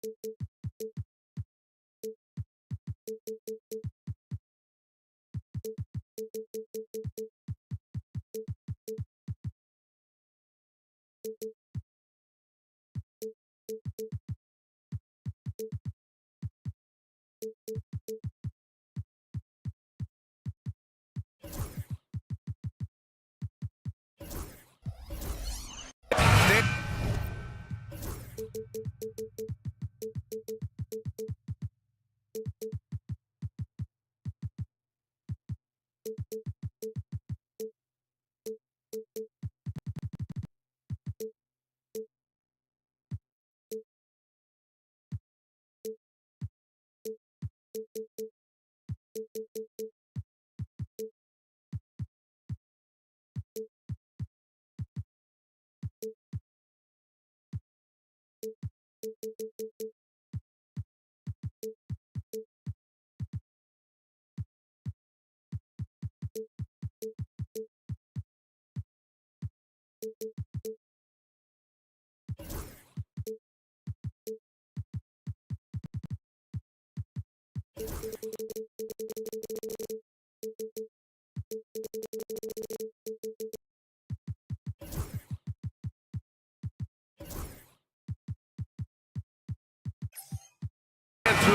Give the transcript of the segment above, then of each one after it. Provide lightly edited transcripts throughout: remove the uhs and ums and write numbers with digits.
Two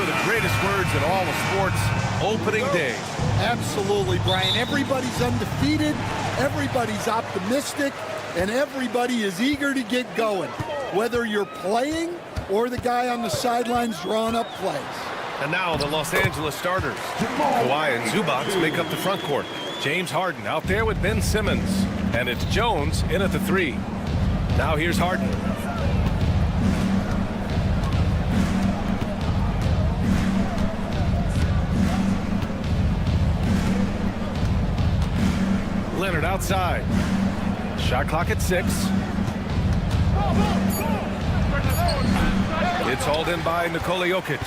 of the greatest words in all of sports, opening day. Absolutely, Brian. Everybody's undefeated, everybody's optimistic, and everybody is eager to get going, whether you're playing or the guy on the sidelines drawing up plays. And now the Los Angeles starters. Kawhi and Zubac make up the front court. James Harden out there with Ben Simmons. And it's Jones in at the 3. Now here's Harden. Leonard outside. Shot clock at 6. It's hauled in by Nikola Jokic.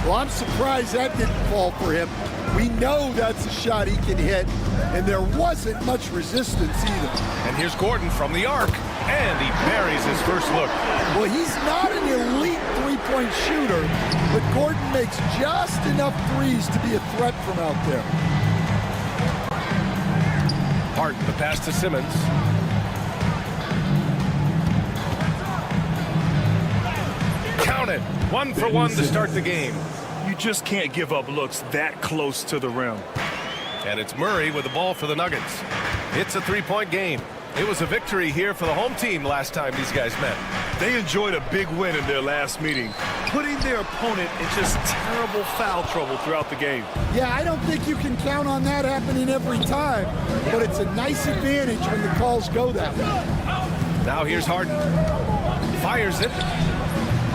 Well, I'm surprised that didn't fall for him. We know that's a shot he can hit, and there wasn't much resistance either. And here's Gordon from the arc, and he buries his first look. Well, he's not an elite three-point shooter, but Gordon makes just enough threes to be a threat from out there. Harden, the pass to Simmons. Count it. 1 for 1 to start the game. You just can't give up looks that close to the rim. And it's Murray with the ball for the Nuggets. It's a 3-point game. It was a victory here for the home team last time these guys met. They enjoyed a big win in their last meeting, putting their opponent in just terrible foul trouble throughout the game. Yeah, I don't think you can count on that happening every time, but it's a nice advantage when the calls go that way. Now here's Harden. Fires it.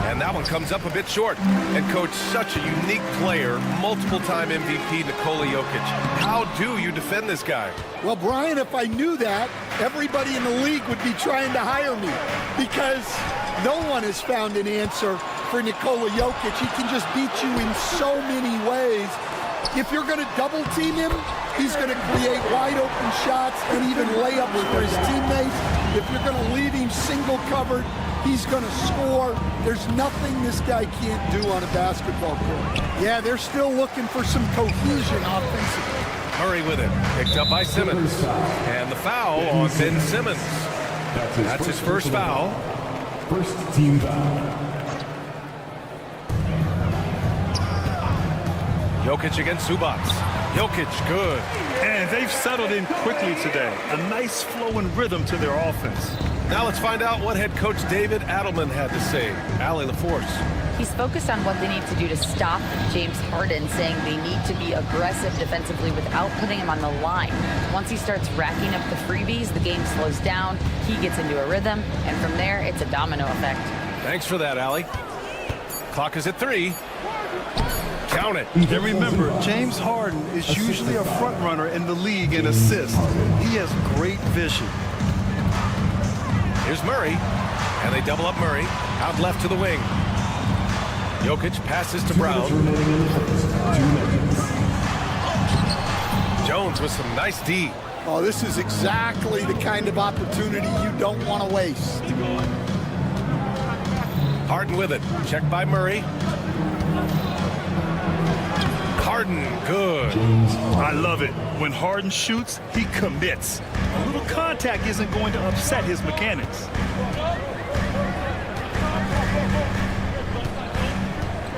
And that one comes up a bit short. And coach, such a unique player, multiple-time MVP Nikola Jokic. How do you defend this guy? Well, Brian, if I knew that, everybody in the league would be trying to hire me, because no one has found an answer for Nikola Jokic. He can just beat you in so many ways. If you're going to double team him, he's going to create wide open shots and even layups for his teammates. If you're going to leave him single covered, he's going to score. There's nothing this guy can't do on a basketball court. Yeah, they're still looking for some cohesion offensively. Murray with it. Picked up by Simmons. And the foul on Ben Simmons. That's his first foul. First team foul. Jokic against Zubac. Jokic, good. And they've settled in quickly today. A nice flow and rhythm to their offense. Now let's find out what head coach David Adelman had to say. Allie LaForce. He's focused on what they need to do to stop James Harden, saying they need to be aggressive defensively without putting him on the line. Once he starts racking up the freebies, the game slows down, he gets into a rhythm, and from there, it's a domino effect. Thanks for that, Allie. Clock is at 3. Count it. And remember, James Harden is usually a front runner in the league in assists. He has great vision. Here's Murray, and they double up Murray, out left to the wing. Jokic passes to Brown. Jones with some nice D. Oh, this is exactly the kind of opportunity you don't want to waste. Harden with it. Checked by Murray. Harden, good. I love it. When Harden shoots, he commits. A little contact isn't going to upset his mechanics.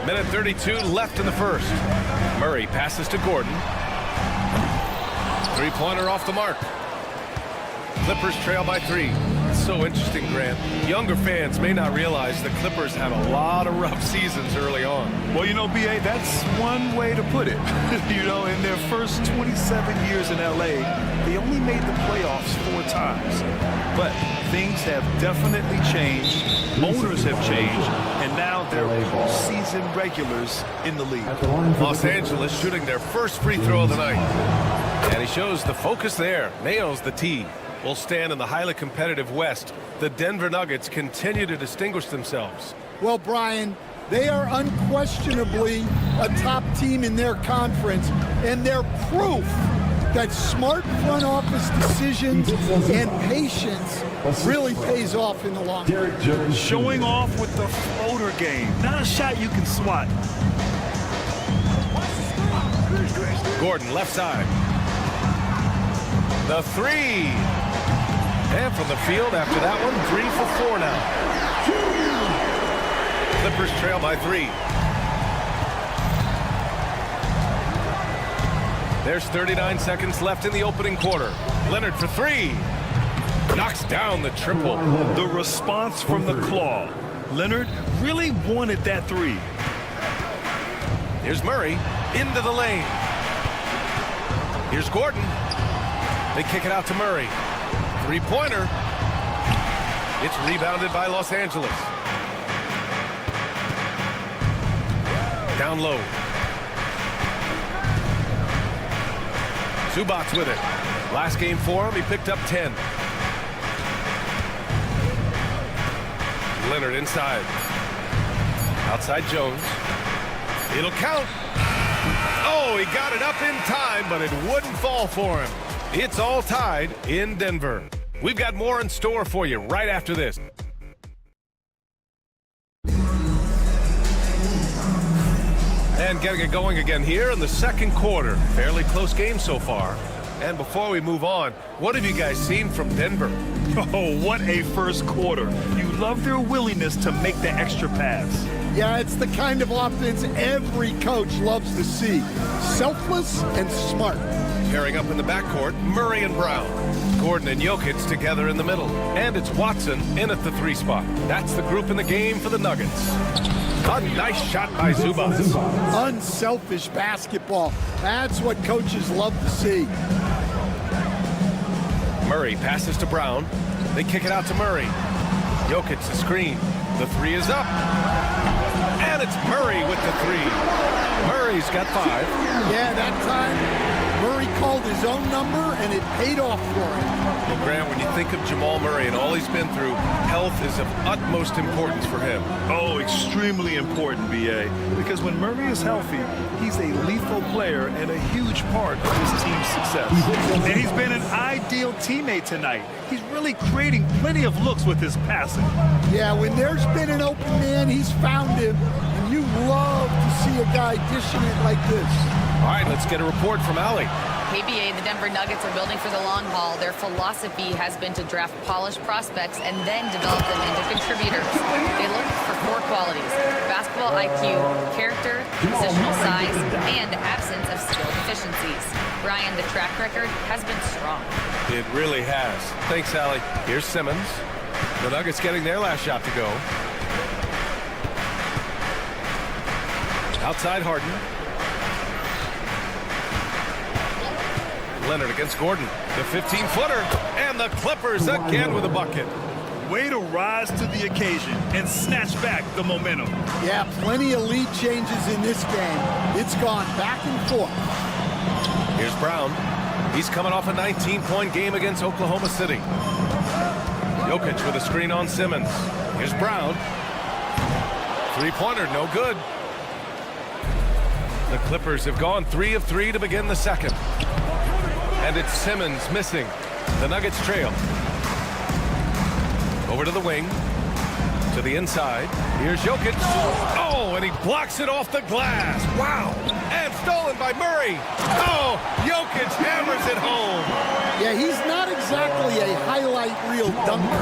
Minute 32 left in the first. Murray passes to Gordon. Three-pointer off the mark. Clippers trail by 3. It's so interesting, Grant. Younger fans may not realize the Clippers had a lot of rough seasons early on. Well, you know, B.A., that's one way to put it. You know, in their first 27 years in L.A., they only made the playoffs 4 times. But things have definitely changed. Owners have changed. And now they're postseason regulars in the league. Los Angeles shooting their first free throw of the night. And he shows the focus there. Nails the tee. Will stand in the highly competitive West. The Denver Nuggets continue to distinguish themselves. Well, Brian, they are unquestionably a top team in their conference, and they're proof that smart front office decisions and patience really pays off in the long run. Showing off with the floater game. Not a shot you can swat. Gordon, left side. The 3. And from the field after that one, 3 for 4 now. Clippers trail by 3. There's 39 seconds left in the opening quarter. Leonard for 3. Knocks down the triple. The response from the claw. Leonard really wanted that 3. Here's Murray into the lane. Here's Gordon. They kick it out to Murray. Three-pointer. It's rebounded by Los Angeles. Down low. Zubac with it. Last game for him, he picked up 10. Leonard inside. Outside Jones. It'll count. Oh, he got it up in time, but it wouldn't fall for him. It's all tied in Denver. We've got more in store for you right after this. And getting it going again here in the second quarter. Fairly close game so far. And before we move on, what have you guys seen from Denver? Oh, what a first quarter. You love their willingness to make the extra pass. Yeah, it's the kind of offense every coach loves to see. Selfless and smart. Pairing up in the backcourt, Murray and Brown. Gordon and Jokic together in the middle. And it's Watson in at the 3 spot. That's the group in the game for the Nuggets. A nice shot by Zubac. Unselfish basketball. That's what coaches love to see. Murray passes to Brown. They kick it out to Murray. Jokic the screen. The 3 is up. And it's Murray with the 3. Murray's got 5. Yeah, that time Murray called his own number, and it paid off for him. Well, Grant, when you think of Jamal Murray and all he's been through, health is of utmost importance for him. Oh, extremely important, B.A. Because when Murray is healthy, he's a lethal player and a huge part of his team's success. And he's been an ideal teammate tonight. He's really creating plenty of looks with his passing. Yeah, when there's been an open man, he's found him. And you love to see a guy dishing it like this. All right, let's get a report from Allie. KBA, the Denver Nuggets are building for the long haul. Their philosophy has been to draft polished prospects and then develop them into contributors. They look for 4 qualities: basketball IQ, character, positional size, and absence of skill deficiencies. Brian, the track record has been strong. It really has. Thanks, Allie. Here's Simmons. The Nuggets getting their last shot to go. Outside Harden. Leonard against Gordon. The 15-footer. And the Clippers again with a bucket. Way to rise to the occasion and snatch back the momentum. Yeah, plenty of lead changes in this game. It's gone back and forth. Here's Brown. He's coming off a 19-point game against Oklahoma City. Jokic with a screen on Simmons. Here's Brown. Three-pointer, no good. The Clippers have gone 3 of 3 to begin the second. And it's Simmons missing. The Nuggets trail. Over to the wing. To the inside. Here's Jokic. Oh, and he blocks it off the glass. Wow. And stolen by Murray. Oh, Jokic hammers it home. Yeah, he's not exactly a highlight reel dunker,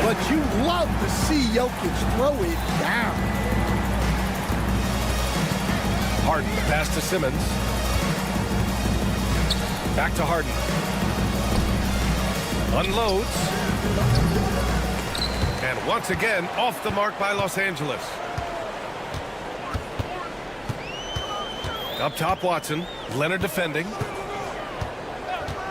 but you love to see Jokic throw it down. Harden, pass to Simmons. Back to Harden. Unloads. And once again, off the mark by Los Angeles. Up top, Watson. Leonard defending.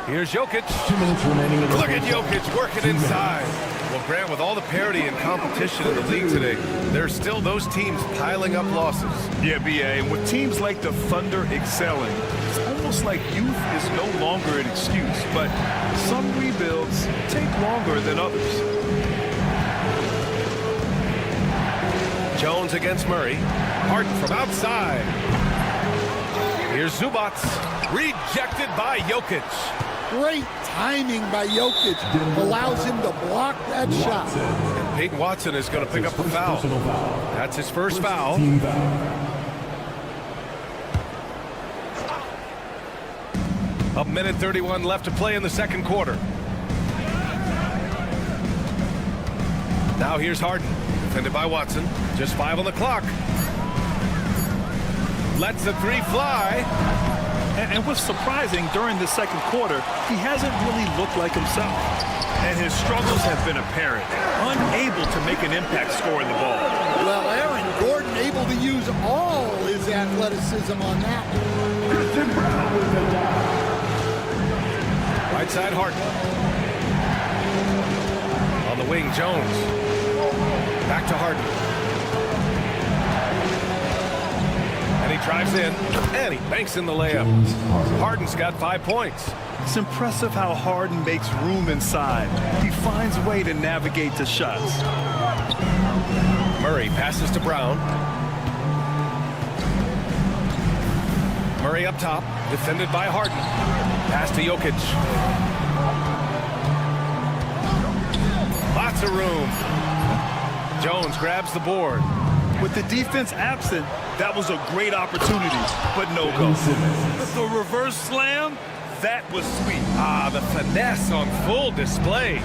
Here's Jokic. 2 minutes remaining in the Look at Jokic working inside. Well, Grant, with all the parity and competition in the league today, there's still those teams piling up losses. Yeah, BA, and with teams like the Thunder excelling, it's almost like youth is no longer an excuse, but some rebuilds take longer than others. Jones against Murray. Harden from outside. Here's Zubac. Rejected by Jokic. Great timing by Jokic. Allows him to block that shot. And Peyton Watson is going to pick up the foul. That's his first foul. Team foul. A minute 31 left to play in the second quarter. Now here's Harden. Defended by Watson. Just 5 on the clock. Lets the three fly. And what's surprising, during the second quarter, he hasn't really looked like himself. And his struggles have been apparent. Unable to make an impact scoring the ball. Well, Aaron Gordon able to use all his athleticism on that one. Right side, Harden. On the wing, Jones. Back to Harden. And he drives in, and he banks in the layup. Harden's got 5 points. It's impressive how Harden makes room inside. He finds a way to navigate the shots. Murray passes to Brown. Murray up top, defended by Harden. Pass to Jokic. Lots of room. Jones grabs the board. With the defense absent, that was a great opportunity, but no go. The reverse slam, that was sweet. Ah, the finesse on full display.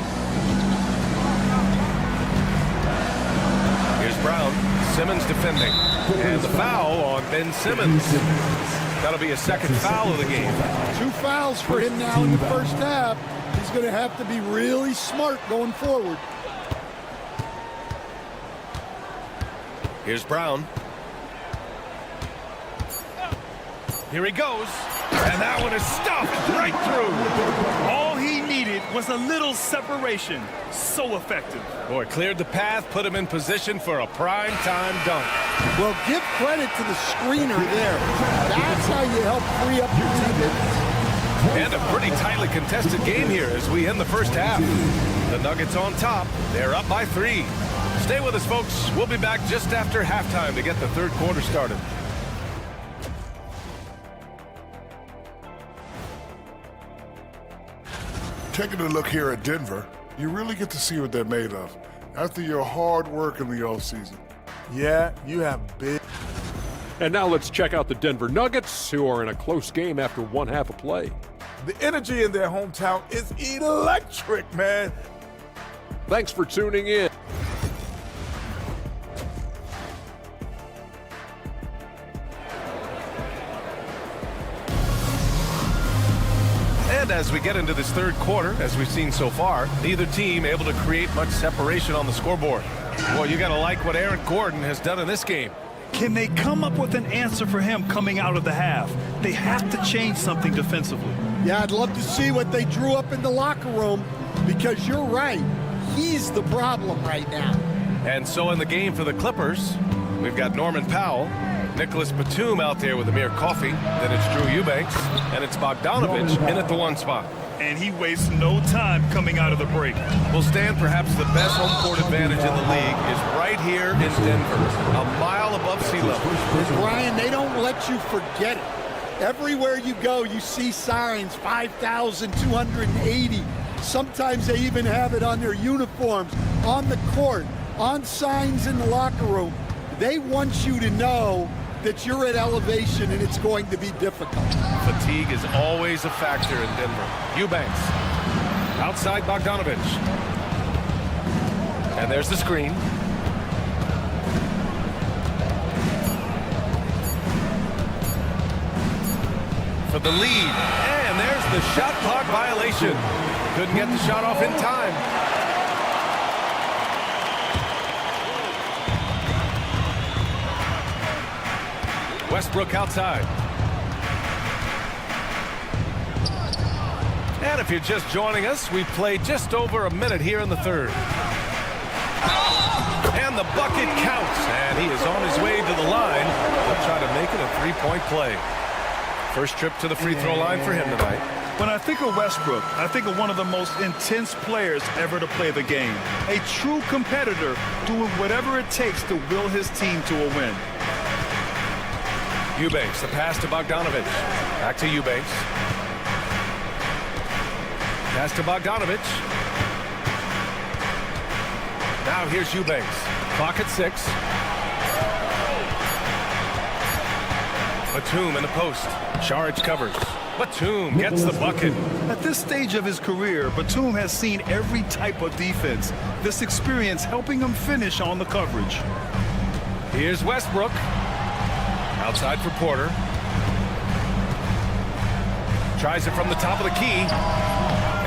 Here's Brown. Simmons defending. And the foul on Ben Simmons. That'll be a second foul of the game. 2 fouls for him now in the first half. He's going to have to be really smart going forward. Here's Brown. Here he goes. And that one is stuffed right through. All he needed was a little separation. So effective. Boy, cleared the path, put him in position for a prime-time dunk. Well, give credit to the screener there. That's how you help free up your teammates. And a pretty tightly contested game here as we end the first half. The Nuggets on top. They're up by 3. Stay with us, folks. We'll be back just after halftime to get the third quarter started. Taking a look here at Denver, you really get to see what they're made of after your hard work in the offseason. Yeah, you have big. And now let's check out the Denver Nuggets, who are in a close game after one half of play. The energy in their hometown is electric, man. Thanks for tuning in. And as we get into this third quarter, as we've seen so far, neither team able to create much separation on the scoreboard. Well, you got to like what Aaron Gordon has done in this game. Can they come up with an answer for him coming out of the half? They have to change something defensively. Yeah, I'd love to see what they drew up in the locker room, because you're right. He's the problem right now. And so in the game for the Clippers, we've got Norman Powell, Nicholas Batum out there with Amir Coffey, then it's Drew Eubanks, and it's Bogdanovich in at the 1 spot. And he wastes no time coming out of the break. Well, Stan, perhaps the best home court advantage in the league is right here in Denver, a mile above sea level. And Brian, they don't let you forget it. Everywhere you go, you see signs, 5,280. Sometimes they even have it on their uniforms, on the court, on signs in the locker room. They want you to know that you're at elevation and it's going to be difficult. Fatigue is always a factor in Denver. Eubanks. Outside Bogdanovich. And there's the screen. For the lead. And there's the shot clock violation. Couldn't get the shot off in time. Westbrook outside. And if you're just joining us, we played just over a minute here in the third. And the bucket counts. And he is on his way to the line. He'll try to make it a three-point play. First trip to the free throw line for him tonight. When I think of Westbrook, I think of one of the most intense players ever to play the game. A true competitor doing whatever it takes to will his team to a win. Eubanks, the pass to Bogdanovich. Back to Eubanks. Pass to Bogdanovich. Now here's Eubanks. Clock at 6. Batum in the post. Saric covers. Batum gets the bucket. At this stage of his career, Batum has seen every type of defense. This experience helping him finish on the coverage. Here's Westbrook. Outside for Porter. Tries it from the top of the key.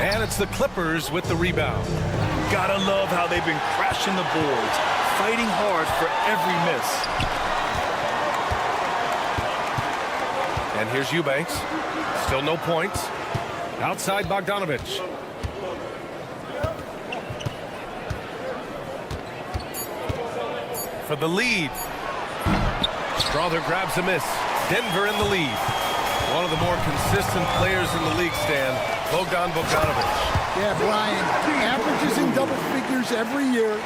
And it's the Clippers with the rebound. Gotta love how they've been crashing the boards, fighting hard for every miss. And here's Eubanks. Still no points. Outside Bogdanovich. For the lead. Strother grabs a miss. Denver in the lead. One of the more consistent players in the league, Stan, Bogdanovich. Yeah, Brian, averages in double figures every year,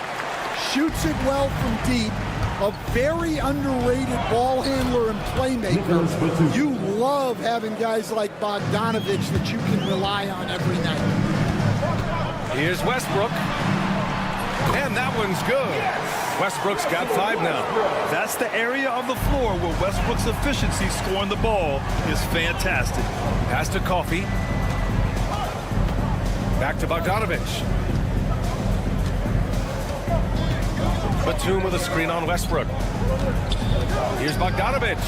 shoots it well from deep, a very underrated ball handler and playmaker. You love having guys like Bogdanovich that you can rely on every night. Here's Westbrook. And that one's good. Westbrook's got 5 now. That's the area of the floor where Westbrook's efficiency scoring the ball is fantastic. Pass to Coffey. Back to Bogdanovich. Batum with a screen on Westbrook. Here's Bogdanovich.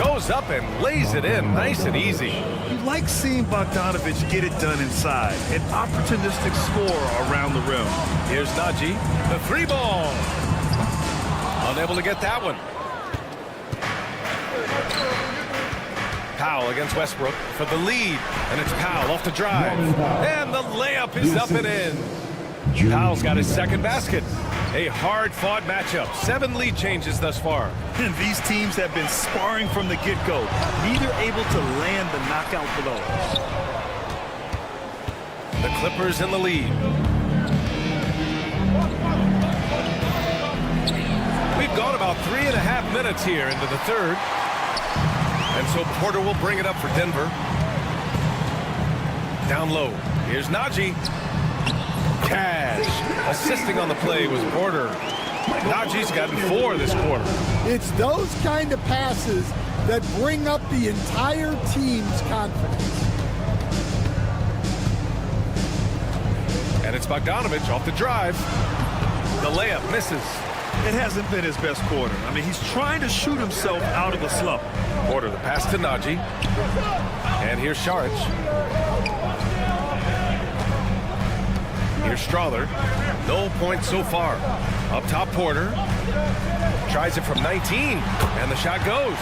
Goes up and lays it in nice and easy. You like seeing Bogdanovich get it done inside. An opportunistic scorer around the rim. Here's Najee. The 3-ball. Unable to get that one. Powell against Westbrook for the lead. And it's Powell off the drive. And the layup is up and in. Powell's got his second basket. A hard-fought matchup. 7 lead changes thus far. And these teams have been sparring from the get-go. Neither able to land the knockout blow. The Clippers in the lead. We've gone about 3.5 minutes here into the third. And so Porter will bring it up for Denver. Down low. Here's Najee. Cash. Assisting on the play was Porter. Najee's gotten 4 this quarter. It's those kind of passes that bring up the entire team's confidence. And it's Bogdanovich off the drive. The layup misses. It hasn't been his best quarter. I mean, he's trying to shoot himself out of the slump. Porter, the pass to Najee. And here's Saric. Here's Strother. No points so far. Up top, Porter. Tries it from 19. And the shot goes.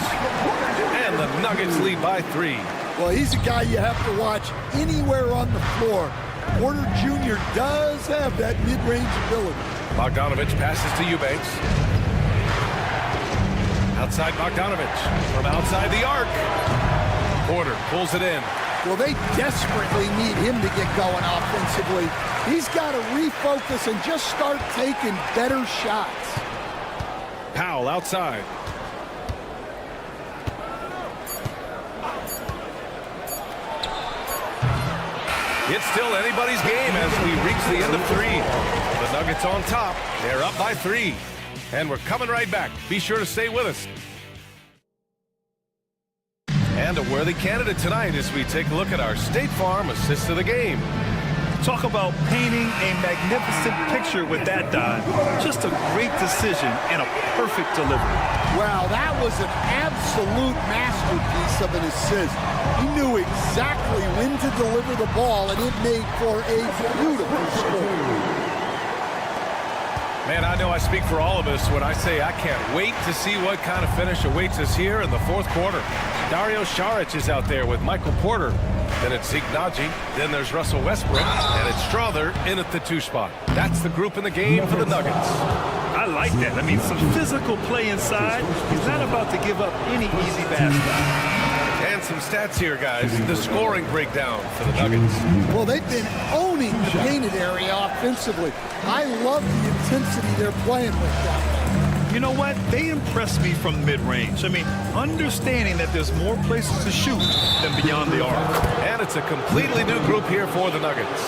And the Nuggets lead by 3. Well, he's a guy you have to watch anywhere on the floor. Porter Jr. does have that mid-range ability. Bogdanovich passes to Eubanks. Outside Bogdanovich. From outside the arc. Porter pulls it in. Well, they desperately need him to get going offensively. He's got to refocus and just start taking better shots. Powell outside. It's still anybody's game as we reach the end of 3. The Nuggets on top. They're up by 3. And we're coming right back. Be sure to stay with us. And a worthy candidate tonight as we take a look at our State Farm assist of the game. Talk about painting a magnificent picture with that dive. Just a great decision and a perfect delivery. Wow, that was an absolute masterpiece of an assist. He knew exactly when to deliver the ball, and it made for a beautiful score. Man, I know I speak for all of us when I say I can't wait to see what kind of finish awaits us here in the fourth quarter. Dario Saric is out there with Michael Porter. Then it's Zeke Naji. Then there's Russell Westbrook. And it's Strother in at the 2 spot. That's the group in the game for the Nuggets. I like that. I mean, some physical play inside. He's not about to give up any easy basket. And some stats here, guys. The scoring breakdown for the Nuggets. Well, they've been owning the painted area offensively. I love the intensity they're playing with that. You know what? They impressed me from mid-range. I mean, understanding that there's more places to shoot than beyond the arc. And it's a completely new group here for the Nuggets.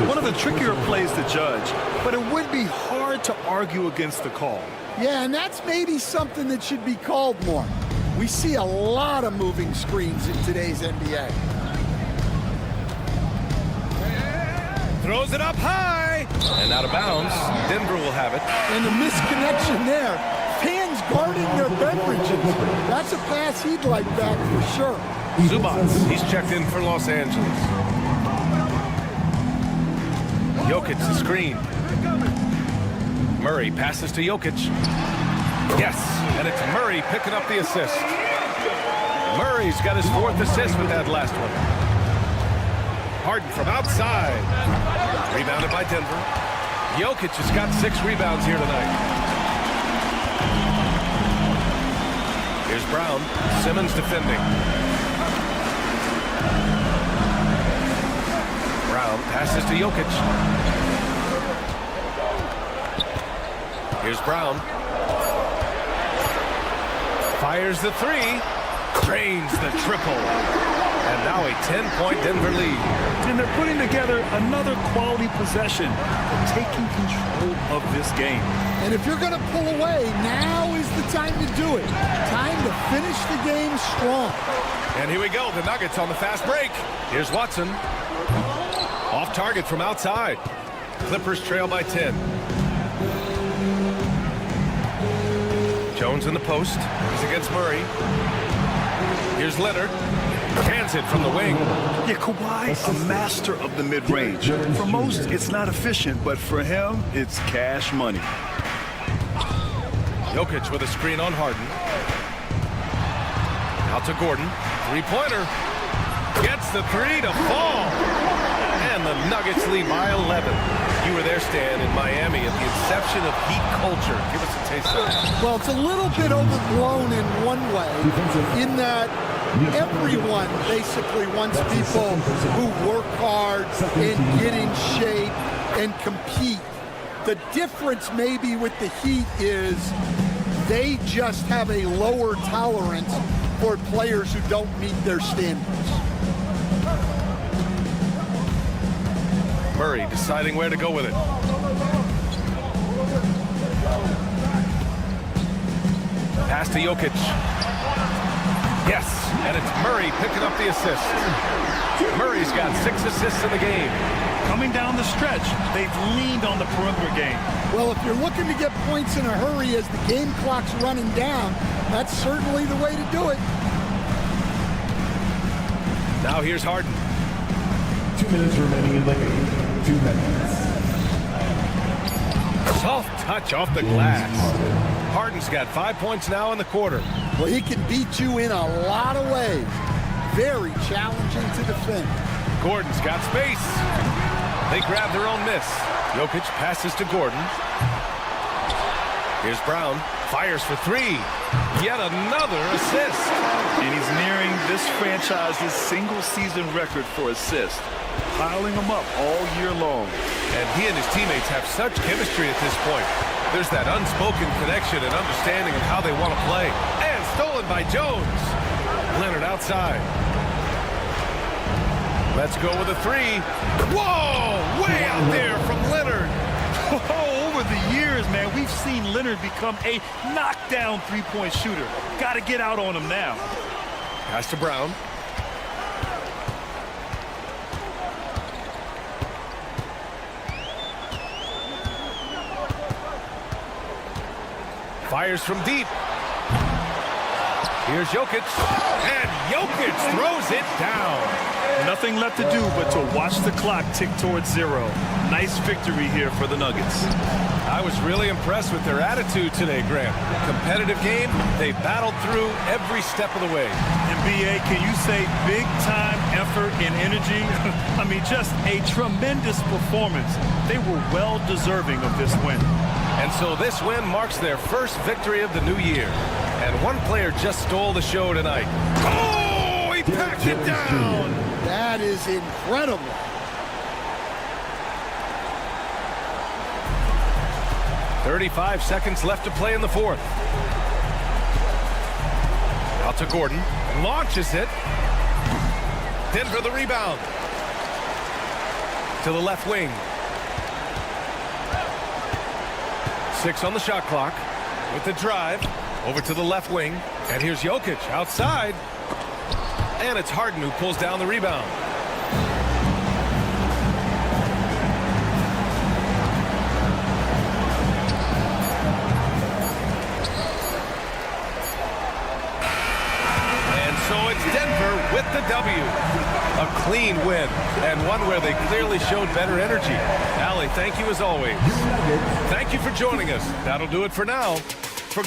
One of the trickier plays to judge, but it would be hard to argue against the call. Yeah, and that's maybe something that should be called more. We see a lot of moving screens in today's NBA. Throws it up high. And out of bounds. Denver will have it. And the misconnection there. Fans guarding their beverages. That's a pass he'd like back for sure. Zubats, he's checked in for Los Angeles. Jokic the screen. Murray passes to Jokic. Yes, and it's Murray picking up the assist. Murray's got his 4th assist with that last one. Harden from outside. Rebounded by Denver. Jokic has got 6 rebounds here tonight. Here's Brown. Simmons defending. Brown passes to Jokic. Here's Brown. Fires the 3. Drains the triple. And now a 10-point Denver lead. And they're putting together another quality possession, taking control of this game. And if you're going to pull away, now is the time to do it. Time to finish the game strong. And here we go, the Nuggets on the fast break. Here's Watson. Off target from outside. Clippers trail by 10. Jones in the post. He's against Murray. Here's Leonard. Cans it from the wing. Yeah, Kawhi, a master of the mid-range. For most, it's not efficient, but for him, it's cash money. Jokic with a screen on Harden. Out to Gordon. 3-pointer. Gets the 3 to fall. And the Nuggets lead by 11. You were there, Stan, in Miami at the inception of Heat culture. Give us a taste of that. Well, it's a little bit overblown in one way, in that everyone basically wants people who work hard and get in shape and compete. The difference maybe with the Heat is they just have a lower tolerance for players who don't meet their standards. Murray deciding where to go with it. Pass to Jokic. Yes, and it's Murray picking up the assist. Murray's got 6 assists in the game. Coming down the stretch, they've leaned on the perimeter game. Well, if you're looking to get points in a hurry as the game clock's running down, that's certainly the way to do it. Now here's Harden. 2 minutes remaining in the game. 2 minutes. Soft touch off the glass. Harden's got 5 points now in the quarter. Well, he can beat you in a lot of ways. Very challenging to defend. Gordon's got space. They grab their own miss. Jokic passes to Gordon. Here's Brown. Fires for 3. Yet another assist. And he's nearing this franchise's single-season record for assists, piling them up all year long. And he and his teammates have such chemistry at this point. There's that unspoken connection and understanding of how they want to play. And stolen by Jones. Leonard outside. Let's go with a 3. Whoa! Way out there from Leonard. Over the years, man, we've seen Leonard become a knockdown three-point shooter. Got to get out on him now. Pass to Brown. Fires from deep. Here's Jokic. And Jokic throws it down. Nothing left to do but to watch the clock tick towards 0. Nice victory here for the Nuggets. I was really impressed with their attitude today, Grant. Competitive game, they battled through every step of the way. And BA, can you say big time effort and energy? I mean, just a tremendous performance. They were well deserving of this win. And so this win marks their first victory of the new year. And one player just stole the show tonight. Oh, he packed it down. That is incredible. .35 seconds left to play in the fourth. Out to Gordon. Launches it. Denver the rebound. To the left wing. 6 on the shot clock. With the drive. Over to the left wing. And here's Jokic outside. And it's Harden who pulls down the rebound. And so it's Denver with the W. A clean win, and one where they clearly showed better energy. Allie, thank you as always. Thank you for joining us. That'll do it for now. For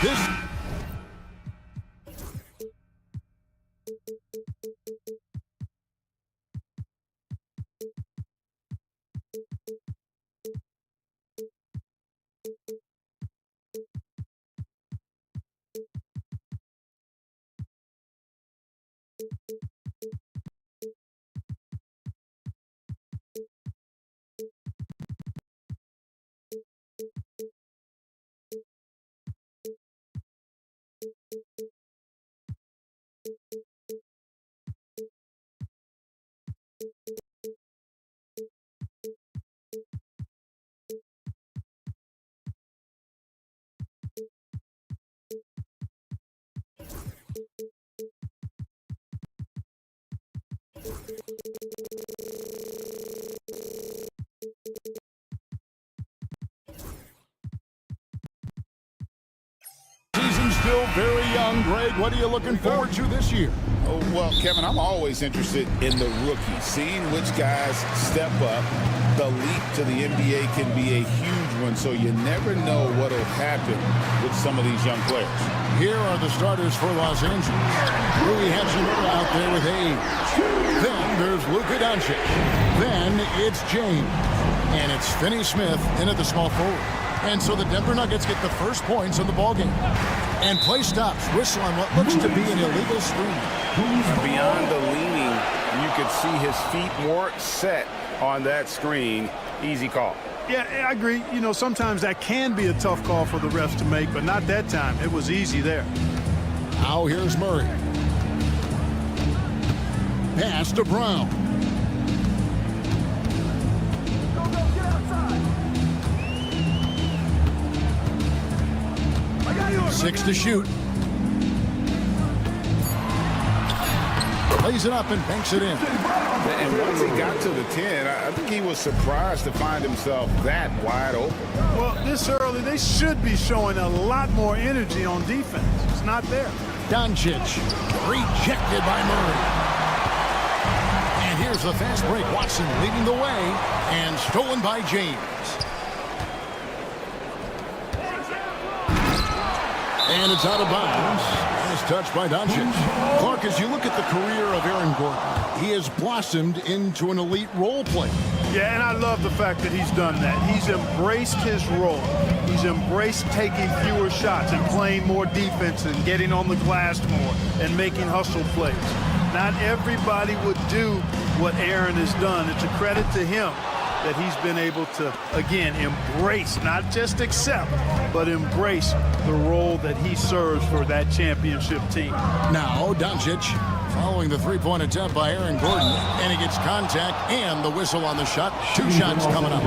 This season's still very young. Greg, what are you looking forward to this year? Oh, well, Kevin, I'm always interested in the rookies, seeing which guys step up. The leap to the NBA can be a huge one, so you never know what will happen with some of these young players. Here are the starters for Los Angeles. Rui Hachimura out there with age. Then there's Luka Doncic. Then it's James. And it's Finney Smith in at the small forward. And so the Denver Nuggets get the first points of the ballgame. And play stops. Whistle on what looks to be an illegal screen. Beyond the leaning, you could see his feet weren't set on that screen. Easy call. Yeah, I agree. You know, sometimes that can be a tough call for the refs to make, but not that time. It was easy there. Now here's Murray. Pass to Brown. Six to shoot. Plays it up and banks it in. And once he got to the 10, I think he was surprised to find himself that wide open. Well, this early, they should be showing a lot more energy on defense. It's not there. Doncic rejected by Murray. And here's the fast break. Watson leading the way and stolen by James. And it's out of bounds. Nice touch by Doncic. Clark, as you look at the career of Aaron Gordon, he has blossomed into an elite role player. Yeah, and I love the fact that he's done that. He's embraced his role. He's embraced taking fewer shots and playing more defense and getting on the glass more and making hustle plays. Not everybody would do what Aaron has done. It's a credit to him that he's been able to, again, embrace, not just accept, but embrace the role that he serves for that championship team. Now, Doncic following the three-point attempt by Aaron Gordon, and he gets contact and the whistle on the shot. Two shots coming up.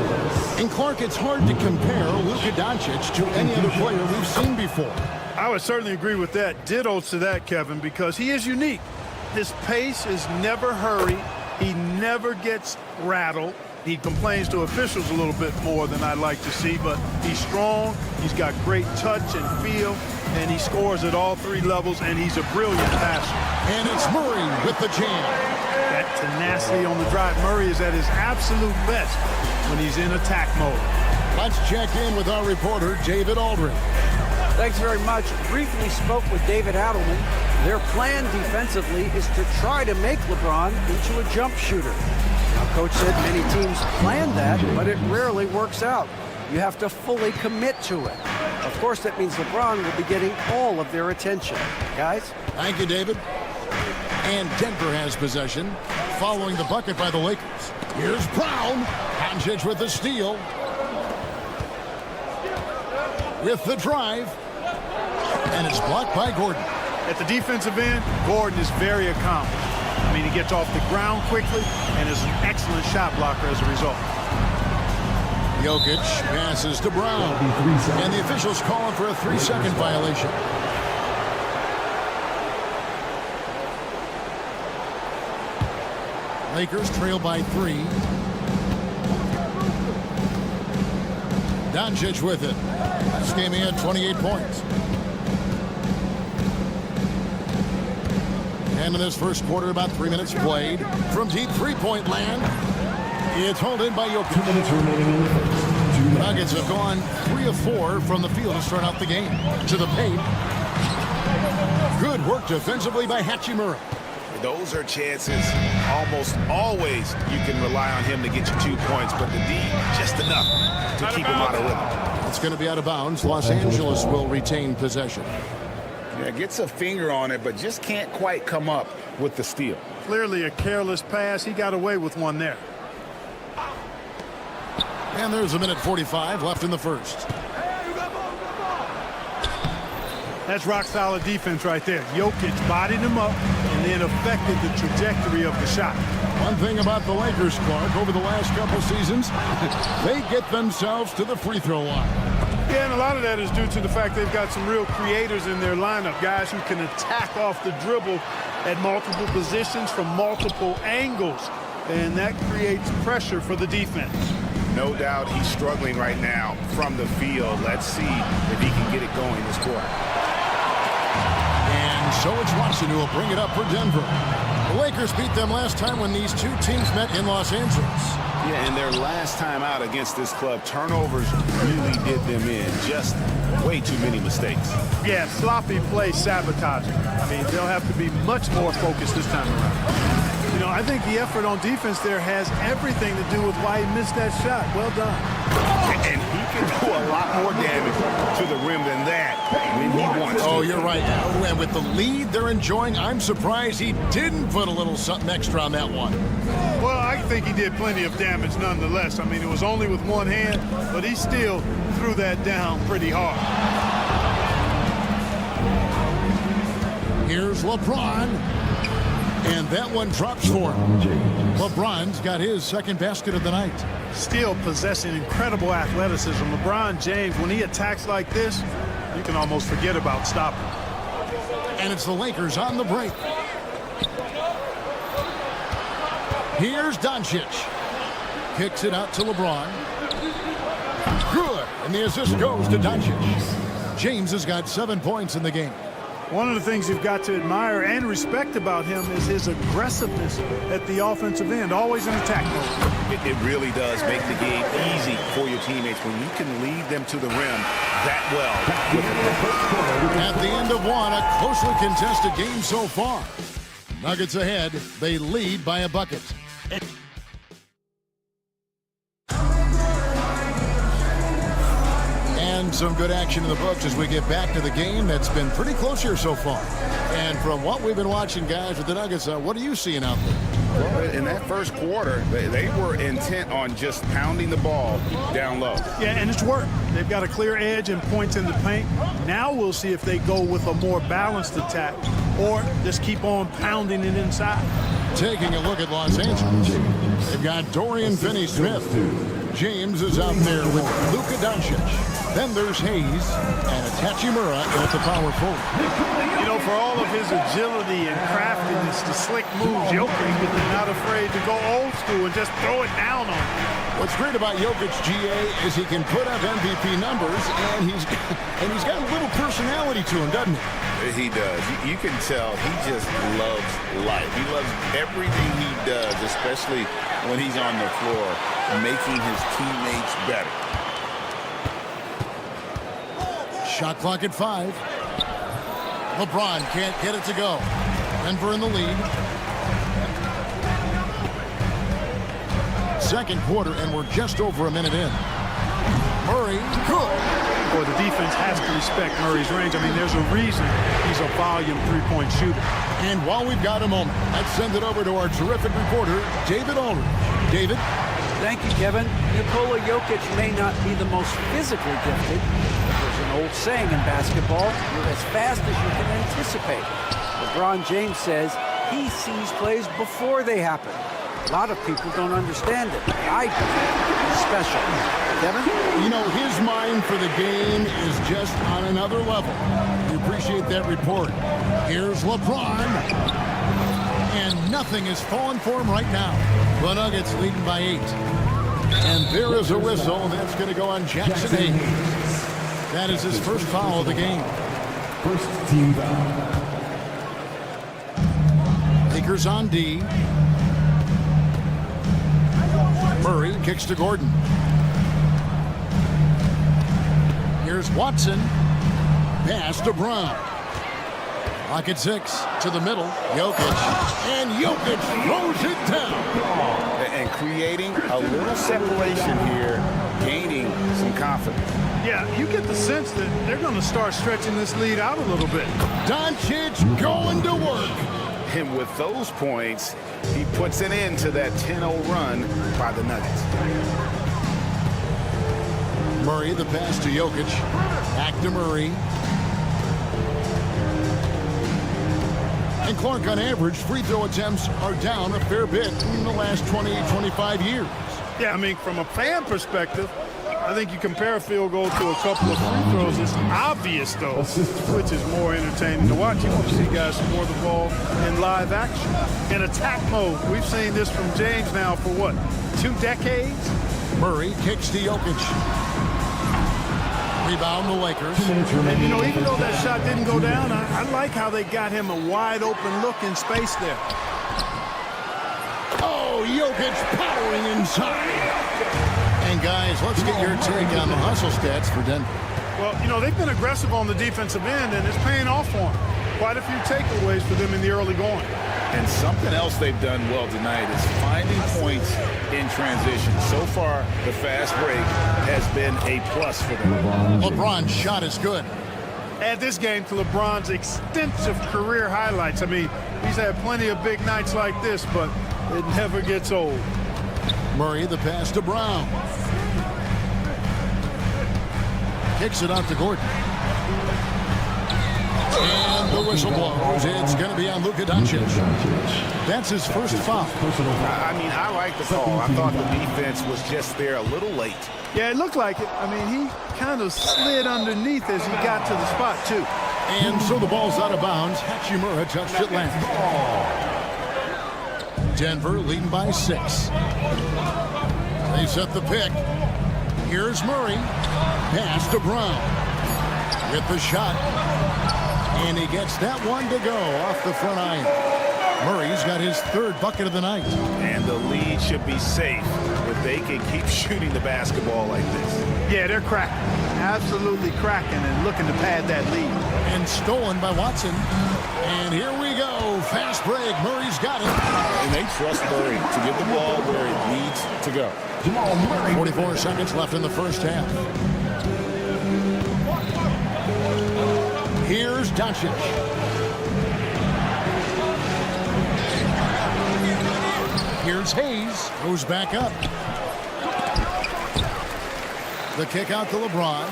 And Clark, it's hard to compare Luka Doncic to any other player we've seen before. I would certainly agree with that. Ditto to that, Kevin, because he is unique. His pace is never hurried. He never gets rattled. He complains to officials a little bit more than I'd like to see, but he's strong, he's got great touch and feel, and he scores at all three levels, and he's a brilliant passer. And it's Murray with the jam. That tenacity on the drive. Murray is at his absolute best when he's in attack mode. Let's check in with our reporter, David Aldridge. Thanks very much. Briefly spoke with David Adelman. Their plan defensively is to try to make LeBron into a jump shooter. Now, Coach said many teams plan that, but it rarely works out. You have to fully commit to it. Of course, that means LeBron will be getting all of their attention. Guys? Thank you, David. And Denver has possession, following the bucket by the Lakers. Here's Brown. Doncic with the steal. With the drive. And it's blocked by Gordon. At the defensive end, Gordon is very accomplished. I mean, he gets off the ground quickly and is an excellent shot blocker as a result. Jokic passes to Brown. And the officials call him for a 3-second violation. Lakers trail by 3. Doncic with it. This game he had 28 points. And in this first quarter, about 3 minutes played. From deep three-point land, it's hauled in by Jokic. 2 minutes remaining in the first. 2 The Nuggets have gone 3 of 4 from the field to start out the game. To the paint. Good work defensively by Hachimura. Those are chances almost always you can rely on him to get you 2 points, but the D just enough to keep him out of rhythm. It's going to be out of bounds. Los Angeles will retain possession. Yeah, gets a finger on it, but just can't quite come up with the steal. Clearly a careless pass. He got away with one there. And there's a minute 45 left in the first. That's rock-solid defense right there. Jokic bodied him up and then affected the trajectory of the shot. One thing about the Lakers, Clark, over the last couple seasons, they get themselves to the free throw line. Yeah, and a lot of that is due to the fact they've got some real creators in their lineup, guys who can attack off the dribble at multiple positions from multiple angles, and that creates pressure for the defense. No doubt he's struggling right now from the field. Let's see if he can get it going this quarter. And so it's Watson who will bring it up for Denver. The Lakers beat them last time when these two teams met in Los Angeles. Yeah, and their last time out against this club, turnovers really did them in. Just way too many mistakes. Yeah, sloppy play sabotaging. I mean, they'll have to be much more focused this time around. You know, I think the effort on defense there has everything to do with why he missed that shot. Well done. And he can do a lot more damage to the rim than that when he wants to. Oh, you're right. And with the lead they're enjoying, I'm surprised he didn't put a little something extra on that one. Well, I think he did plenty of damage nonetheless. I mean, it was only with one hand, but he still threw that down pretty hard. Here's LeBron. And that one drops for him. LeBron's got his second basket of the night. Still possessing incredible athleticism. LeBron James, when he attacks like this, you can almost forget about stopping. And it's the Lakers on the break. Here's Doncic. Kicks it out to LeBron. Good. And the assist goes to Doncic. James has got 7 points in the game. One of the things you've got to admire and respect about him is his aggressiveness at the offensive end, always in attack mode. It really does make the game easy for your teammates when you can lead them to the rim that well. At the end of one, a closely contested game so far. Nuggets ahead. They lead by a bucket. And some good action in the books as we get back to the game that's been pretty close here so far. And from what we've been watching, guys, with the Nuggets, what are you seeing out there? Well, in that first quarter, they were intent on just pounding the ball down low. Yeah, and it's worked. They've got a clear edge and points in the paint. Now we'll see if they go with a more balanced attack or just keep on pounding it inside. Taking a look at Los Angeles, they've got Dorian Finney-Smith. James is out there with Luka Doncic. Then there's Hayes and Hachimura at the power forward. You know, for all of his agility and craftiness, the slick moves, Jokic is not afraid to go old school and just throw it down on him. What's great about Jokic, GA, is he can put up MVP numbers, and he's got a little personality to him, doesn't he? He does. You can tell he just loves life. He loves everything he does, especially when he's on the floor, making his teammates better. Shot clock at 5. LeBron can't get it to go. Denver in the lead. Second quarter, and we're just over a minute in. Murray, good. Boy, the defense has to respect Murray's range. I mean, there's a reason he's a volume three-point shooter. And while we've got a moment, let's send it over to our terrific reporter, David Aldridge. David? Thank you, Kevin. Nikola Jokic may not be the most physically gifted. There's an old saying in basketball, you're as fast as you can anticipate. LeBron James says he sees plays before they happen. A lot of people don't understand it. I do. It's special. Kevin? You know, his mind for the game is just on another level. We appreciate that report. Here's LeBron. And nothing is falling for him right now. The Nuggets leading by 8. And there is a whistle, and that's going to go on Jackson Hayes. That is his first foul of the game. First team foul. Lakers on D. Murray kicks to Gordon. Here's Watson. Pass to Brown. Lock at 6 to the middle. Jokic. And Jokic throws it down. And creating a little separation here, gaining some confidence. Yeah, you get the sense that they're going to start stretching this lead out a little bit. Doncic going to work. And with those points, he puts an end to that 10-0 run by the Nuggets. Murray, the pass to Jokic. Back to Murray. And Clark, on average, free throw attempts are down a fair bit in the last 20, 25 years. Yeah, I mean, from a fan perspective, I think you compare a field goal to a couple of free throws. It's obvious, though, which is more entertaining to watch. You want to see guys score the ball in live action. In attack mode, we've seen this from James now for, what, 2 decades? Murray kicks to Jokic. Rebound the Lakers. And, you know, even though that shot didn't go down, I like how they got him a wide-open look in space there. Oh, Jokic powering inside. And, guys, let's get your take on the hustle stats for Denver. Well, you know, they've been aggressive on the defensive end, and it's paying off for them. Quite a few takeaways for them in the early going. And something else they've done well tonight is finding points in transition. So far, the fast break has been a plus for them. LeBron's shot is good. Add this game to LeBron's extensive career highlights. I mean, he's had plenty of big nights like this, but it never gets old. Murray, the pass to Brown. Kicks it out to Gordon. And the whistle blows. It's going to be on Luka Doncic. That's his first foul. I mean, I like the call. I thought the defense was just there a little late. Yeah, it looked like it. I mean, he kind of slid underneath as he got to the spot, too. And so the ball's out of bounds. Hachimura touched it last. Denver leading by 6. They set the pick. Here's Murray. Pass to Brown. With the shot. And he gets that one to go off the front iron. Murray's got his 3rd bucket of the night. And the lead should be safe if they can keep shooting the basketball like this. Yeah, they're cracking. Absolutely cracking and looking to pad that lead. And stolen by Watson. And here we go. Fast break. Murray's got it. And they trust Murray to get the ball where it needs to go. 44 seconds left in the first half. Here's Doncic. Here's Hayes. Goes back up. The kick out to LeBron.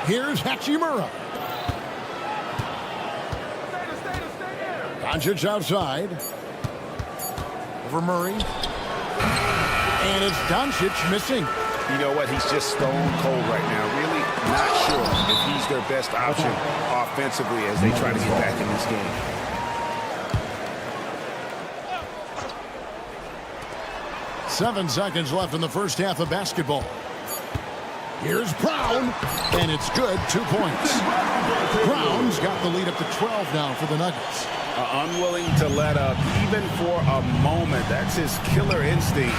Here's Hachimura. Doncic outside. Over Murray. And it's Doncic missing. You know what? He's just stone cold right now. Really not sure if he's their best option offensively as they try to get back in this game. Seven seconds left in the first half of basketball. Here's Brown, and it's good. 2 points. Brown's got the lead up to 12 now for the Nuggets. Unwilling to let up even for a moment. That's his killer instinct,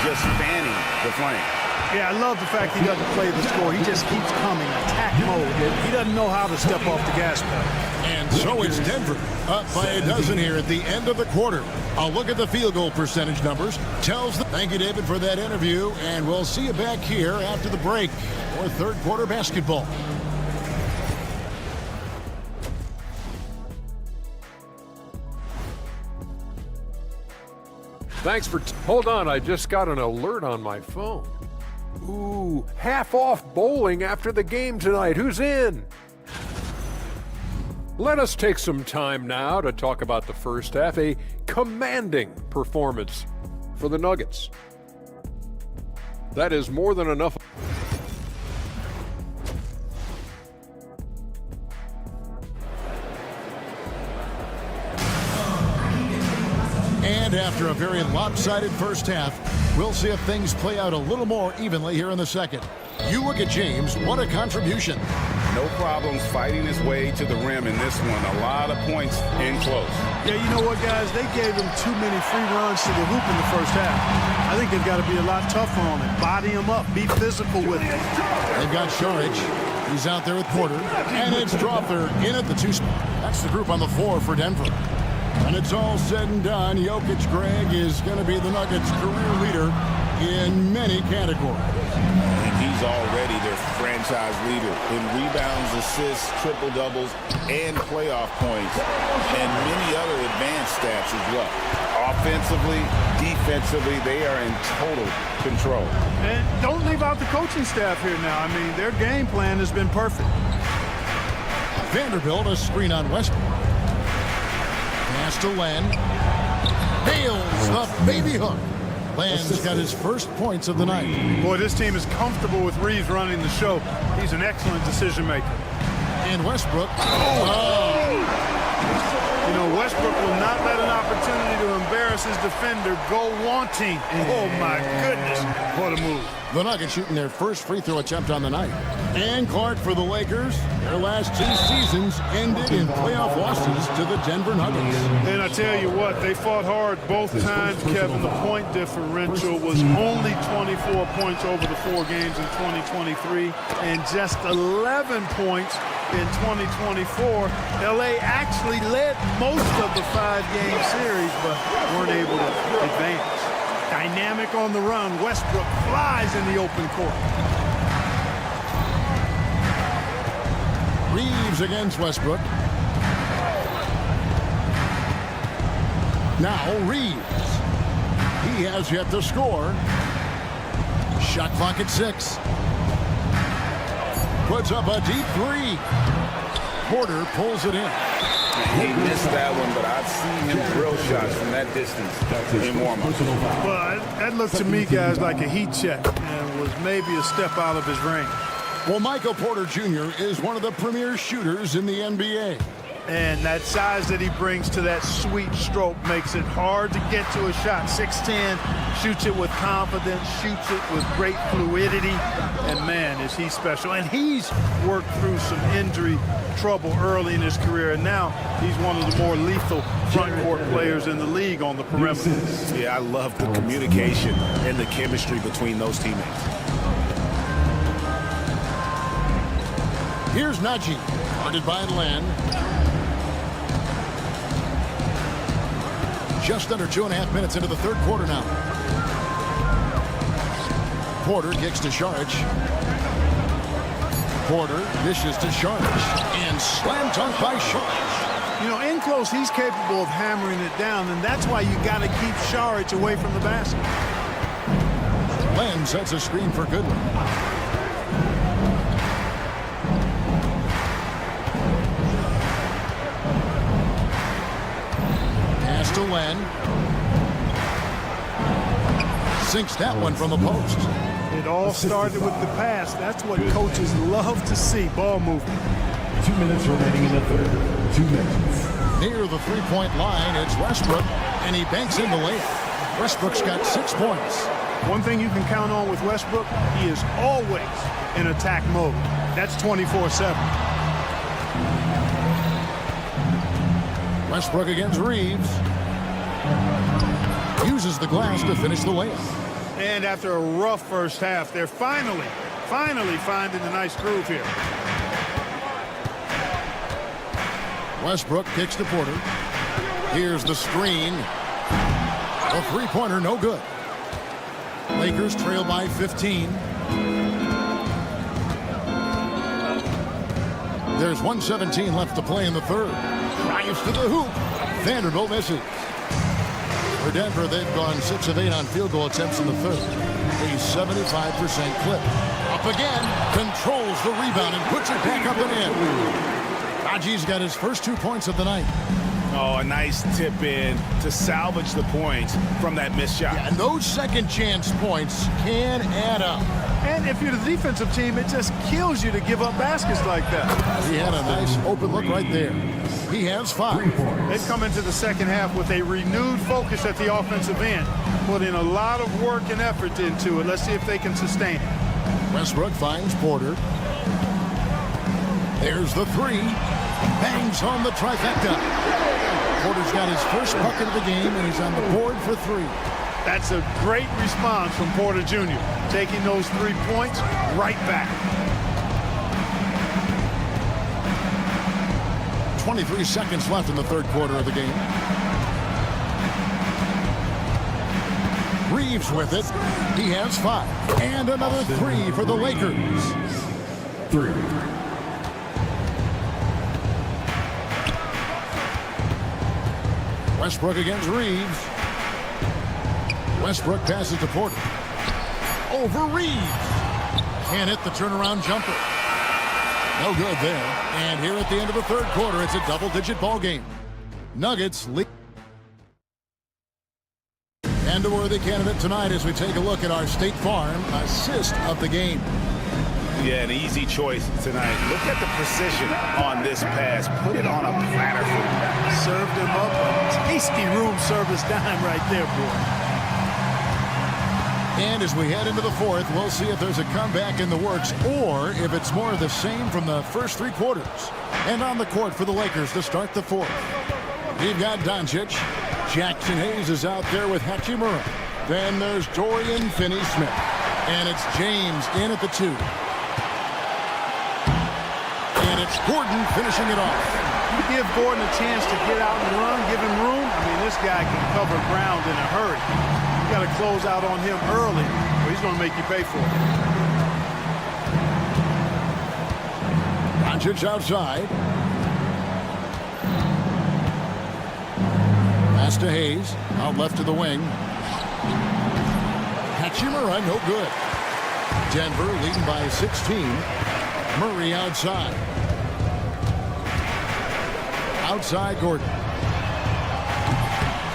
just fanning the flame. Yeah, I love the fact he doesn't play the score. He just keeps coming, attack mode. He doesn't know how to step off the gas pedal. And so it's Denver up by a dozen here at the end of the quarter. A look at the field goal percentage numbers tells them. Thank you, David, for that interview, and we'll see you back here after the break for 3rd quarter basketball. Thanks for... Hold on, I just got an alert on my phone. Ooh, half off bowling after the game tonight. Who's in? Let us take some time now to talk about the first half. A commanding performance for the Nuggets. That is more than enough. And after a very lopsided first half, we'll see if things play out a little more evenly here in the second. You look at James, what a contribution. no problems fighting his way to the rim in this one. A lot of points in close. Yeah, you know what, guys? They gave him too many free runs to the hoop in the first half. I think they've got to be a lot tougher on him. Body him up. Be physical with him. They've got Saric. He's out there with Porter. And it's Dropper in at the 2 spot. That's the group on the floor for Denver. When it's all said and done, Jokic, Greg, is going to be the Nuggets' career leader in many categories. And he's already their franchise leader in rebounds, assists, triple-doubles, and playoff points, and many other advanced stats as well. Offensively, defensively, they are in total control. And don't leave out the coaching staff here now. I mean, their game plan has been perfect. Vanderbilt, a screen on Westbrook. Pass to Len. Nails the baby hook. Len's got his first points of the night. Boy, this team is comfortable with Reeves running the show. He's an excellent decision maker. And Westbrook. You know, Westbrook will not let an opportunity to embarrass his defender go wanting. Oh, my goodness. What a move. The Nuggets shooting their first free throw attempt on the night. And Clark for the Lakers. Their last 2 seasons ended in playoff losses to the Denver Nuggets. And I tell you what, they fought hard both times, Kevin. The point differential was only 24 points over the 4 games in 2023 and just 11 points in 2024. LA actually led most of the 5-game series, but weren't able to advance. Dynamic on the run. Westbrook flies in the open court. Reeves against Westbrook. Now Reeves. He has yet to score. Shot clock at 6. Puts up a deep 3. Porter pulls it in. He missed that one, but I've seen him drill shots from that distance in warm-up. Well, that looked to me, guys, like a heat check and was maybe a step out of his range. Well, Michael Porter Jr. is one of the premier shooters in the NBA. And that size that he brings to that sweet stroke makes it hard to get to a shot. 6'10", shoots it with confidence, shoots it with great fluidity. And, man, is he special. And he's worked through some injury trouble early in his career, and now he's one of the more lethal front court players in the league on the perimeter. Yeah, I love the communication and the chemistry between those teammates. Here's Najee, guarded by Len. Just under 2.5 minutes into the 3rd quarter now. Porter kicks to Saric. Porter dishes to Saric. And slam dunk by Saric. You know, in close, he's capable of hammering it down, and that's why you got to keep Saric away from the basket. Len sets a screen for Goodwin. Pass to Len. Sinks that one from the post. It all started with the pass. That's what coaches love to see, ball movement. 2 minutes remaining in the 3rd. 2 minutes. Near the 3-point line, it's Westbrook, and he banks in the layup. Westbrook's got 6 points. One thing you can count on with Westbrook, he is always in attack mode. That's 24/7. Westbrook against Reeves. Uses the glass to finish the layup. And after a rough first half, they're finally finding a nice groove here. Westbrook kicks to Porter. Here's the screen. A 3-pointer, no good. Lakers trail by 15. There's 1:17 left to play in the 3rd. Drives to the hoop. Vanderbilt misses. For Denver, they've gone 6 of 8 on field goal attempts in the 3rd. A 75% clip. Up again. Controls the rebound and puts it back up and in. Najee's got his first 2 points of the night. Oh, a nice tip in to salvage the points from that missed shot. Yeah, and those second chance points can add up. And if you're the defensive team, it just kills you to give up baskets like that. He had a nice open look right there. He has 5. They've come into the second half with a renewed focus at the offensive end, putting a lot of work and effort into it. Let's see if they can sustain it. Westbrook finds Porter. There's the three. Bangs home the trifecta. Porter's got his first bucket of the game, and he's on the board for three. That's a great response from Porter Jr., taking those 3 points right back. 23 seconds left in the third quarter of the game. Reeves with it. He has 5. And another 3 for the Lakers. 3. Westbrook against Reeves. Westbrook passes to Porter. Over Reeves. Can't hit the turnaround jumper. No good there. And here at the end of the third quarter, it's a double-digit ball game. Nuggets lead. And a worthy candidate tonight as we take a look at our State Farm assist of the game. Yeah, an easy choice tonight. Look at the precision on this pass. Put it on a platter for him. Served him up a tasty room service dime right there, boy. And as we head into the fourth, we'll see if there's a comeback in the works or if it's more of the same from the first 3 quarters. And on the court for the Lakers to start the fourth. We've got Doncic. Jackson Hayes is out there with Hachimura. Then there's Dorian Finney-Smith. And it's James in at the 2. And it's Gordon finishing it off. You give Gordon a chance to get out and run, give him room. I mean, this guy can cover ground in a hurry. You got to close out on him early, or he's going to make you pay for it. Doncic outside. Pass to Hayes. Out left to the wing. Hachimura, no good. Denver leading by 16. Murray outside. Outside Gordon.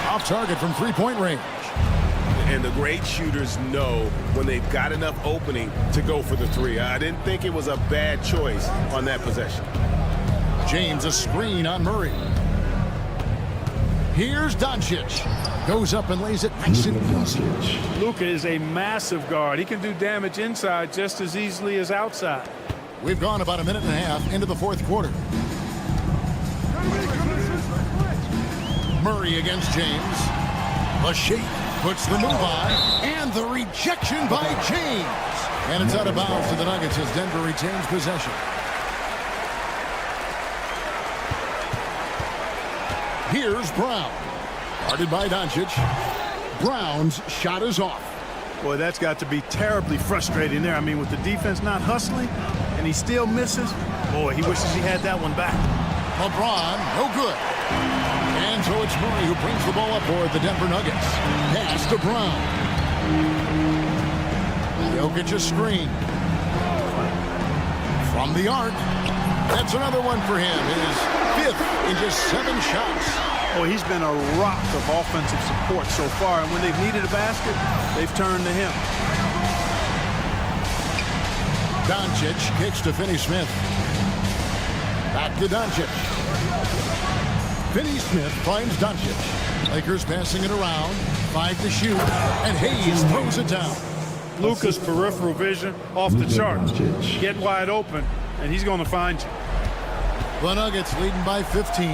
Off target from three-point range. And the great shooters know when they've got enough opening to go for the 3. I didn't think it was a bad choice on that possession. James a screen on Murray. Here's Doncic. Goes up and lays it nice and easy. Luka is a massive guard. He can do damage inside just as easily as outside. We've gone about a minute and a half into the fourth quarter. Murray against James. The shake puts the move on. And the rejection by James. And it's out of bounds to the Nuggets as Denver retains possession. Here's Brown. Guarded by Doncic. Brown's shot is off. Boy, that's got to be terribly frustrating there. I mean, with the defense not hustling and he still misses, boy, he wishes he had that one back. LeBron, no good. And so it's Murray who brings the ball up for the Denver Nuggets. Pass to Brown. Jokic a screen. From the arc. That's another one for him. His 5th in just 7 shots. Oh, he's been a rock of offensive support so far, and when they've needed a basket, they've turned to him. Doncic kicks to Finney-Smith. Back to Doncic. Finney-Smith finds Doncic. Lakers passing it around. 5 to shoot, and Hayes throws it down. Luka's peripheral vision off the charts. Get wide open, and he's going to find you. The Nuggets leading by 15.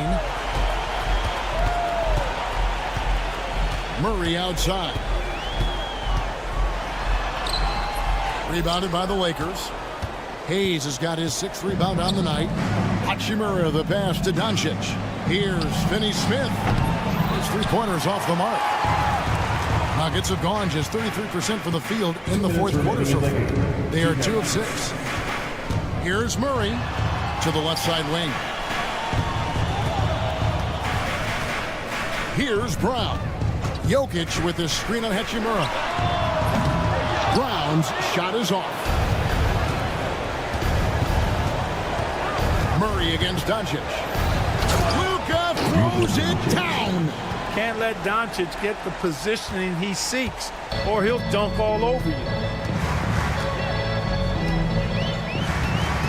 Murray outside. Rebounded by the Lakers. Hayes has got his 6th rebound on the night. Hachimura the pass to Doncic. Here's Finney-Smith. His 3-pointers off the mark. Nuggets have gone just 33% from the field in the fourth quarter so far. They are 2 of 6. Here's Murray to the left side wing. Here's Brown. Jokic with his screen on Hachimura. Brown's shot is off. Murray against Doncic. Luka throws it down. Can't let Doncic get the positioning he seeks, or he'll dunk all over you.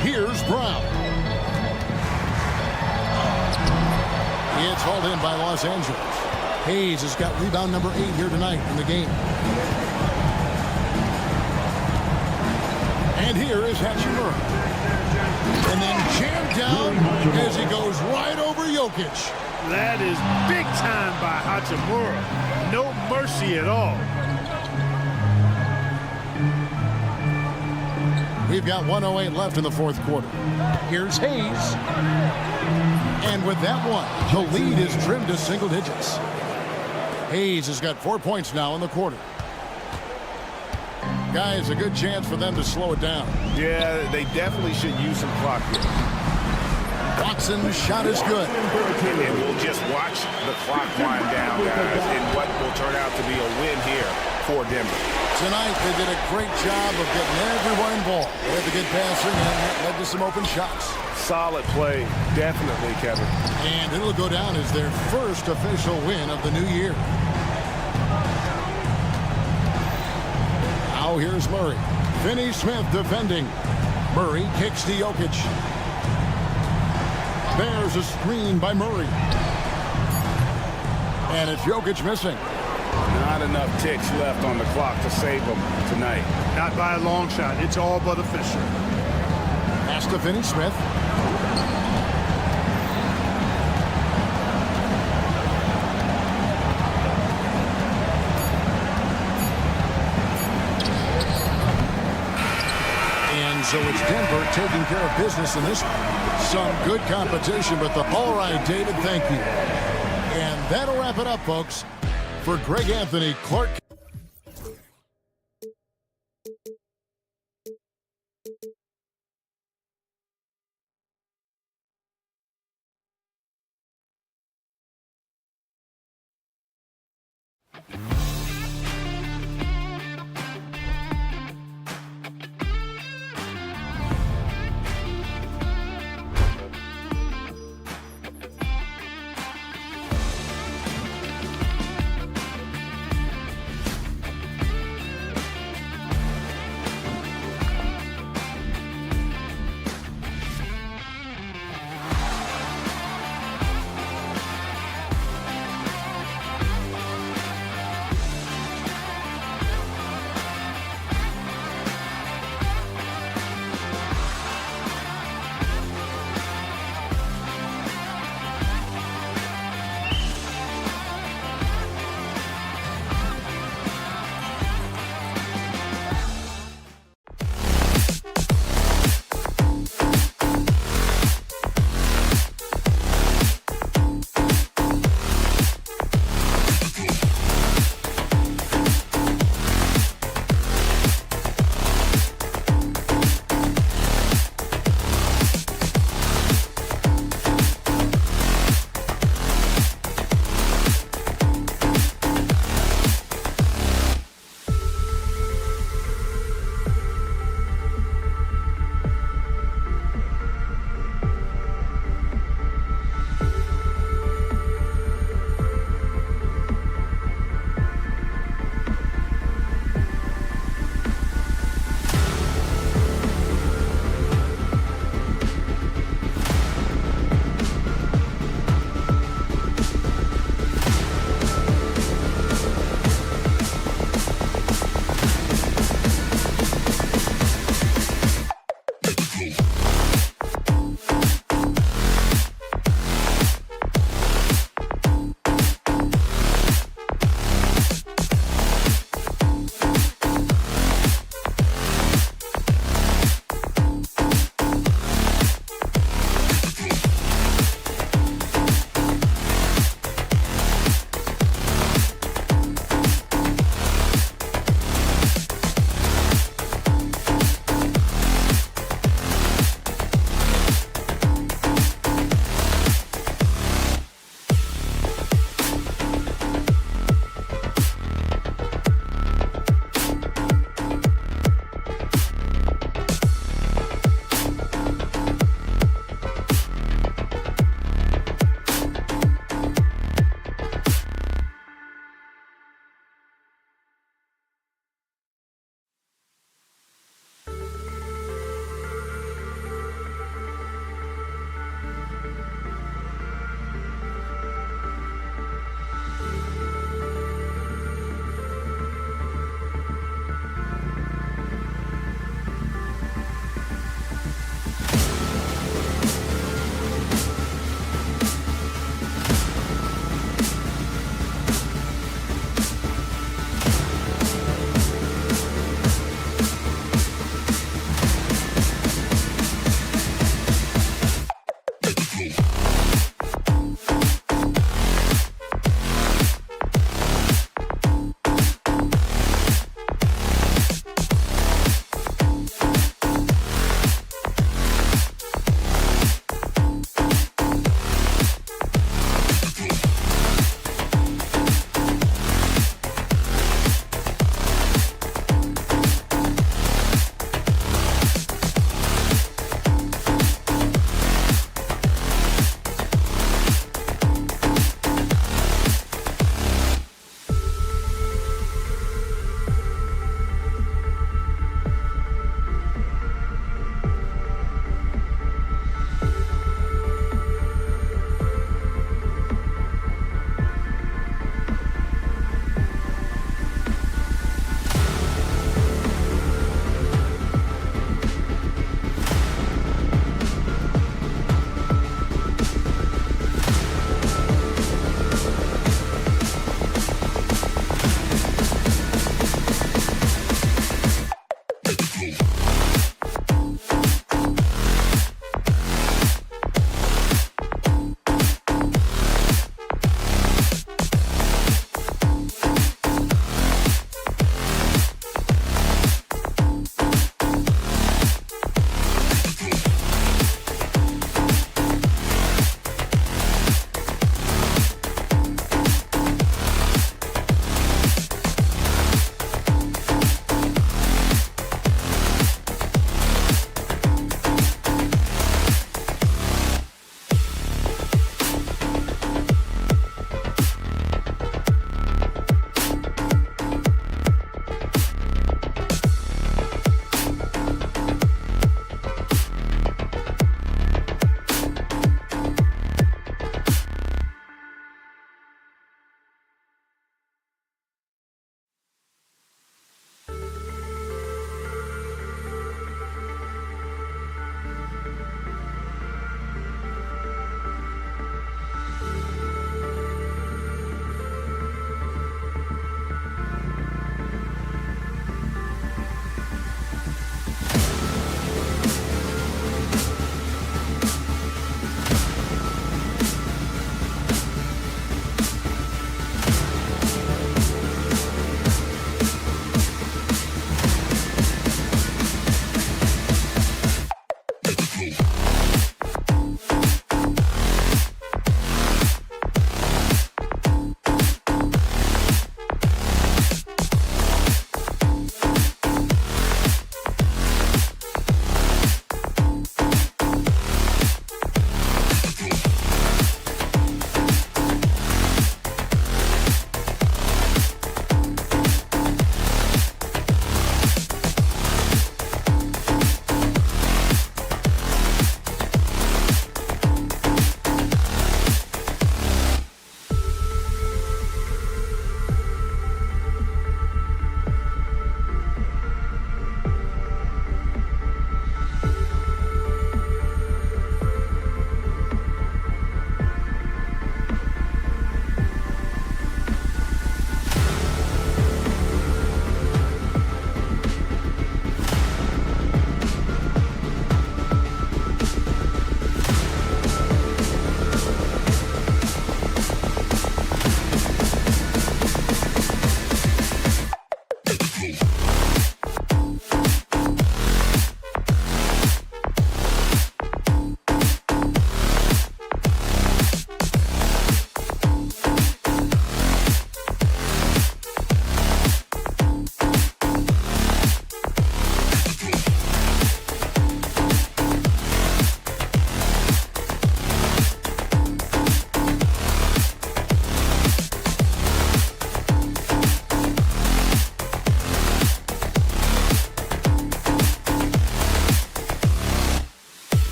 Here's Brown. It's hauled in by Los Angeles. Hayes has got rebound number 8 here tonight in the game. And here is Hachimura. And then jammed down as he goes right over Jokic. That is big time by Hachimura. No mercy at all. We've got 1:08 left in the fourth quarter. Here's Hayes. And with that one, the lead is trimmed to single digits. Hayes has got 4 points now in the quarter. Guys, a good chance for them to slow it down. Yeah, they definitely should use some clock here. Watson's shot is good. And we'll just watch the clock wind down, guys, in what will turn out to be a win here for Denver. Tonight, they did a great job of getting everyone involved. They had the good passing, and that led to some open shots. Solid play, definitely, Kevin. And it'll go down as their first official win of the new year. Now here's Murray. Finney Smith defending. Murray kicks to Jokic. There's a screen by Murray. And it's Jokic missing. Not enough ticks left on the clock to save them tonight. Not by a long shot. It's all but official. Pass to Finney Smith. And so it's Denver taking care of business in this one. Some good competition, but all right, David, thank you. And that'll wrap it up, folks. For Greg Anthony, Clark.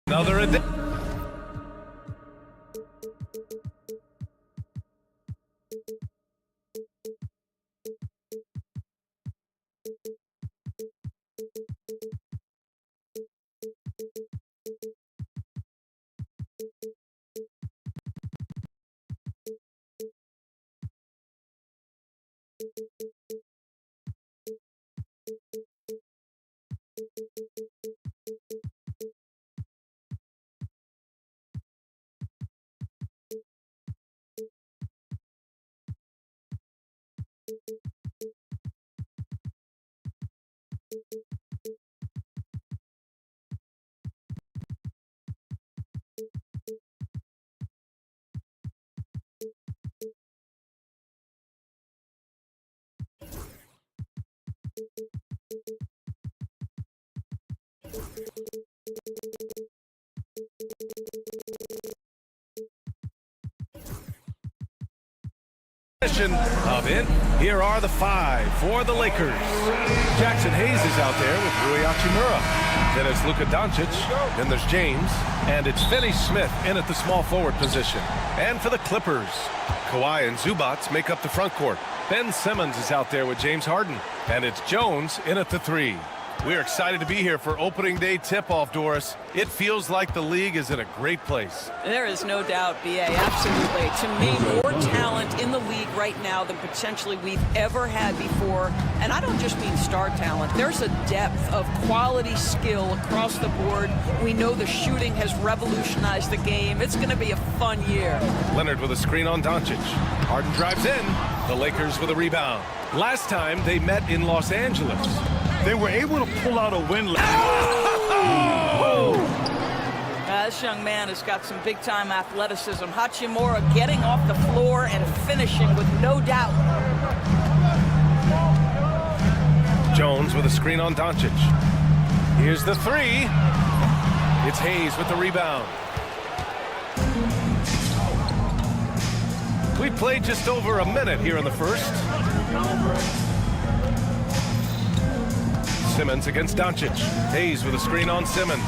Another addition. Of it. Here are the 5 for the Lakers. Jackson Hayes is out there with Rui Hachimura. Then it's Luka Doncic. Then there's James. And it's Finney Smith in at the small forward position. And for the Clippers, Kawhi and Zubats make up the front court. Ben Simmons is out there with James Harden. And it's Jones in at the 3. We're excited to be here for opening day tip-off, Doris. It feels like the league is in a great place. There is no doubt, B.A., absolutely. To me, more talent in the league right now than potentially we've ever had before. And I don't just mean star talent. There's a depth of quality skill across the board. We know the shooting has revolutionized the game. It's going to be a fun year. Leonard with a screen on Doncic. Harden drives in. The Lakers with a rebound. Last time they met in Los Angeles. They were able to pull out a win. This young man has got some big-time athleticism. Hachimura getting off the floor and finishing with no doubt. Jones with a screen on Doncic. Here's the 3. It's Hayes with the rebound. We played just over a minute here in the first. Simmons against Doncic. Hayes with a screen on Simmons.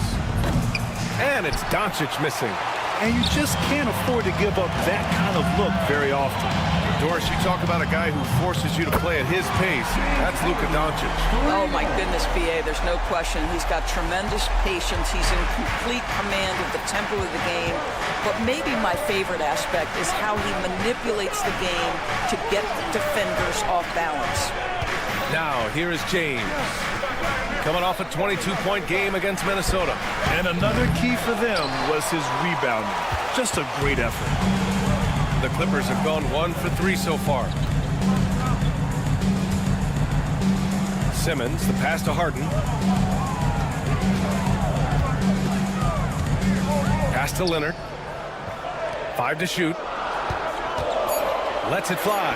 And it's Doncic missing. And you just can't afford to give up that kind of look very often. Doris, you talk about a guy who forces you to play at his pace. That's Luka Doncic. Oh, my goodness, B.A., there's no question. He's got tremendous patience. He's in complete command of the tempo of the game. But maybe my favorite aspect is how he manipulates the game to get defenders off balance. Now, here is James. Coming off a 22-point game against Minnesota. And another key for them was his rebounding. Just a great effort. The Clippers have gone 1 for 3 so far. Simmons, the pass to Harden. Pass to Leonard. 5 to shoot. Lets it fly.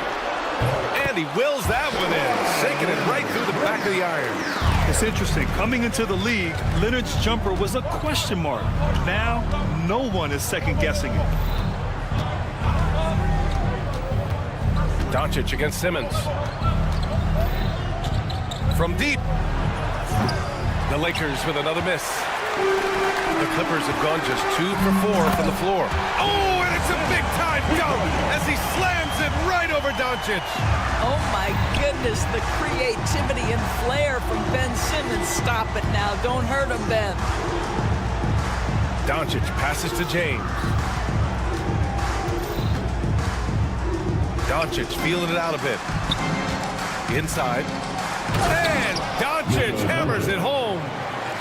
And he wills that one in, sinking it right through the back of the iron. It's interesting. Coming into the league, Leonard's jumper was a question mark. Now, no one is second-guessing it. Doncic against Simmons. From deep. The Lakers with another miss. The Clippers have gone just 2 for 4 from the floor. Oh, and it's a big-time dunk as he slams it right over Doncic. Oh, my goodness, the creativity and flair from Ben Simmons. Stop it now. Don't hurt him, Ben. Doncic passes to James. Doncic feeling it out a bit. Inside. And Doncic hammers it home.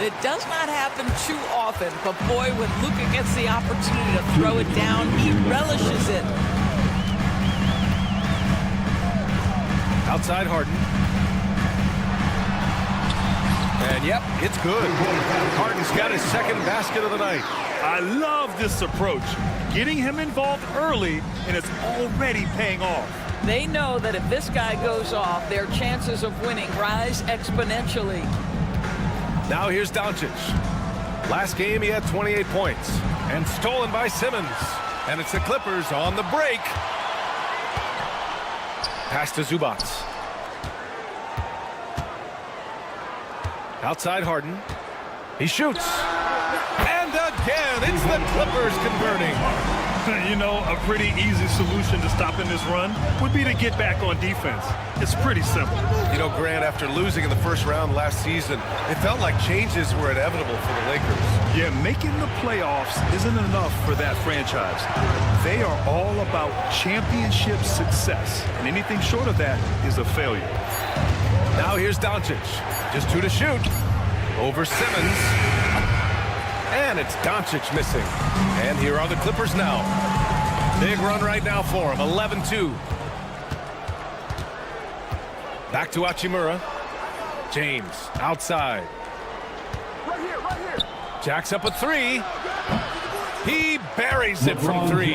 It does not happen too often, but boy, when Luka gets the opportunity to throw it down, he relishes it. Outside Harden. And yep, it's good. Harden's got his second basket of the night. I love this approach. Getting him involved early, and it's already paying off. They know that if this guy goes off, their chances of winning rise exponentially. Now here's Doncic. Last game he had 28 points. And stolen by Simmons. And it's the Clippers on the break. Pass to Zubats. Outside Harden. He shoots. And again, it's the Clippers converting. You know, a pretty easy solution to stopping this run would be to get back on defense. It's pretty simple. You know, Grant, after losing in the first round last season, it felt like changes were inevitable for the Lakers. Yeah, making the playoffs isn't enough for that franchise. They are all about championship success, and anything short of that is a failure. Now here's Doncic. Just 2 to shoot. Over Simmons. And it's Doncic missing. And here are the Clippers now. Big run right now for him. 11-2. Back to Hachimura. James outside. Right here. Jacks up a 3. He buries it from 3.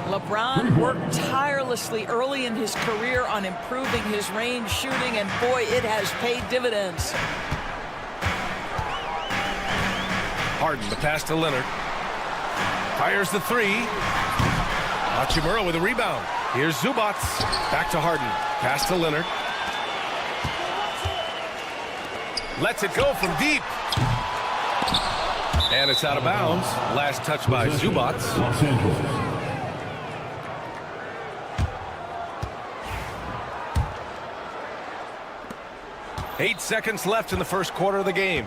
LeBron worked tirelessly early in his career on improving his range shooting, and boy, it has paid dividends. Harden, the pass to Leonard. Fires the 3. Hachimura with a rebound. Here's Zubac. Back to Harden. Pass to Leonard. Lets it go from deep. And it's out of bounds. Last touch by Zubac. Los Angeles. 8 seconds left in the first quarter of the game.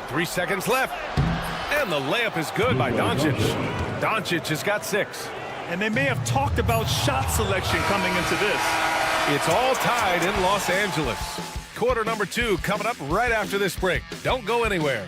3 seconds left. And the layup is good by Doncic. Doncic has got 6. And they may have talked about shot selection coming into this. It's all tied in Los Angeles. Quarter number 2 coming up right after this break. Don't go anywhere.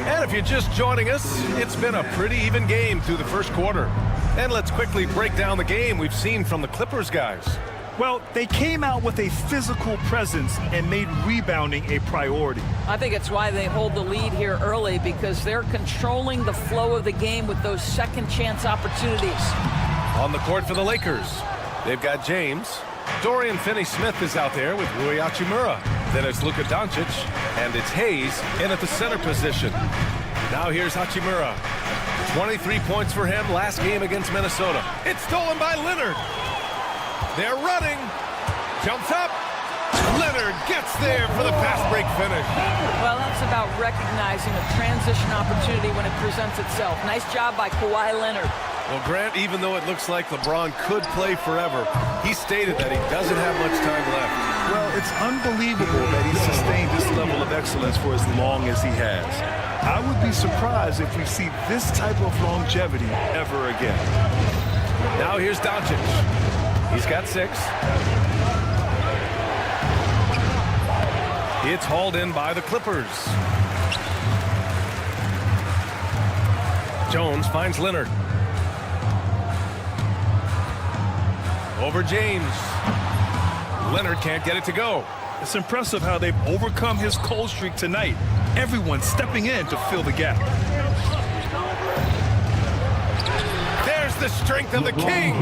And if you're just joining us, it's been a pretty even game through the first quarter. And let's quickly break down the game we've seen from the Clippers guys. Well, they came out with a physical presence and made rebounding a priority. I think it's why they hold the lead here early, because they're controlling the flow of the game with those second chance opportunities. On the court for the Lakers, they've got James. Dorian Finney-Smith is out there with Rui Hachimura. Then it's Luka Doncic, and it's Hayes in at the center position. Now here's Hachimura. 23 points for him last game against Minnesota. It's stolen by Leonard. They're running. Jumps up. Leonard gets there for the fast break finish. Well, that's about recognizing a transition opportunity when it presents itself. Nice job by Kawhi Leonard. Well, Grant, even though it looks like LeBron could play forever, he stated that he doesn't have much time left. Well, it's unbelievable that he's sustained this level of excellence for as long as he has. I would be surprised if we see this type of longevity ever again. Now here's Doncic. He's got 6. It's hauled in by the Clippers. Jones finds Leonard. Over James. Leonard can't get it to go. It's impressive how they've overcome his cold streak tonight. Everyone stepping in to fill the gap. There's the strength of the king.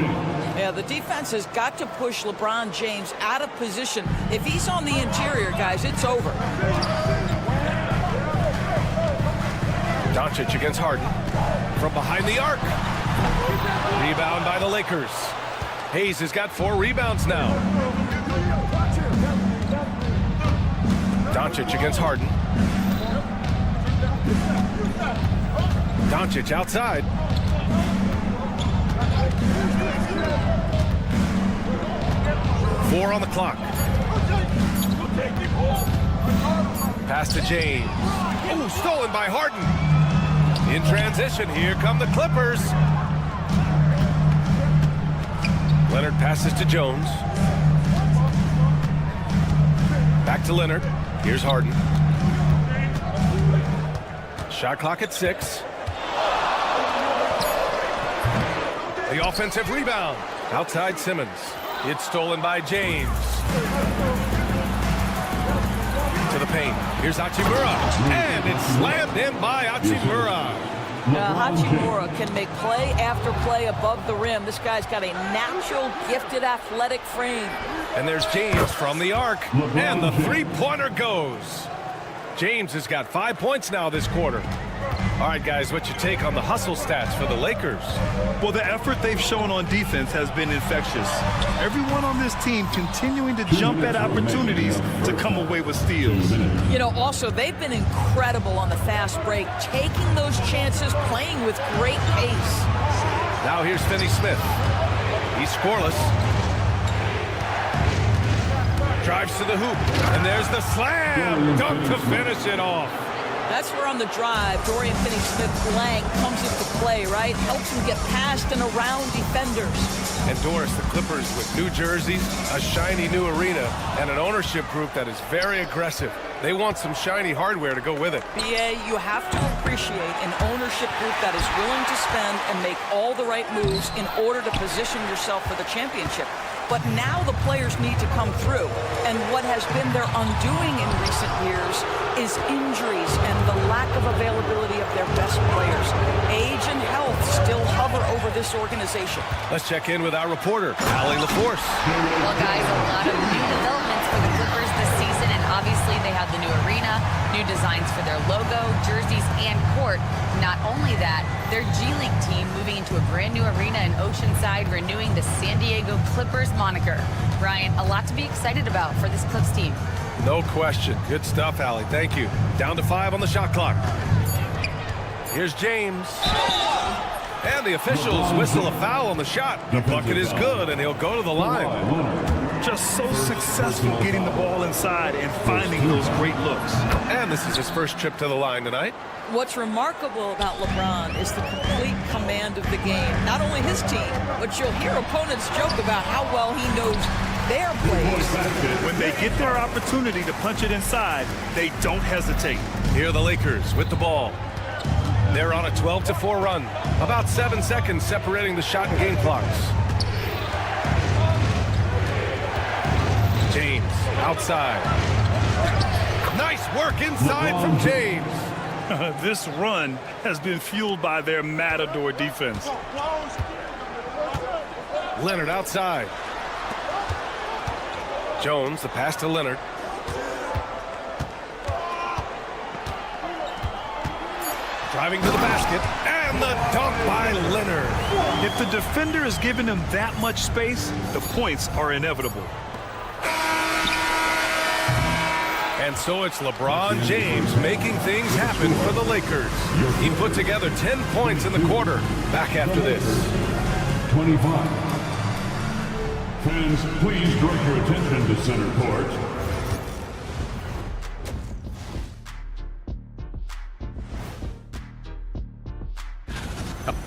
Yeah, the defense has got to push LeBron James out of position. If he's on the interior, guys, it's over. Doncic against Harden. From behind the arc. Rebound by the Lakers. Hayes has got 4 rebounds now. Doncic against Harden. Doncic outside. Four on the clock. Pass to James. Oh, stolen by Harden. In transition, here come the Clippers. Leonard passes to Jones. Back to Leonard. Here's Harden. Shot clock at 6. The offensive rebound. Outside Simmons. It's stolen by James. To the paint. Here's Hachimura. And it's slammed in by Hachimura. Hachimura can make play after play above the rim. This guy's got a natural, gifted, athletic frame. And there's James from the arc. And the three-pointer goes. James has got 5 points now this quarter. All right, guys, what's your take on the hustle stats for the Lakers? Well, the effort they've shown on defense has been infectious. Everyone on this team continuing to jump at opportunities to come away with steals. You know, also, they've been incredible on the fast break, taking those chances, playing with great pace. Now here's Finney Smith. He's scoreless. Drives to the hoop, and there's the slam! Dunk to finish it off. That's where on the drive, Dorian Finney-Smith's length comes into play, right? Helps him get past and around defenders. And Doris, the Clippers with new jerseys, a shiny new arena, and an ownership group that is very aggressive. They want some shiny hardware to go with it. BA, you have to appreciate an ownership group that is willing to spend and make all the right moves in order to position yourself for the championship. But now the players need to come through. And what has been their undoing in recent years is injuries and the lack of availability of their best players. Age and health still hover over this organization. Let's check in with our reporter, Allie LaForce. Well, guys, a lot of new developments for the Clippers this season, and obviously they have the new arena, new designs for their logo, jerseys, and court. Not only that, their G League team moving into a brand new arena in Oceanside, renewing the San Diego Clippers moniker. Brian, a lot to be excited about for this Clips team. No question. Good stuff, Allie. Thank you. Down to 5 on the shot clock. Here's James. And the officials whistle a foul on the shot. The bucket is good, and he'll go to the line. Just so successful getting the ball inside and finding those great looks. And this is his first trip to the line tonight. What's remarkable about LeBron is the complete command of the game. Not only his team, but you'll hear opponents joke about how well he knows their plays. When they get their opportunity to punch it inside, they don't hesitate. Here are the Lakers with the ball. They're on a 12-4 run. About 7 seconds separating the shot and game clocks. James outside. Nice work inside from James. This run has been fueled by their Matador defense. Leonard outside. Jones, the pass to Leonard. Driving to the basket, and the dunk by Leonard. If the defender is giving him that much space, the points are inevitable. And so it's LeBron James making things happen for the Lakers. He put together 10 points in the quarter. Back after this. 25. Fans, please direct your attention to center court.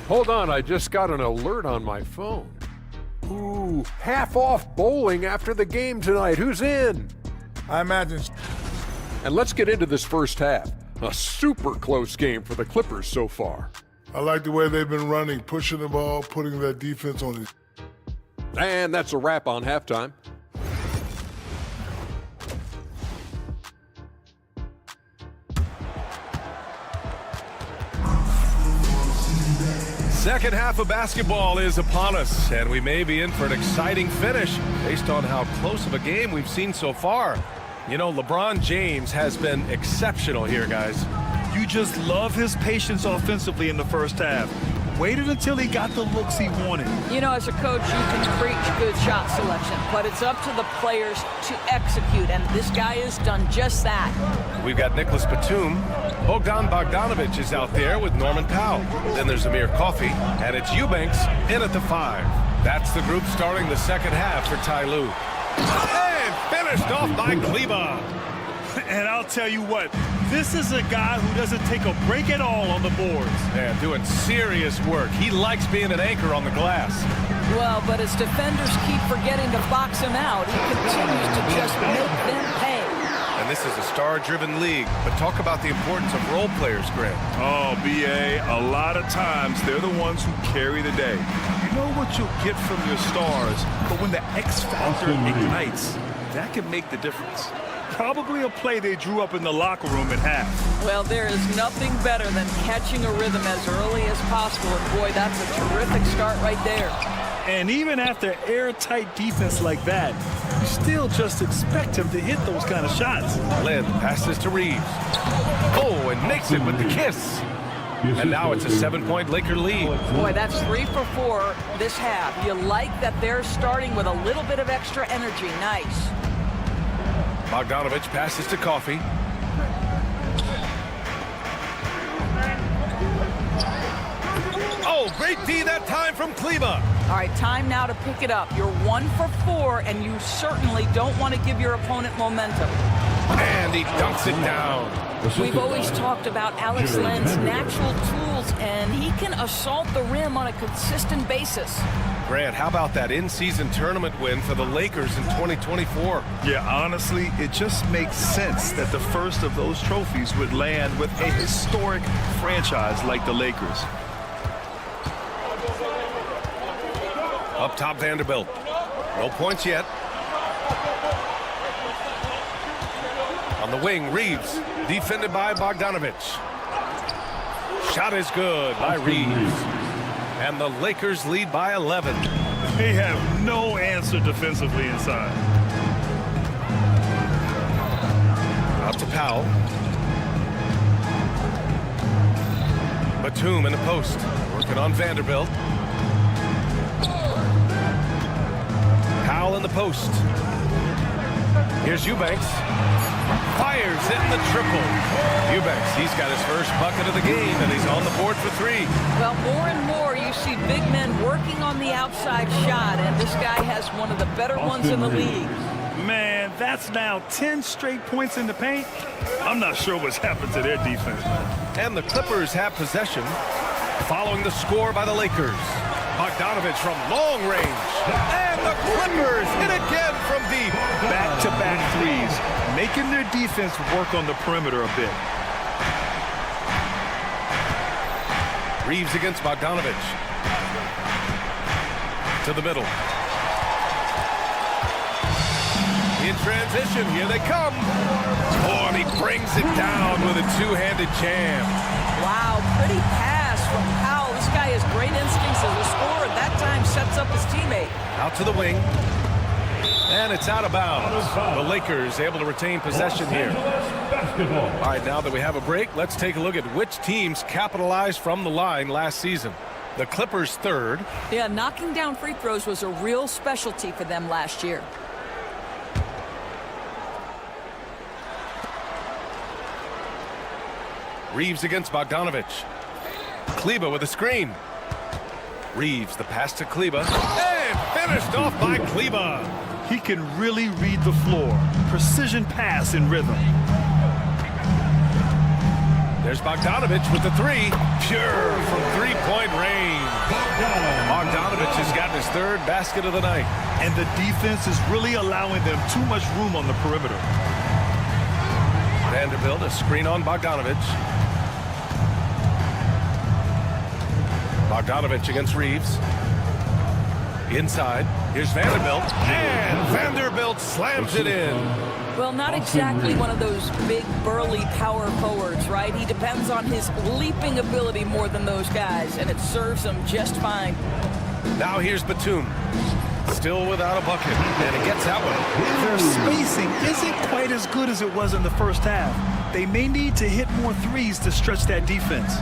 Hold on, I just got an alert on my phone. Ooh, half off bowling after the game tonight. Who's in? I imagine. And let's get into this first half. A super close game for the Clippers so far. I like the way they've been running, pushing the ball, putting that defense on it. And that's a wrap on halftime. Second half of basketball is upon us, and we may be in for an exciting finish based on how close of a game we've seen so far. You know, LeBron James has been exceptional here, guys. You just love his patience offensively in the first half. Waited until he got the looks he wanted. You know, as a coach, you can preach good shot selection, but it's up to the players to execute, and this guy has done just that. We've got Nicholas Batum. Bogdan Bogdanovic is out there with Norman Powell. Then there's Amir Coffey, and it's Eubanks in at the 5. That's the group starting the second half for Ty Lue. And finished off by Kleba. And I'll tell you what, this is a guy who doesn't take a break at all on the boards. Yeah, doing serious work. He likes being an anchor on the glass. Well, but as defenders keep forgetting to box him out, he continues to just make them pay. And this is a star-driven league, but talk about the importance of role players, Grant. Oh, BA, a lot of times they're the ones who carry the day. You know what you'll get from your stars, but when the X factor ignites, that can make the difference. Probably a play they drew up in the locker room at half. Well, there is nothing better than catching a rhythm as early as possible. And boy, that's a terrific start right there. And even after airtight defense like that, you still just expect him to hit those kind of shots. Lynn passes to Reeves. Oh, and makes it with the kiss. And now it's a 7-point Laker lead. Boy, that's 3 for 4 this half. You like that they're starting with a little bit of extra energy. Nice. Bogdanovich passes to Coffee. Oh, great D that time from Kleba. All right, time now to pick it up. You're 1 for 4, and you certainly don't want to give your opponent momentum. And he dunks it down. We've always talked about Alex Len's natural tools, and he can assault the rim on a consistent basis. Grant, how about that in-season tournament win for the Lakers in 2024? Yeah, honestly, it just makes sense that the first of those trophies would land with a historic franchise like the Lakers. Up top, Vanderbilt. No points yet. On the wing, Reeves, defended by Bogdanovich. Shot is good by Reeves. And the Lakers lead by 11. They have no answer defensively inside. Out to Powell. Batum in the post, working on Vanderbilt. Powell in the post. Here's Eubanks. Fires in the triple. Eubanks, he's got his first bucket of the game, and he's on the board for 3. Well, more and more you see big men working on the outside shot, and this guy has one of the better ones in the league. Man, that's now 10 straight points in the paint. I'm not sure what's happened to their defense, man. And the Clippers have possession following the score by the Lakers. Bogdanovich from long range. And the Clippers hit again from deep. Back-to-back threes, making their defense work on the perimeter a bit. Reeves against Bogdanovich. To the middle. In transition, here they come. Oh, and he brings it down with a two-handed jam. Wow, pretty pass from Powell. This guy has great instincts as a scorer. That time sets up his teammate. Out to the wing. And it's out of bounds. The Lakers able to retain possession here. All right, now that we have a break, let's take a look at which teams capitalized from the line last season. The Clippers third. Yeah, knocking down free throws was a real specialty for them last year. Reeves against Bogdanovich. Kleba with a screen. Reeves, the pass to Kleba. And finished off by Kleba. He can really read the floor. Precision pass in rhythm. There's Bogdanovich with the 3. Pure from three-point range. Bogdanovich has gotten his third basket of the night. And the defense is really allowing them too much room on the perimeter. Vanderbilt, a screen on Bogdanovich. Bogdanovich against Reeves. Inside, here's Vanderbilt, and Vanderbilt slams it in. Well, not exactly one of those big, burly power forwards, right? He depends on his leaping ability more than those guys, and it serves him just fine. Now here's Batum, still without a bucket, and he gets that one. Their spacing isn't quite as good as it was in the first half. They may need to hit more threes to stretch that defense.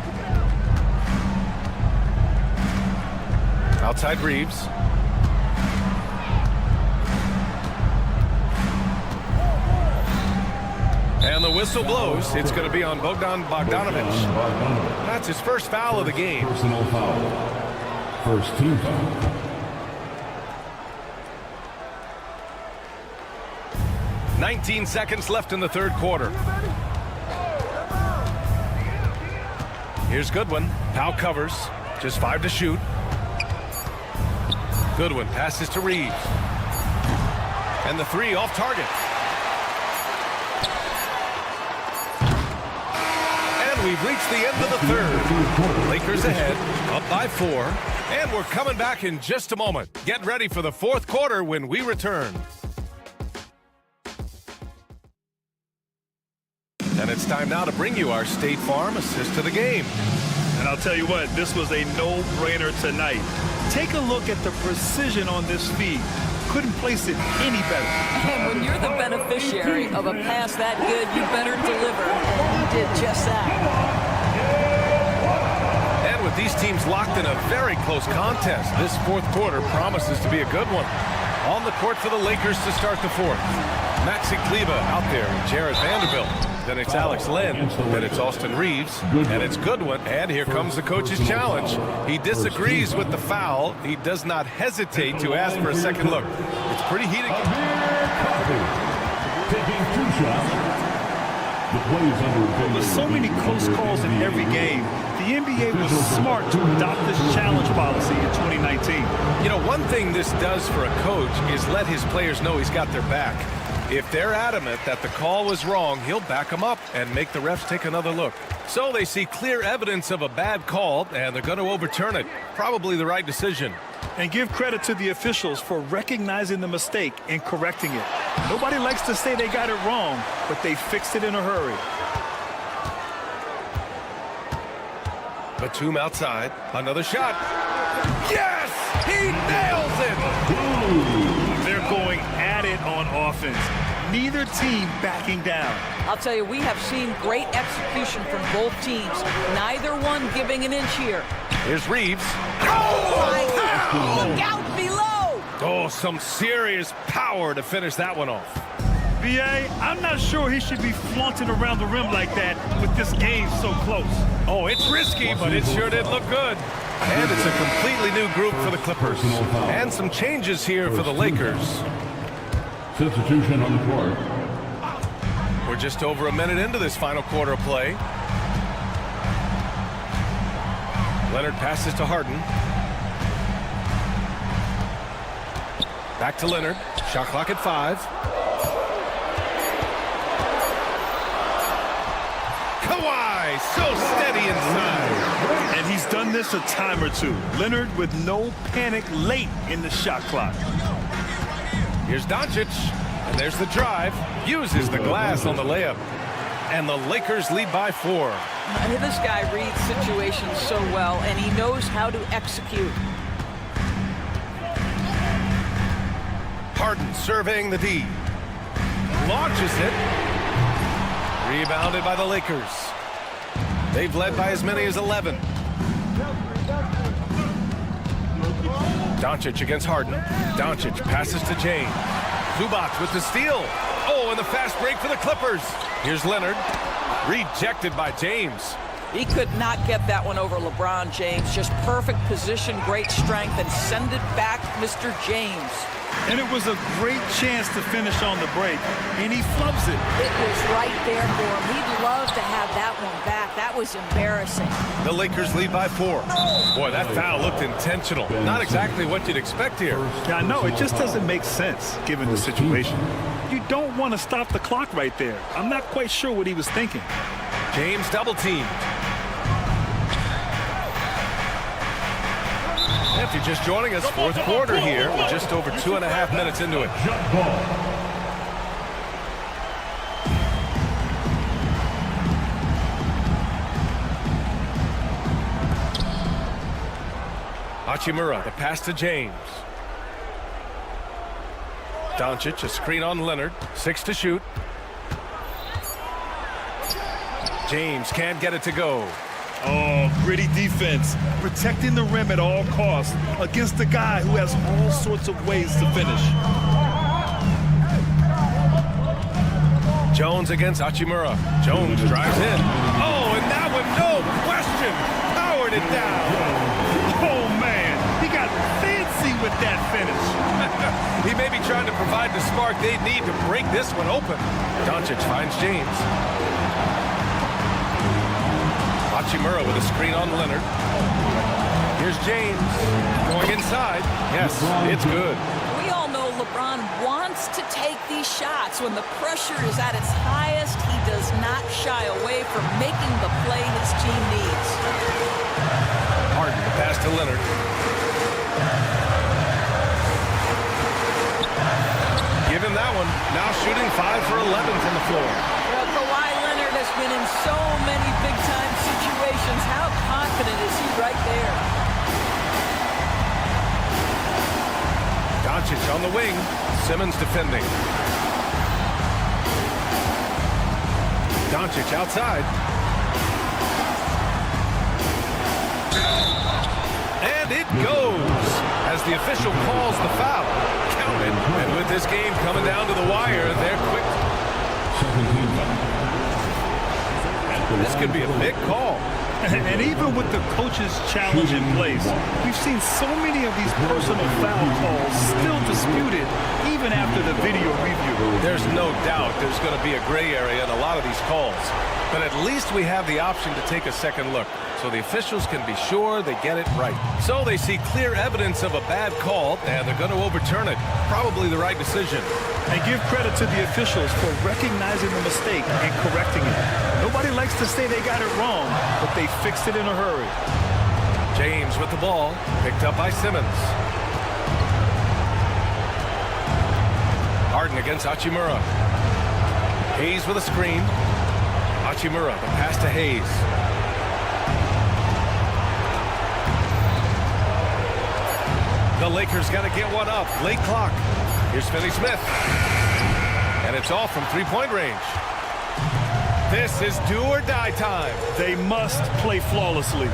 Outside Reeves. And the whistle blows. It's going to be on Bogdanovich. That's his first foul of the game. Personal foul. First team foul. "19 seconds left in the third quarter. Here's Goodwin. Powell covers. Just 5 to shoot. Goodwin passes to Reeves. And the 3 off target. And we've reached the end of the third. Lakers ahead, up by 4. And we're coming back in just a moment. Get ready for the fourth quarter when we return. And it's time now to bring you our State Farm assist to the game. And I'll tell you what, this was a no-brainer tonight. Take a look at the precision on this feed. Couldn't place it any better. And when you're the beneficiary of a pass that good, you better deliver. And he did just that. with these teams locked in a very close contest, this fourth quarter promises to be a good one. On the court for the Lakers to start the fourth. Maxi Kleber out there with Jared Vanderbilt. Then it's Alex Len. Then it's Austin Reeves. And it's Goodwin. And here comes the coach's challenge. He disagrees with the foul. He does not hesitate to ask for a second look. It's pretty heated. Taking 2 shots. The play is under. There's so many close calls in every game. The NBA was smart to adopt this challenge policy in 2019. You know, one thing this does for a coach is let his players know he's got their back. If they're adamant that the call was wrong, he'll back them up and make the refs take another look. So they see clear evidence of a bad call, and they're going to overturn it. Probably the right decision. And give credit to the officials for recognizing the mistake and correcting it. Nobody likes to say they got it wrong, but they fixed it in a hurry. Batum outside. Another shot. Yes! He nails it! They're going at it on offense. Neither team backing down. I'll tell you, we have seen great execution from both teams. Neither one giving an inch here. Here's Reeves. Look out below! Oh, some serious power to finish that one off. BA, I'm not sure he should be flaunting around the rim like that with this game so close. Oh, it's risky, but it sure did look good. And it's a completely new group for the Clippers. And some changes here for the Lakers. Substitution on the court. We're just over a minute into this final quarter of play. Leonard passes to Harden. Back to Leonard. Shot clock at 5. Kawhi, so steady inside. And he's done this a time or two. Leonard with no panic late in the shot clock. Here's Doncic, and there's the drive. Uses the glass on the layup. And the Lakers lead by 4. This guy reads situations so well, and he knows how to execute. Harden surveying the D. Launches it. Rebounded by the Lakers. They've led by as many as 11. Doncic against Harden. Doncic passes to James. Zubac with the steal. Oh, and the fast break for the Clippers. Here's Leonard. Rejected by James. He could not get that one over LeBron James. Just perfect position, great strength, and send it back, Mr. James. And it was a great chance to finish on the break, and he flubs it. It was right there for him. He'd love to have that one back. That was embarrassing. The Lakers lead by 4. Boy, that foul looked intentional. Not exactly what you'd expect here. Yeah, I know. It just doesn't make sense, given the situation. You don't want to stop the clock right there. I'm not quite sure what he was thinking. James double-teamed. If you're just joining us, fourth quarter here. We're just over 2.5 minutes into it. Hachimura, the pass to James. Doncic, a screen on Leonard. 6 to shoot. James can't get it to go. Oh, gritty defense. Protecting the rim at all costs against a guy who has all sorts of ways to finish. Jones against Hachimura. Jones drives in. Oh, and that one, no question, powered it down. Oh, man, he got fancy with that finish. He may be trying to provide the spark they need to break this one open. Doncic finds James. Hachimura with a screen on Leonard. Here's James going inside. Yes, it's good. We all know LeBron wants to take these shots. When the pressure is at its highest, he does not shy away from making the play his team needs. Harden, the pass to Leonard. Give him that one. Now shooting 5 for 11 from the floor. Well, Kawhi Leonard has been in so many big-time situations. How confident is he right there? Doncic on the wing. Simmons defending. Doncic outside. And it goes as the official calls the foul. Counted. And with this game coming down to the wire, they're quick. This could be a big call. And even with the coach's challenge in place, we've seen so many of these personal foul calls still disputed even after the video review. There's no doubt there's going to be a gray area in a lot of these calls. But at least we have the option to take a second look, so the officials can be sure they get it right. So they see clear evidence of a bad call, and they're going to overturn it. Probably the right decision. And give credit to the officials for recognizing the mistake and correcting it. Nobody likes to say they got it wrong, but they fixed it in a hurry. James with the ball, picked up by Simmons. Harden against Hachimura. Hayes with a screen. Hachimura, the pass to Hayes. The Lakers got to get one up. Late clock. Here's Finney Smith. And it's off from three-point range. This is do or die time. They must play flawlessly.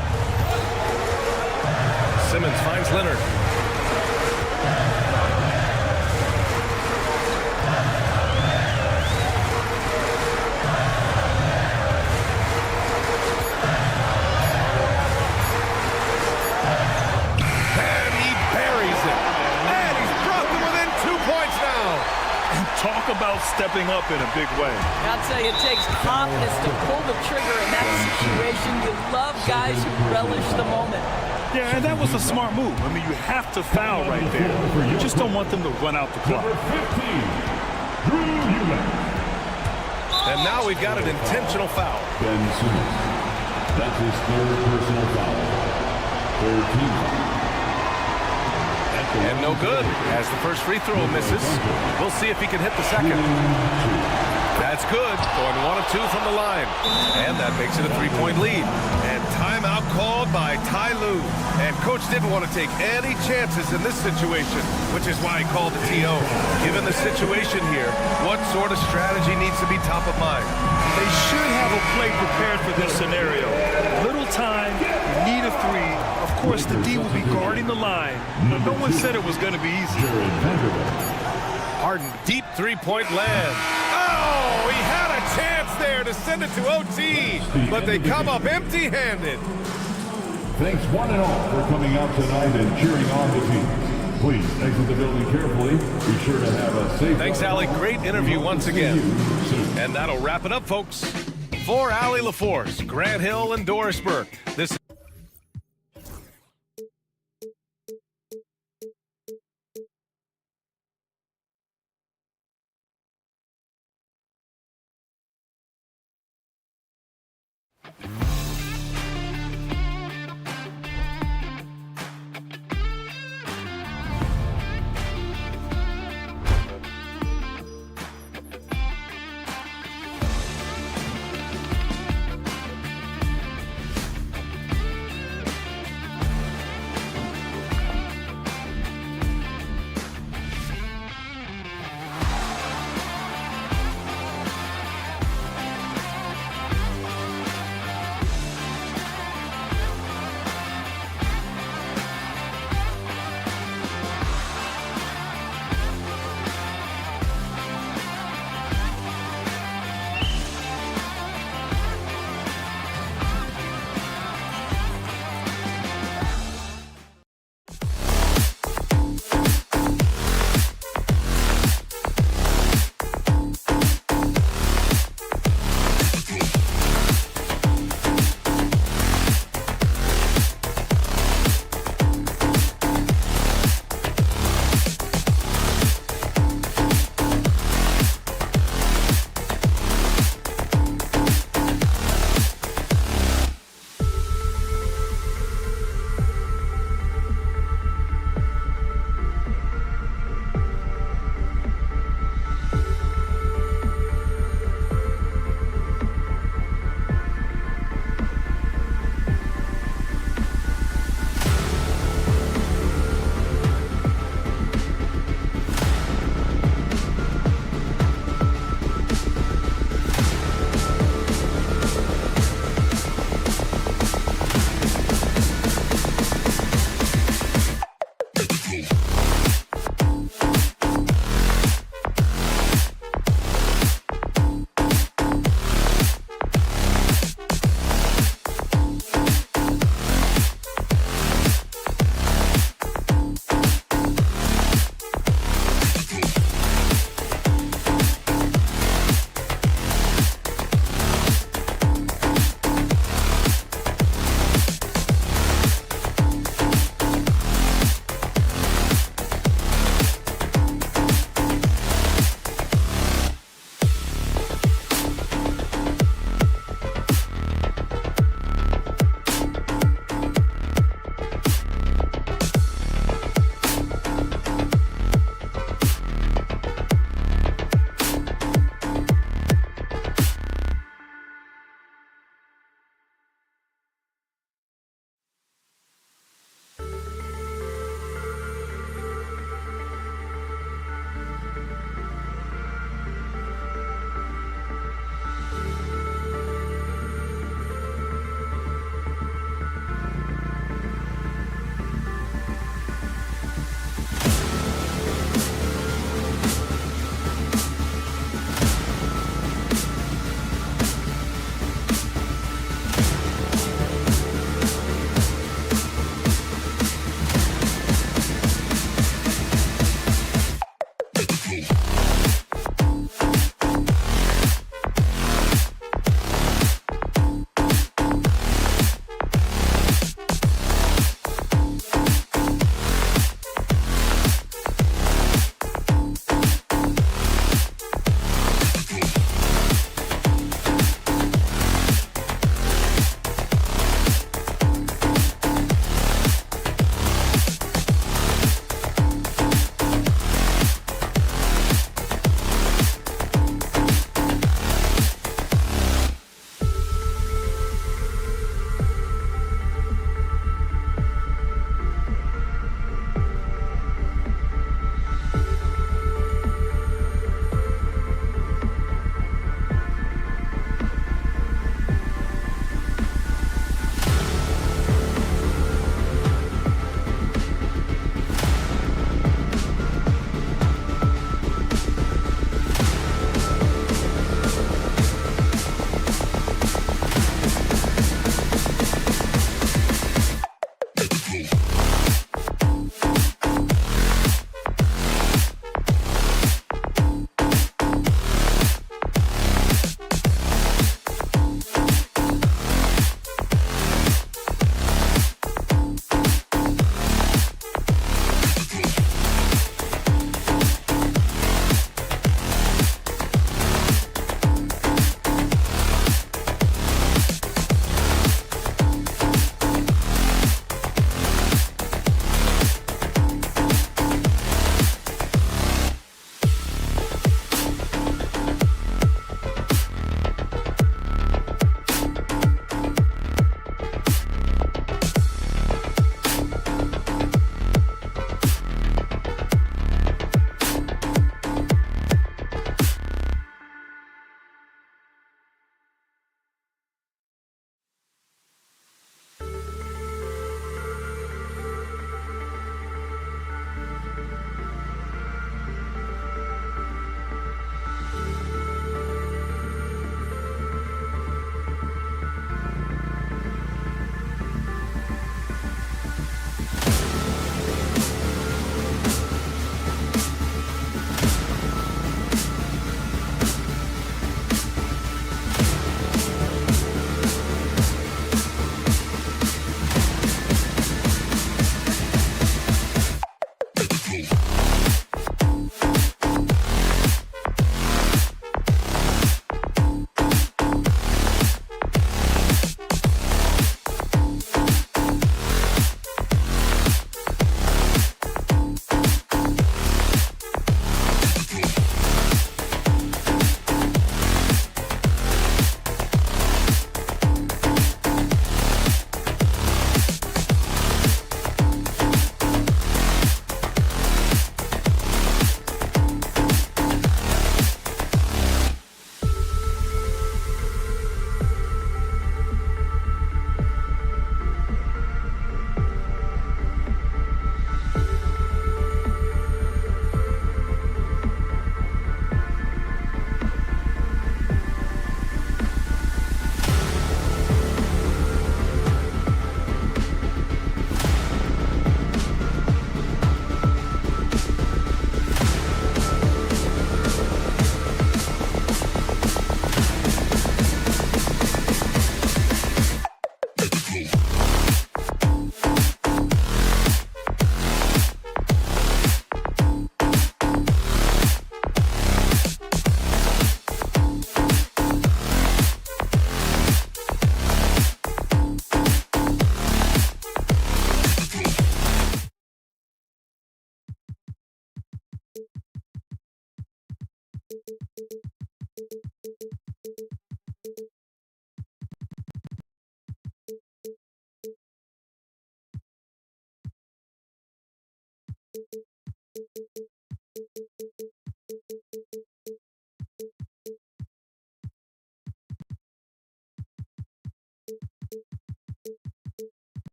Simmons finds Leonard. Talk about stepping up in a big way. I'll tell you, it takes confidence to pull the trigger in that situation. You love guys who relish the moment. Yeah, and that was a smart move. I mean, you have to foul right there. You just don't want them to run out the clock. And now we've got an intentional foul. Ben Simmons. That's his third personal foul. Third team foul. And no good, as the first free throw misses. We'll see if he can hit the second. That's good, going 1 of 2 from the line. And that makes it a 3-point lead. And timeout called by Ty Lue. And coach didn't want to take any chances in this situation, which is why he called the TO. Given the situation here, what sort of strategy needs to be top of mind? They should have a play prepared for this scenario. Little time, you need a three. Of course, the D will be guarding the line. No one said it was going to be easy. Harden, deep three-point land. Oh, he had a chance there to send it to OT, but they come up empty-handed. Thanks one and all for coming out tonight and cheering on the team. Please exit the building carefully. Be sure to have a safe... Thanks, Allie. Great interview once again. And that'll wrap it up, folks. For Allie LaForce, Grant Hill, and Doris Burke, this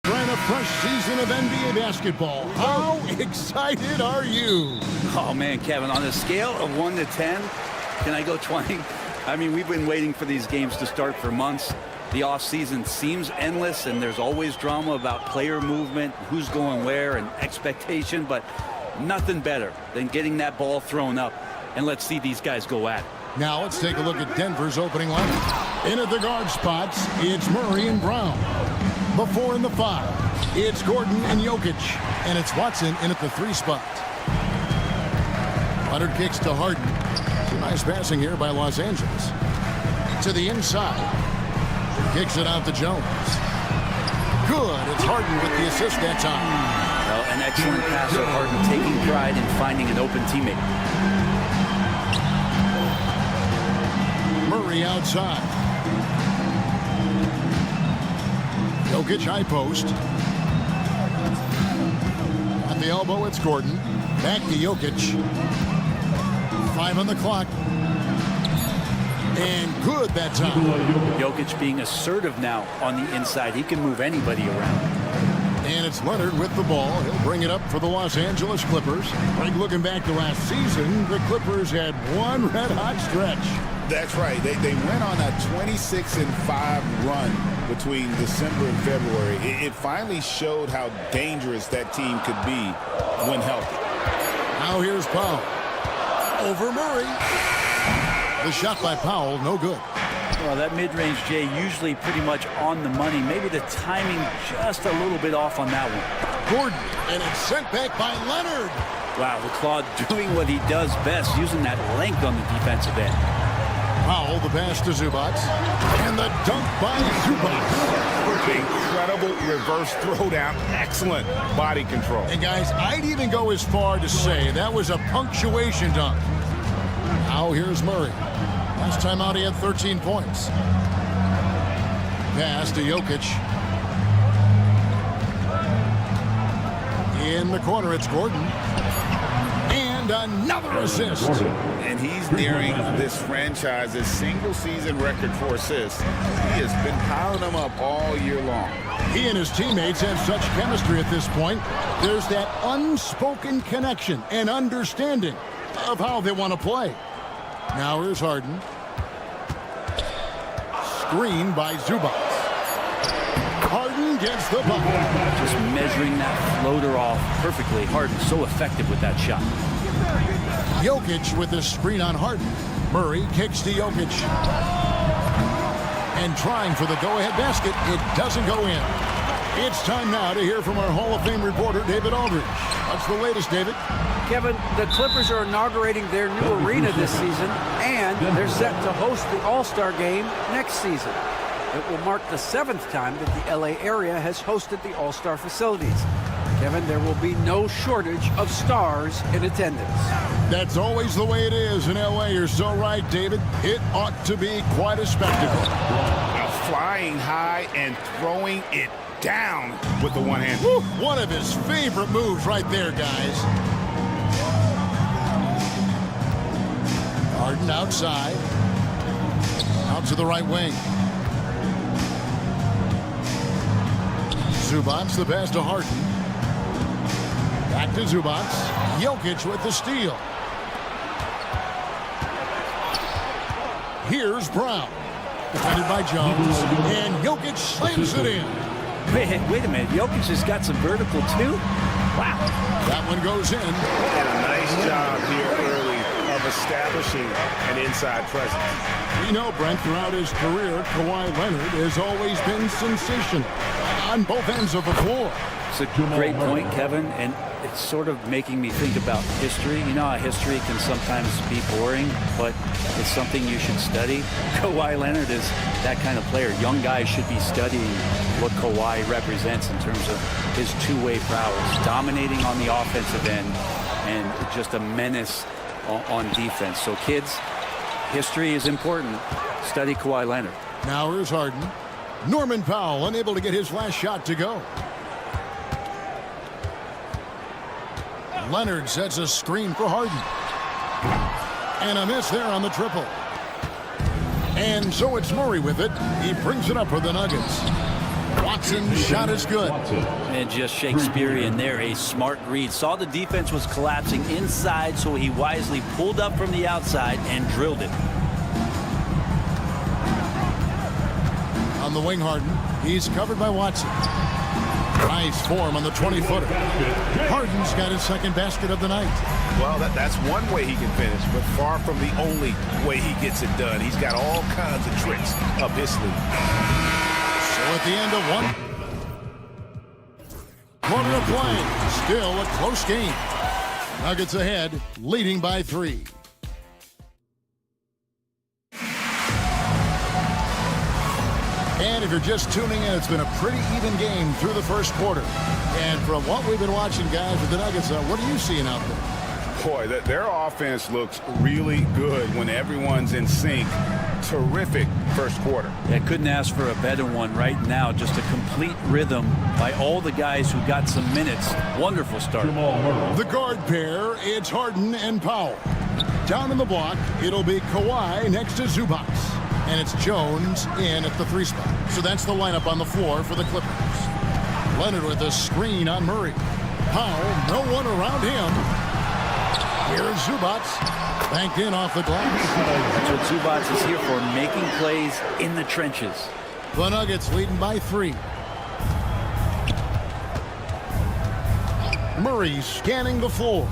Trying a fresh season of NBA basketball. How excited are you? Oh, man, Kevin, on a scale of 1 to 10, can I go 20? I mean, we've been waiting for these games to start for months. The offseason seems endless, and there's always drama about player movement, who's going where, and expectation, but nothing better than getting that ball thrown up. And let's see these guys go at it. Now let's take a look at Denver's opening lineup. In at the guard spots, it's Murray and Brown. Before in the 5, it's Gordon and Jokic. And it's Watson in at the 3 spot. Leonard kicks to Harden. Some nice passing here by Los Angeles. To the inside. Kicks it out to Jones. Good. It's Harden with the assist that time. Well, an excellent passer. Harden taking pride in finding an open teammate. Murray outside. Jokic high post. At the elbow, it's Gordon. Back to Jokic. 5 on the clock. And good that time. Jokic being assertive now on the inside. He can move anybody around. And it's Leonard with the ball. He'll bring it up for the Los Angeles Clippers. Like looking back to last season, the Clippers had one red-hot stretch. That's right. They went on a 26-5 run between December and February. It finally showed how dangerous that team could be when healthy. Now here's Powell. Over Murray. The shot by Powell, no good. Well, that mid-range, Jay, usually pretty much on the money. Maybe the timing just a little bit off on that one. Gordon, and it's sent back by Leonard. Wow, the Claude doing what he does best, using that length on the defensive end. Powell, the pass to Zubac. And the dunk by Zubac. Incredible reverse throwdown. Excellent body control. And guys, I'd even go as far to say that was a punctuation dunk. Now here's Murray. Last time out he had 13 points. Pass to Jokic. In the corner, it's Gordon. And another assist. And he's nearing this franchise's single-season record for assists. He has been piling them up all year long. He and his teammates have such chemistry at this point. There's that unspoken connection and understanding of how they want to play. Now here's Harden. Screen by Zubac. Harden gets the bucket. Just measuring that floater off perfectly. Harden so effective with that shot. Jokic with the screen on Harden. Murray kicks to Jokic. And trying for the go-ahead basket. It doesn't go in. It's time now to hear from our Hall of Fame reporter, David Aldridge. What's the latest, David? Kevin, the Clippers are inaugurating their new arena this season, and they're set to host the All-Star Game next season. It will mark the 7th time that the LA area has hosted the All-Star facilities. Kevin, there will be no shortage of stars in attendance. That's always the way it is in LA. You're so right, David. It ought to be quite a spectacle. Flying high and throwing it down with the one hand. Woo, one of his favorite moves right there, guys. Harden outside. Out to the right wing. Zubac, the pass to Harden. Back to Zubac. Jokic with the steal. Here's Brown. Defended by Jones. And Jokic slams it in. Wait a minute. Jokic has got some vertical, too? Wow. That one goes in. And a nice job here early establishing an inside presence. We know, Brent, throughout his career, Kawhi Leonard has always been sensational on both ends of the floor. It's a great point, Kevin, and it's sort of making me think about history. You know how history can sometimes be boring, but it's something you should study. Kawhi Leonard is that kind of player. Young guys should be studying what Kawhi represents in terms of his two-way prowess, dominating on the offensive end, and just a menace on defense. So kids, history is important. Study Kawhi Leonard. Now here's Harden. Norman Powell unable to get his last shot to go. Leonard sets a screen for Harden. And a miss there on the triple. And so it's Murray with it. He brings it up for the Nuggets. Watson's shot is good. And just Shakespearean there, a smart read. Saw the defense was collapsing inside, so he wisely pulled up from the outside and drilled it. On the wing, Harden. He's covered by Watson. Nice form on the 20-footer. Harden's got his second basket of the night. Well, that's one way he can finish, but far from the only way he gets it done. He's got all kinds of tricks up his sleeve. So at the end of one quarter of play, still a close game. Nuggets ahead, leading by 3. And if you're just tuning in, it's been a pretty even game through the first quarter. And from what we've been watching, guys, with the Nuggets, what are you seeing out there? Boy, their offense looks really good when everyone's in sync. Terrific first quarter. Yeah, couldn't ask for a better one right now. Just a complete rhythm by all the guys who got some minutes. Wonderful start. The guard pair, it's Harden and Powell. Down in the block, it'll be Kawhi next to Zubac. And it's Jones in at the 3 spot. So that's the lineup on the floor for the Clippers. Leonard with a screen on Murray. Powell, no one around him. Here's Zubac, banked in off the glass. That's what Zubac is here for, making plays in the trenches. The Nuggets leading by 3. Murray scanning the floor.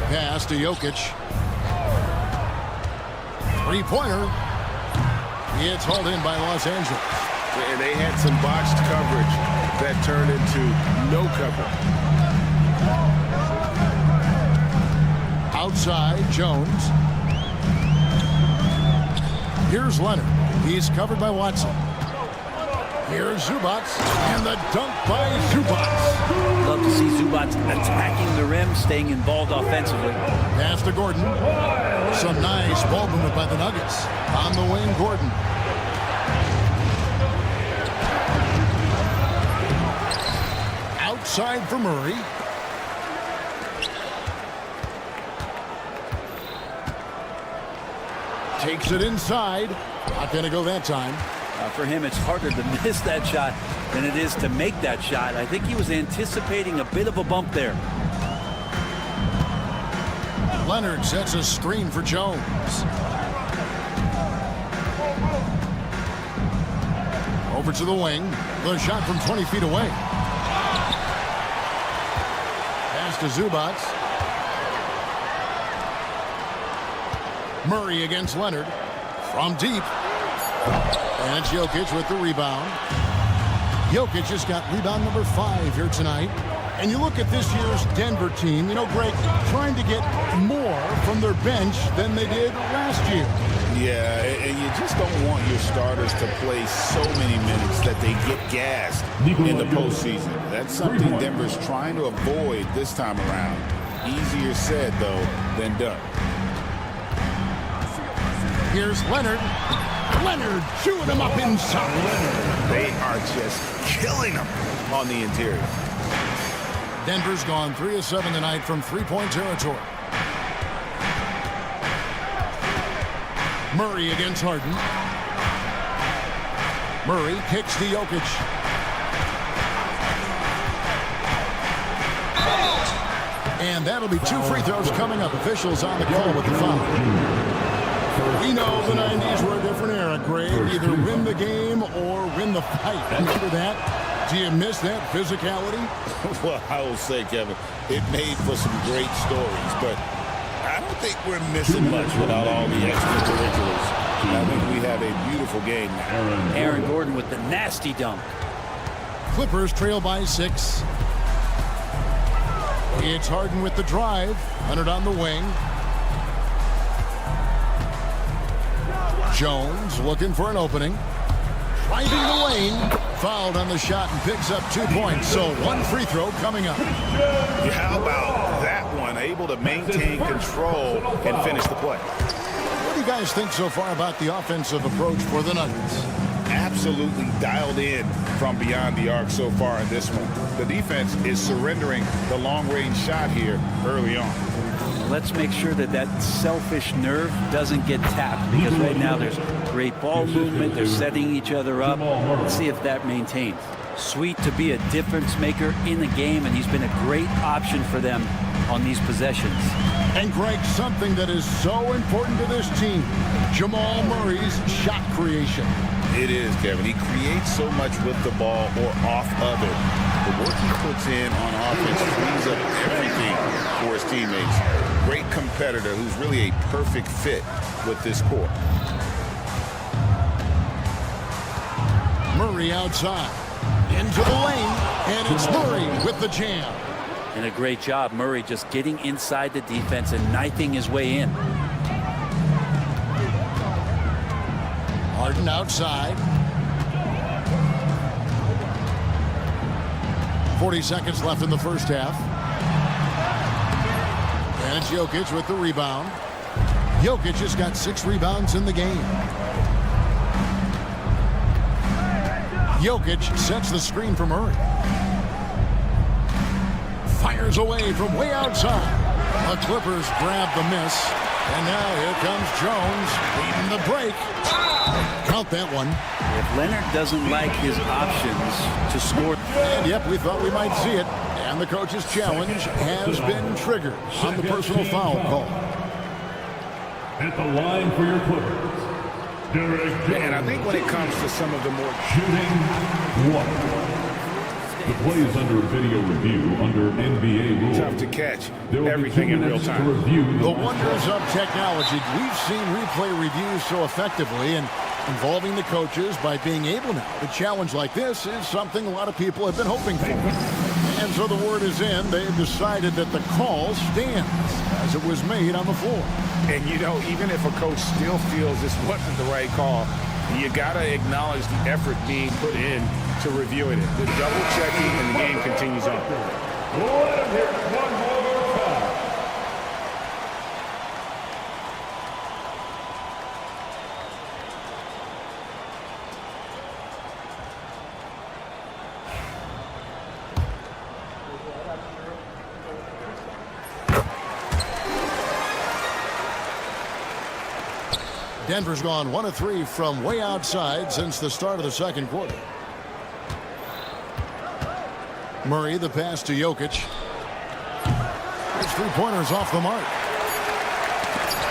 Pass to Jokic. Three-pointer. It's hauled in by Los Angeles. And they had some botched coverage that turned into no cover. Outside, Jones. Here's Leonard. He's covered by Watson. Here's Zubac. And the dunk by Zubac. Love to see Zubac attacking the rim, staying involved offensively. Pass to Gordon. Some nice ball movement by the Nuggets. On the wing, Gordon. Outside for Murray. Takes it inside. Not going to go that time. For him, it's harder to miss that shot than it is to make that shot. I think he was anticipating a bit of a bump there. Leonard sets a screen for Jones. Over to the wing. The shot from 20 feet away. Pass to Zubac. Murray against Leonard. From deep. And it's Jokic with the rebound. Jokic just got rebound number 5 here tonight. And you look at this year's Denver team, you know, Greg, trying to get more from their bench than they did last year. Yeah, and you just don't want your starters to play so many minutes that they get gassed in the postseason. That's something Denver's trying to avoid this time around. Easier said, though, than done. Here's Leonard. Leonard chewing him up inside. They are just killing him on the interior. Denver's gone 3 of 7 tonight from three-point territory. Murray against Harden. Murray kicks to Jokic. And that'll be 2 free throws coming up. Officials on the call with the foul. We know the 90s were a different era, Greg. Either win the game or win the fight. Remember that? Do you miss that physicality? Well, I will say, Kevin, it made for some great stories, but I don't think we're missing much without all the extracurriculars. I think we have a beautiful game now. Aaron Gordon with the nasty dunk. Clippers trail by 6. It's Harden with the drive. Leonard on the wing. Jones looking for an opening. Driving the lane. Fouled on the shot and picks up 2 points. So 1 free throw coming up. Yeah, how about that one? Able to maintain control and finish the play. What do you guys think so far about the offensive approach for the Nuggets? Absolutely dialed in from beyond the arc so far in this one. The defense is surrendering the long-range shot here early on. Let's make sure that that selfish nerve doesn't get tapped, because right now there's great ball movement. They're setting each other up. Let's see if that maintains. Sweet to be a difference maker in the game, and he's been a great option for them on these possessions. And Greg, something that is so important to this team, Jamal Murray's shot creation. It is, Kevin. He creates so much with the ball or off of it. The work he puts in on offense frees up everything for his teammates. Great competitor who's really a perfect fit with this core. Murray outside. Into the lane. And it's Murray with the jam. And a great job, Murray just getting inside the defense and knifing his way in. Harden outside. 40 seconds left in the first half. And it's Jokic with the rebound. Jokic has got 6 rebounds in the game. Jokic sets the screen for Murray. Fires away from way outside. The Clippers grab the miss. And now here comes Jones leading the break. Count that one. If Leonard doesn't like his options to score. And yep, we thought we might see it. And the coach's challenge has been triggered on the personal foul call. At the line for your Clippers, Derek Jones. And I think when it comes to some of the more shooting 1. The play is under video review under NBA rules. Tough to catch everything in real time. The wonders of technology. We've seen replay reviews so effectively, and involving the coaches by being able now to challenge like this is something a lot of people have been hoping for. And so the word is in. They've decided that the call stands as it was made on the floor. And you know, even if a coach still feels this wasn't the right call, you got to acknowledge the effort being put in to reviewing it. The double checking, and the game continues on. Denver's gone 1 of 3 from way outside since the start of the second quarter. Murray, the pass to Jokic. His 3-pointers off the mark.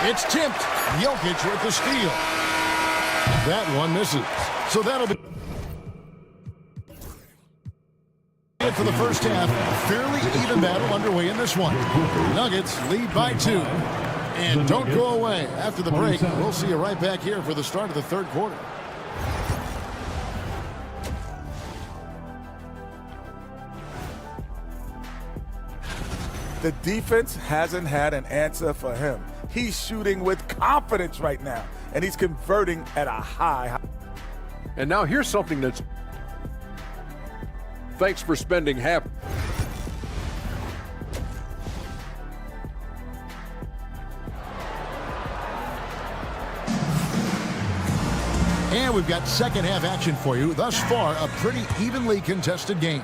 It's tipped. Jokic with the steal. That one misses. So that'll be it for the first half. A fairly even battle underway in this one. Nuggets lead by 2. And don't go away. After the break, we'll see you right back here for the start of the third quarter. The defense hasn't had an answer for him. He's shooting with confidence right now, and he's converting at a high. And now here's something that's... Thanks for spending half... And we've got second half action for you. Thus far, a pretty evenly contested game.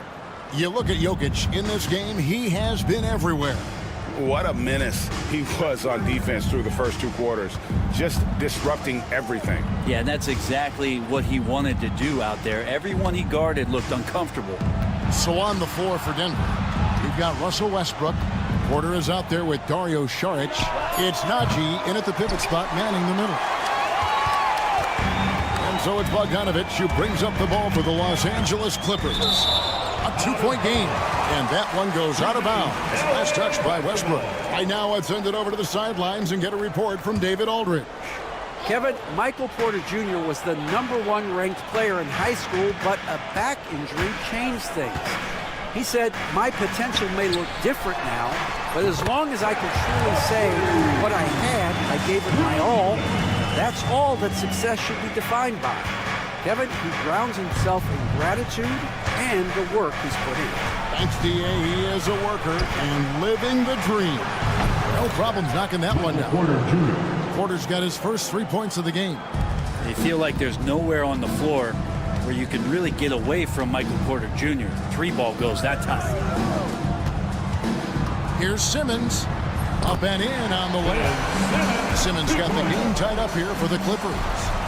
You look at Jokic in this game, he has been everywhere. What a menace he was on defense through the first 2 quarters. Just disrupting everything. Yeah, and that's exactly what he wanted to do out there. Everyone he guarded looked uncomfortable. So on the floor for Denver, we've got Russell Westbrook. Porter is out there with Dario Saric. It's Najee in at the pivot spot, manning the middle. And so it's Bogdanovich who brings up the ball for the Los Angeles Clippers. A 2-point game. And that one goes out of bounds. Last touch by Westbrook. Right now, let's send it over to the sidelines and get a report from David Aldridge. Kevin, Michael Porter Jr. was the #1 ranked player in high school, but a back injury changed things. He said, my potential may look different now, but as long as I can truly say what I had, I gave it my all, that's all that success should be defined by. Kevin, he grounds himself in gratitude and the work he's put in. Thanks, D.A. He is a worker and living the dream. No problems knocking that one down. Porter's got his first 3 points of the game. They feel like there's nowhere on the floor where you can really get away from Michael Porter Jr. 3-ball goes that time. Here's Simmons. Up and in on the way. Simmons got the game tied up here for the Clippers.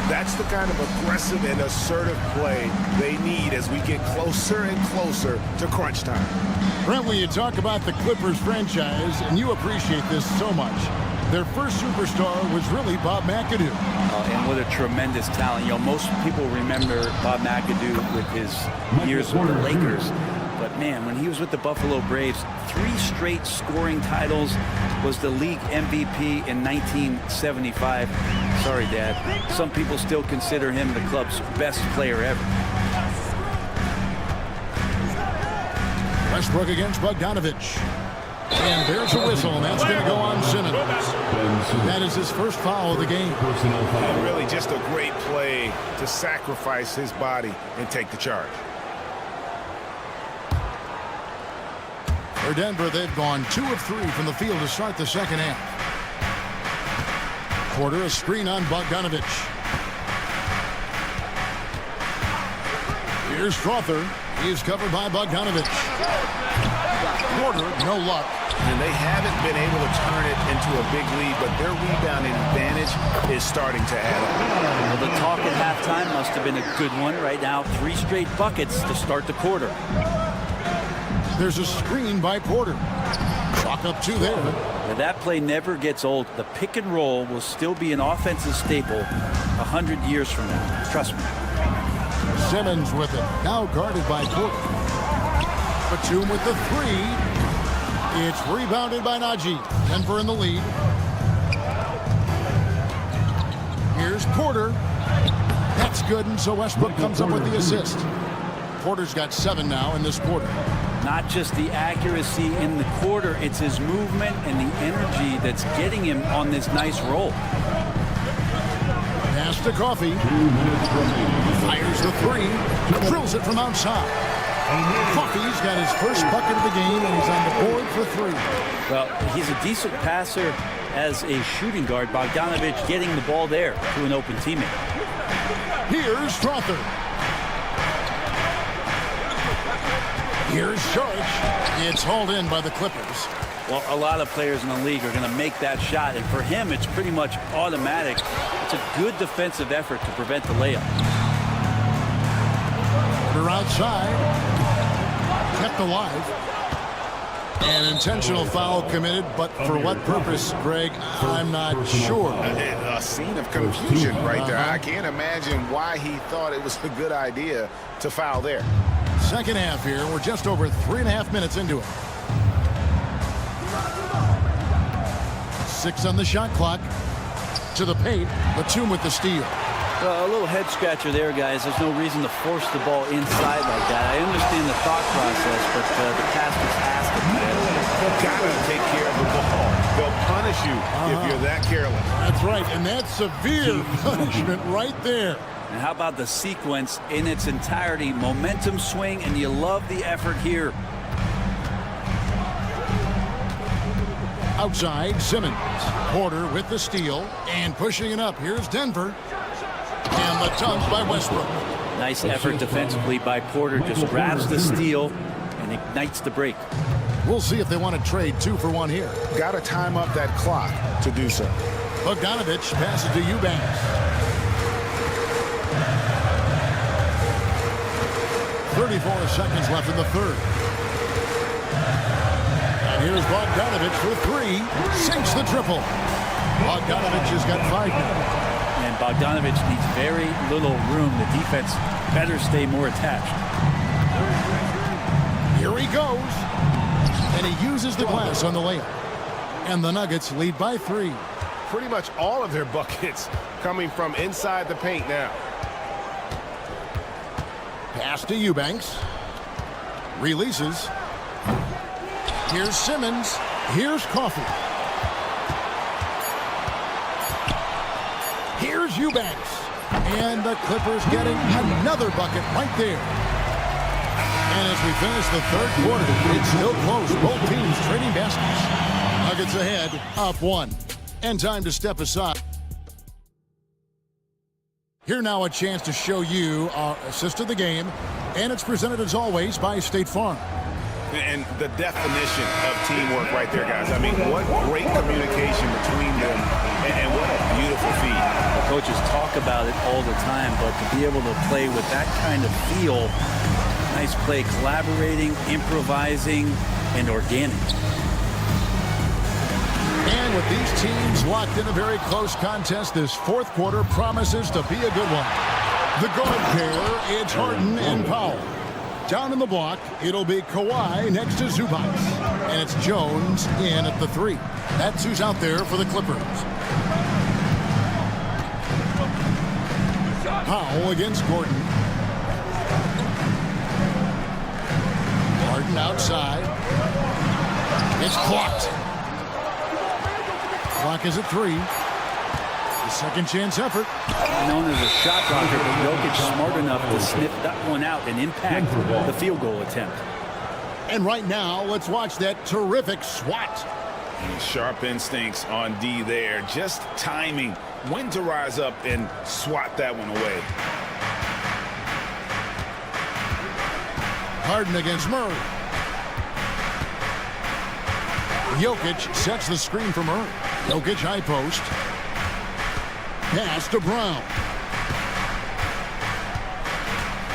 That's the kind of aggressive and assertive play they need as we get closer and closer to crunch time. Brent, when you talk about the Clippers franchise, and you appreciate this so much, their first superstar was really Bob McAdoo. And what a tremendous talent. You know, most people remember Bob McAdoo with his years with the Lakers. But man, when he was with the Buffalo Braves, 3 straight scoring titles, was the league MVP in 1975. Sorry, Dad. Some people still consider him the club's best player ever. Westbrook against Bogdanovich. And there's a whistle, and that's going to go on Simmons. That is his first foul of the game. Really just a great play to sacrifice his body and take the charge. For Denver, they've gone 2 of 3 from the field to start the second half. Porter, a screen on Bogdanovich. Here's Strother. He's covered by Bogdanovich. Porter, no luck. And they haven't been able to turn it into a big lead, but their rebounding advantage is starting to add up. Well, the talk at halftime must have been a good one. Right now, 3 straight buckets to start the quarter. There's a screen by Porter. Chalk up 2 there. Now, that play never gets old. The pick and roll will still be an offensive staple 100 years from now. Trust me. Simmons with it. Now guarded by Porter. Batum with the 3. It's rebounded by Najee. Denver in the lead. Here's Porter. That's good, and so Westbrook comes up with the assist. Porter's got 7 now in this quarter. Not just the accuracy in the quarter, it's his movement and the energy that's getting him on this nice roll. Pass to Coffee. Fires the 3. Drills it from outside. Coffee's got his first bucket of the game, and he's on the board for 3. Well, he's a decent passer as a shooting guard. Bogdanovich getting the ball there to an open teammate. Here's Strother. Here's George. It's hauled in by the Clippers. Well, a lot of players in the league are going to make that shot, and for him, it's pretty much automatic. It's a good defensive effort to prevent the layup. They're outside. Kept alive. An intentional foul committed, but for what purpose, Greg, I'm not sure. A scene of confusion right there. I can't imagine why he thought it was a good idea to foul there. Second half here. We're just over 3.5 minutes into it. 6 on the shot clock. To the paint. Batum with the steal. Well, a little head scratcher there, guys. There's no reason to force the ball inside like that. I understand the thought process, but the pass was asked of you. Gotta take care of the ball. They'll punish you if you're that careless. That's right, and that's severe punishment right there. And how about the sequence in its entirety? Momentum swing, and you love the effort here. Outside, Simmons. Porter with the steal and pushing it up. Here's Denver. And the dunk by Westbrook. Nice effort defensively by Porter. Just grabs the steal and ignites the break. We'll see if they want to trade 2 for 1 here. Got to time up that clock to do so. Bogdanovich passes to Eubanks. 34 seconds left in the third. And here's Bogdanovich for 3. Sinks the triple. Bogdanovich has got 5 now. And Bogdanovich needs very little room. The defense better stay more attached. Here he goes. And he uses the glass on the layup. And the Nuggets lead by 3. Pretty much all of their buckets coming from inside the paint now. Pass to Eubanks. Releases. Here's Simmons. Here's Coffey. Here's Eubanks. And the Clippers getting another bucket right there. And as we finish the third quarter, it's still close. Both teams trading baskets. Nuggets ahead, up 1. And time to step aside. Here now a chance to show you our assist of the game. And it's presented as always by State Farm. And the definition of teamwork right there, guys. I mean, what great communication between them, and what a beautiful feat. The coaches talk about it all the time, but to be able to play with that kind of feel, nice play, collaborating, improvising, and organic. And with these teams locked in a very close contest, this fourth quarter promises to be a good one. The guard pair, it's Harden and Powell. Down in the block, it'll be Kawhi next to Zubac. And it's Jones in at the 3. That's who's out there for the Clippers. Powell against Gordon. Harden outside. It's clocked. Clock is at 3. The second chance effort. Known as a shot blocker, but Jokic smart enough to sniff that one out and impact the field goal attempt. And right now, let's watch that terrific swat. And sharp instincts on D there. Just timing when to rise up and swat that one away. Harden against Murray. Jokic sets the screen for Murray. Jokic high post. Pass to Brown.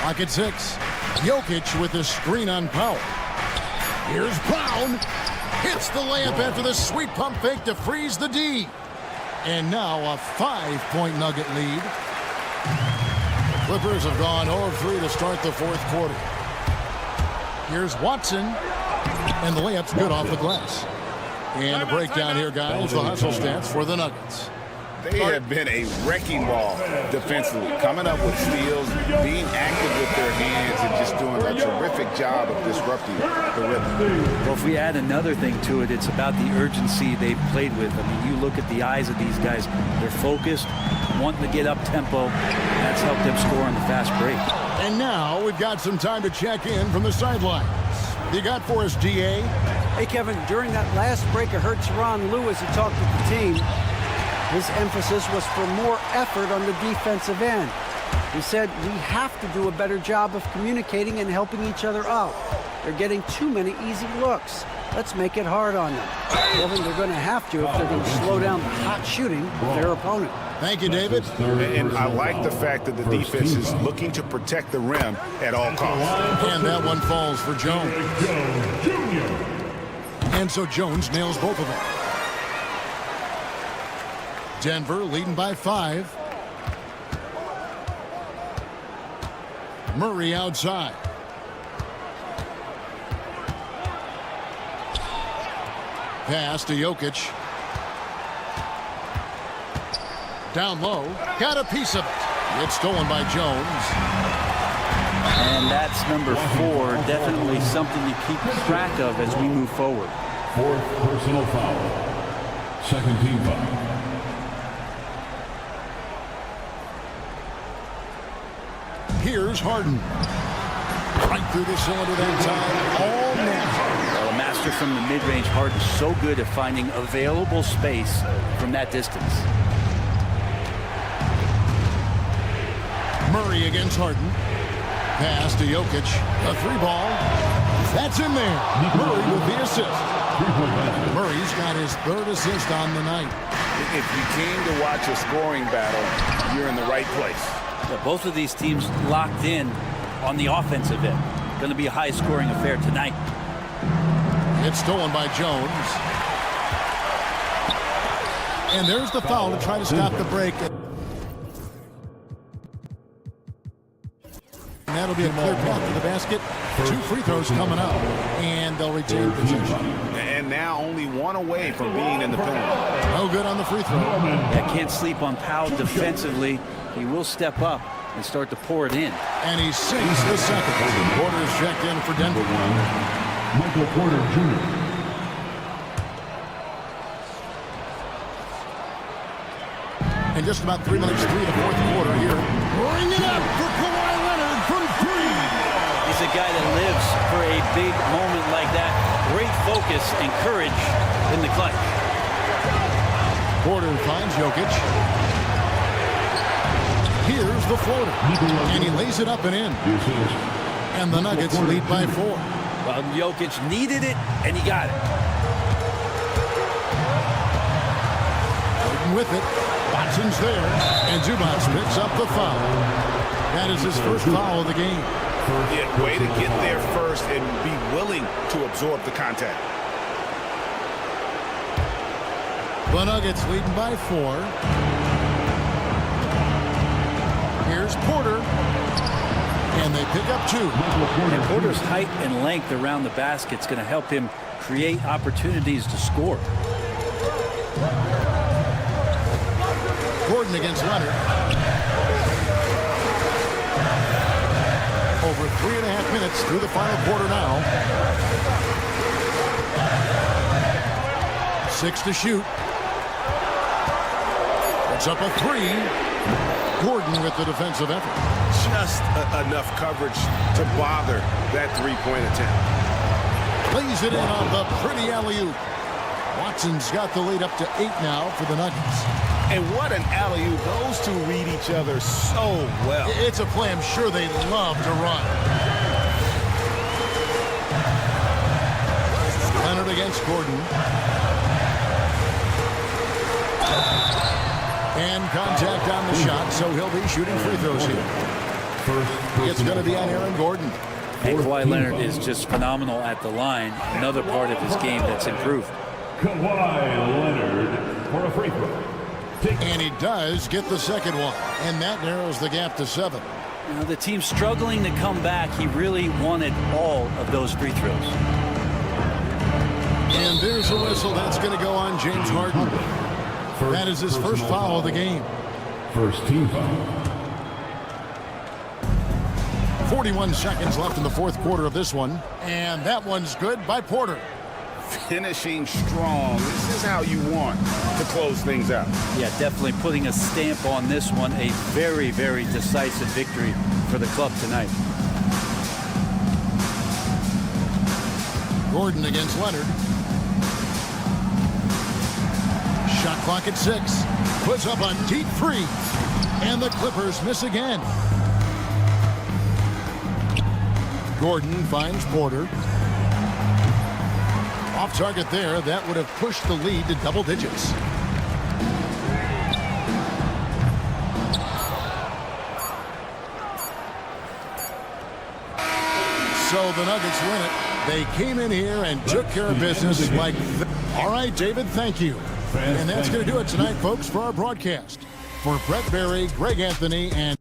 Clock at 6. Jokic with the screen on Powell. Here's Brown. Hits the layup after the sweet pump fake to freeze the D. And now a 5-point Nugget lead. The Clippers have gone 0-3 to start the fourth quarter. Here's Watson. And the layup's good off the glass. And a breakdown here, guys. The hustle stats for the Nuggets. They have been a wrecking ball defensively, coming up with steals, being active with their hands, and just doing a terrific job of disrupting the rhythm. Well, if we add another thing to it, it's about the urgency they've played with. I mean, you look at the eyes of these guys. They're focused, wanting to get up tempo. That's helped them score on the fast break. And now we've got some time to check in from the sidelines. You got for us, GA? Hey, Kevin, during that last break, I heard Teron Lewis, who talked with the team. His emphasis was for more effort on the defensive end. He said, we have to do a better job of communicating and helping each other out. They're getting too many easy looks. Let's make it hard on them. Kevin, they're going to have to if they're going to slow down the hot shooting of their opponent. Thank you, David. And I like the fact that the defense is looking to protect the rim at all costs. And that one falls for Jones. And so Jones nails both of them. Denver leading by 5. Murray outside. Pass to Jokic. Down low. Got a piece of it. It's stolen by Jones. And that's number 4. Definitely something to keep track of as we move forward. 4th personal foul. Second team foul. Here's Harden. Right through the cylinder that time. All net. Well, a master from the mid-range. Harden so good at finding available space from that distance. Murray against Harden. Pass to Jokic. A 3-ball. That's in there. Murray with the assist. Murray's got his 3rd assist on the night. If you came to watch a scoring battle, you're in the right place. Yeah, both of these teams locked in on the offensive end. Going to be a high-scoring affair tonight. It's stolen by Jones. And there's the foul to try to stop the break. and that'll be a clear path to the basket. 2 free throws coming up, and they'll retain possession. And now only one away from being in the penalty. No good on the free throw. Yeah, can't sleep on Powell defensively. He will step up and start to pour it in. And he sinks the second. Porter is checked in for Denver. Michael Porter Jr. And just about 3 minutes through the fourth quarter here. Bring it up for Kawhi Leonard from 3. He's a guy that lives for a big moment like that. Great focus and courage in the clutch. Porter finds Jokic. Here's the floater. And he lays it up and in. And the Nuggets lead by 4. Well, Jokic needed it, and he got it. With it. Watson's there, and Zubac picks up the foul. That is his first foul of the game. Yeah, way to get there first and be willing to absorb the contact. The Nuggets leading by 4. Here's Porter, and they pick up 2. And Porter's height and length around the basket is going to help him create opportunities to score. Gordon against Leonard. Over 3.5 minutes through the final quarter now. 6 to shoot. It's up a 3. Gordon with the defensive effort. Just enough coverage to bother that three-point attempt. Plays it in on the pretty alley-oop. Watson's got the lead up to 8 now for the Nuggets. And what an alley-oop. Those two read each other so well. It's a play I'm sure they love to run. Leonard against Gordon. And contact on the shot, so he'll be shooting free throws here. It's going to be on Aaron Gordon. And Kawhi Leonard is just phenomenal at the line. Another part of his game that's improved. Kawhi Leonard for a free throw. And he does get the second one, and that narrows the gap to 7. Now, the team's struggling to come back. He really wanted all of those free throws. And there's a whistle. That's going to go on James Harden. That is his first foul of the game. First team foul. 41 seconds left in the fourth quarter of this one. And that one's good by Porter. Finishing strong. This is how you want to close things out. Yeah, definitely putting a stamp on this one. A very, very decisive victory for the club tonight. Gordon against Leonard. Shot clock at 6. Puts up a deep 3. And the Clippers miss again. Gordon finds Porter. Off target there. That would have pushed the lead to double digits. So the Nuggets win it. They came in here and took care of business like that. All right, David, thank you. And that's going to do it tonight, folks, for our broadcast. For Brett Berry, Greg Anthony, and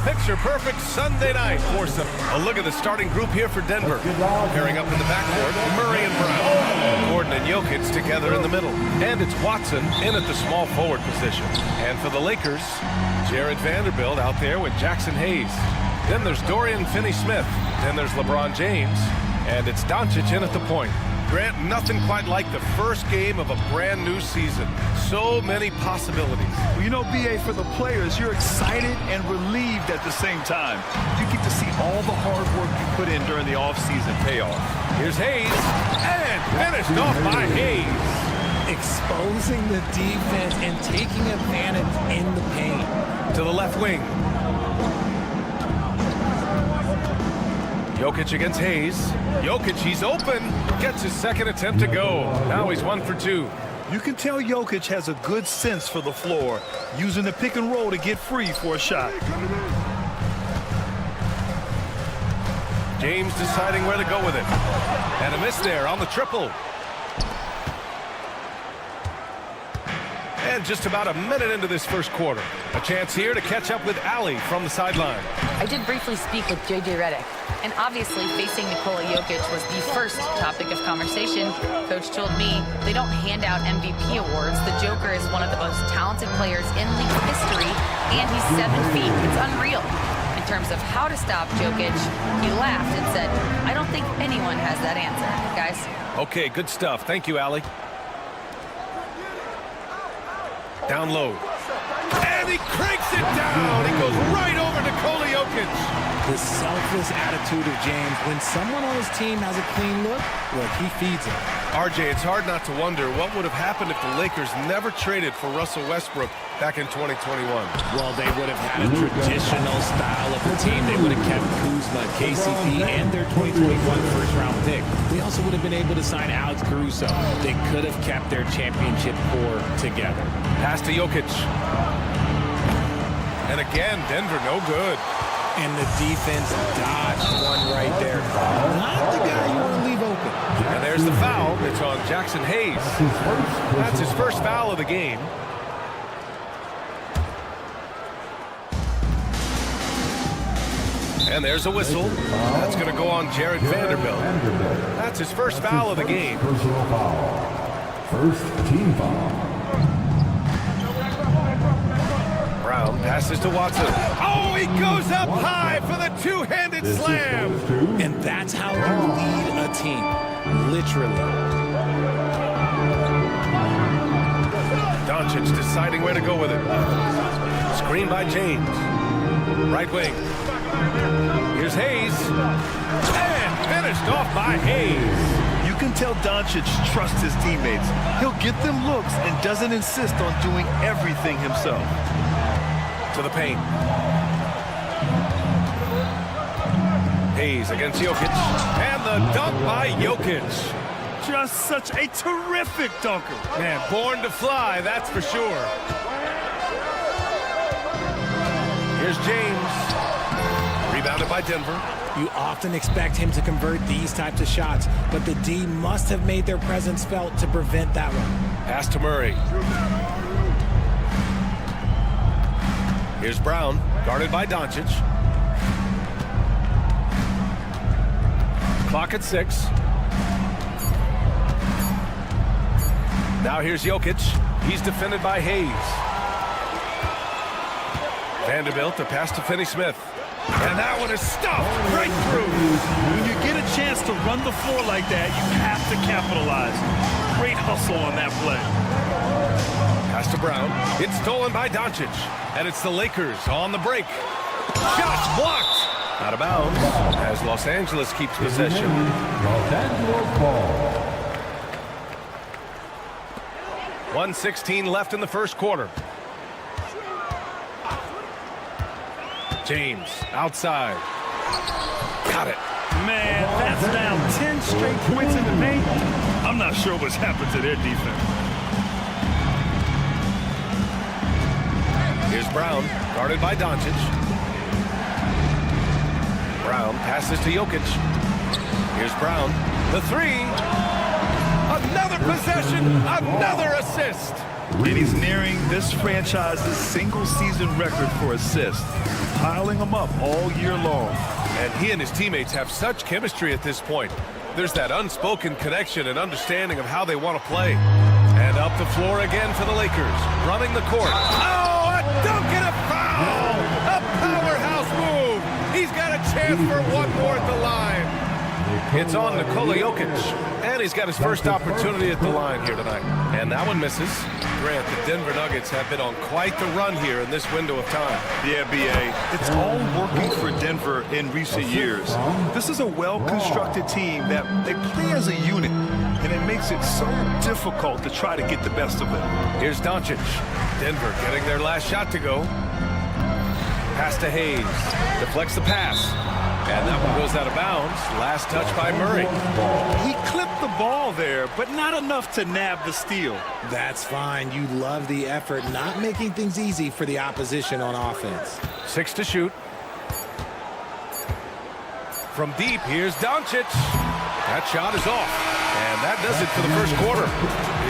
Picture-perfect Sunday night foursome. A look at the starting group here for Denver. Pairing up in the backcourt, Murray and Brown. Gordon and Jokic together in the middle. And it's Watson in at the small forward position. And for the Lakers, Jared Vanderbilt out there with Jackson Hayes. Then there's Dorian Finney-Smith. Then there's LeBron James. And it's Doncic in at the point. Grant, nothing quite like the first game of a brand new season. So many possibilities. Well, you know, BA, for the players, you're excited and relieved at the same time. You get to see all the hard work you put in during the offseason pay off. Here's Hayes, and finished off by Hayes. Exposing the defense and taking advantage in the paint. To the left wing. Jokic against Hayes. Jokic, he's open. Gets his second attempt to go. Now he's 1 for 2. You can tell Jokic has a good sense for the floor, using the pick and roll to get free for a shot. James deciding where to go with it. And a miss there on the triple. And just about a minute into this first quarter. A chance here to catch up with Allie from the sideline. I did briefly speak with J.J. Redick, and obviously facing Nikola Jokic was the first topic of conversation. Coach told me they don't hand out MVP awards. The Joker is one of the most talented players in league history, and he's 7 feet. It's unreal. In terms of how to stop Jokic, he laughed and said, I don't think anyone has that answer, guys. Okay, good stuff. Thank you, Allie. Down low. And he cranks it down. He goes right over Nikola Jokic. The selfless attitude of James. When someone on his team has a clean look, he feeds it. RJ, it's hard not to wonder what would have happened if the Lakers never traded for Russell Westbrook back in 2021. Well, they would have had a traditional style of the team. They would have kept Kuzma, KCP, and their 2021 first-round pick. They also would have been able to sign Alex Caruso. They could have kept their championship core together. Pass to Jokic. And again, Denver no good. And the defense dodged one right there. Not the guy you want to leave open. And there's the foul. It's on Jackson Hayes. That's his first foul of the game. And there's a whistle. That's going to go on Jared Vanderbilt. That's his first foul of the game. Personal foul. First team foul. Brown passes to Watson. Oh, he goes up high for the two-handed slam. And that's how you lead a team. Literally. Doncic deciding where to go with it. Screen by James. Right wing. Here's Hayes. And finished off by Hayes. You can tell Doncic trusts his teammates. He'll get them looks and doesn't insist on doing everything himself. To the paint. Hayes against Jokic. And the dunk by Jokic. Just such a terrific dunker. Man, born to fly, that's for sure. Here's James. Rebounded by Denver. You often expect him to convert these types of shots, but the D must have made their presence felt to prevent that one. Pass to Murray. Here's Brown, guarded by Doncic. Clock at 6. Now here's Jokic. He's defended by Hayes. Vanderbilt, a pass to Finney-Smith. And that one is stuffed right through. When you get a chance to run the floor like that, you have to capitalize. Great hustle on that play. Pass to Brown. It's stolen by Doncic. And it's the Lakers on the break. Shots blocked. Out of bounds as Los Angeles keeps possession. Los Angeles ball. 1:16 left in the first quarter. James outside. Got it. Man, that's now 10 straight points in the paint. I'm not sure what's happened to their defense. Here's Brown, guarded by Doncic. Brown passes to Jokic. Here's Brown. The three. Another possession. Another assist. And he's nearing this franchise's single-season record for assists, piling them up all year long. And he and his teammates have such chemistry at this point. There's that unspoken connection and understanding of how they want to play. And up the floor again for the Lakers, running the court. Oh, a dunk and a foul! A powerhouse move! He's got a chance for one more at the line. It's on Nikola Jokic, and he's got his first opportunity at the line here tonight. And that one misses. Grant, the Denver Nuggets have been on quite the run here in this window of time. Yeah, B.A., it's all working for Denver in recent years. This is a well-constructed team that they play as a unit, and it makes it so difficult to try to get the best of them. Here's Doncic. Denver getting their last shot to go. Pass to Hayes. Deflects the pass. And that one goes out of bounds. Last touch by Murray. He clipped the ball there, but not enough to nab the steal. That's fine. You love the effort, not making things easy for the opposition on offense. 6 to shoot. From deep, here's Doncic. That shot is off. And that does it for the first quarter.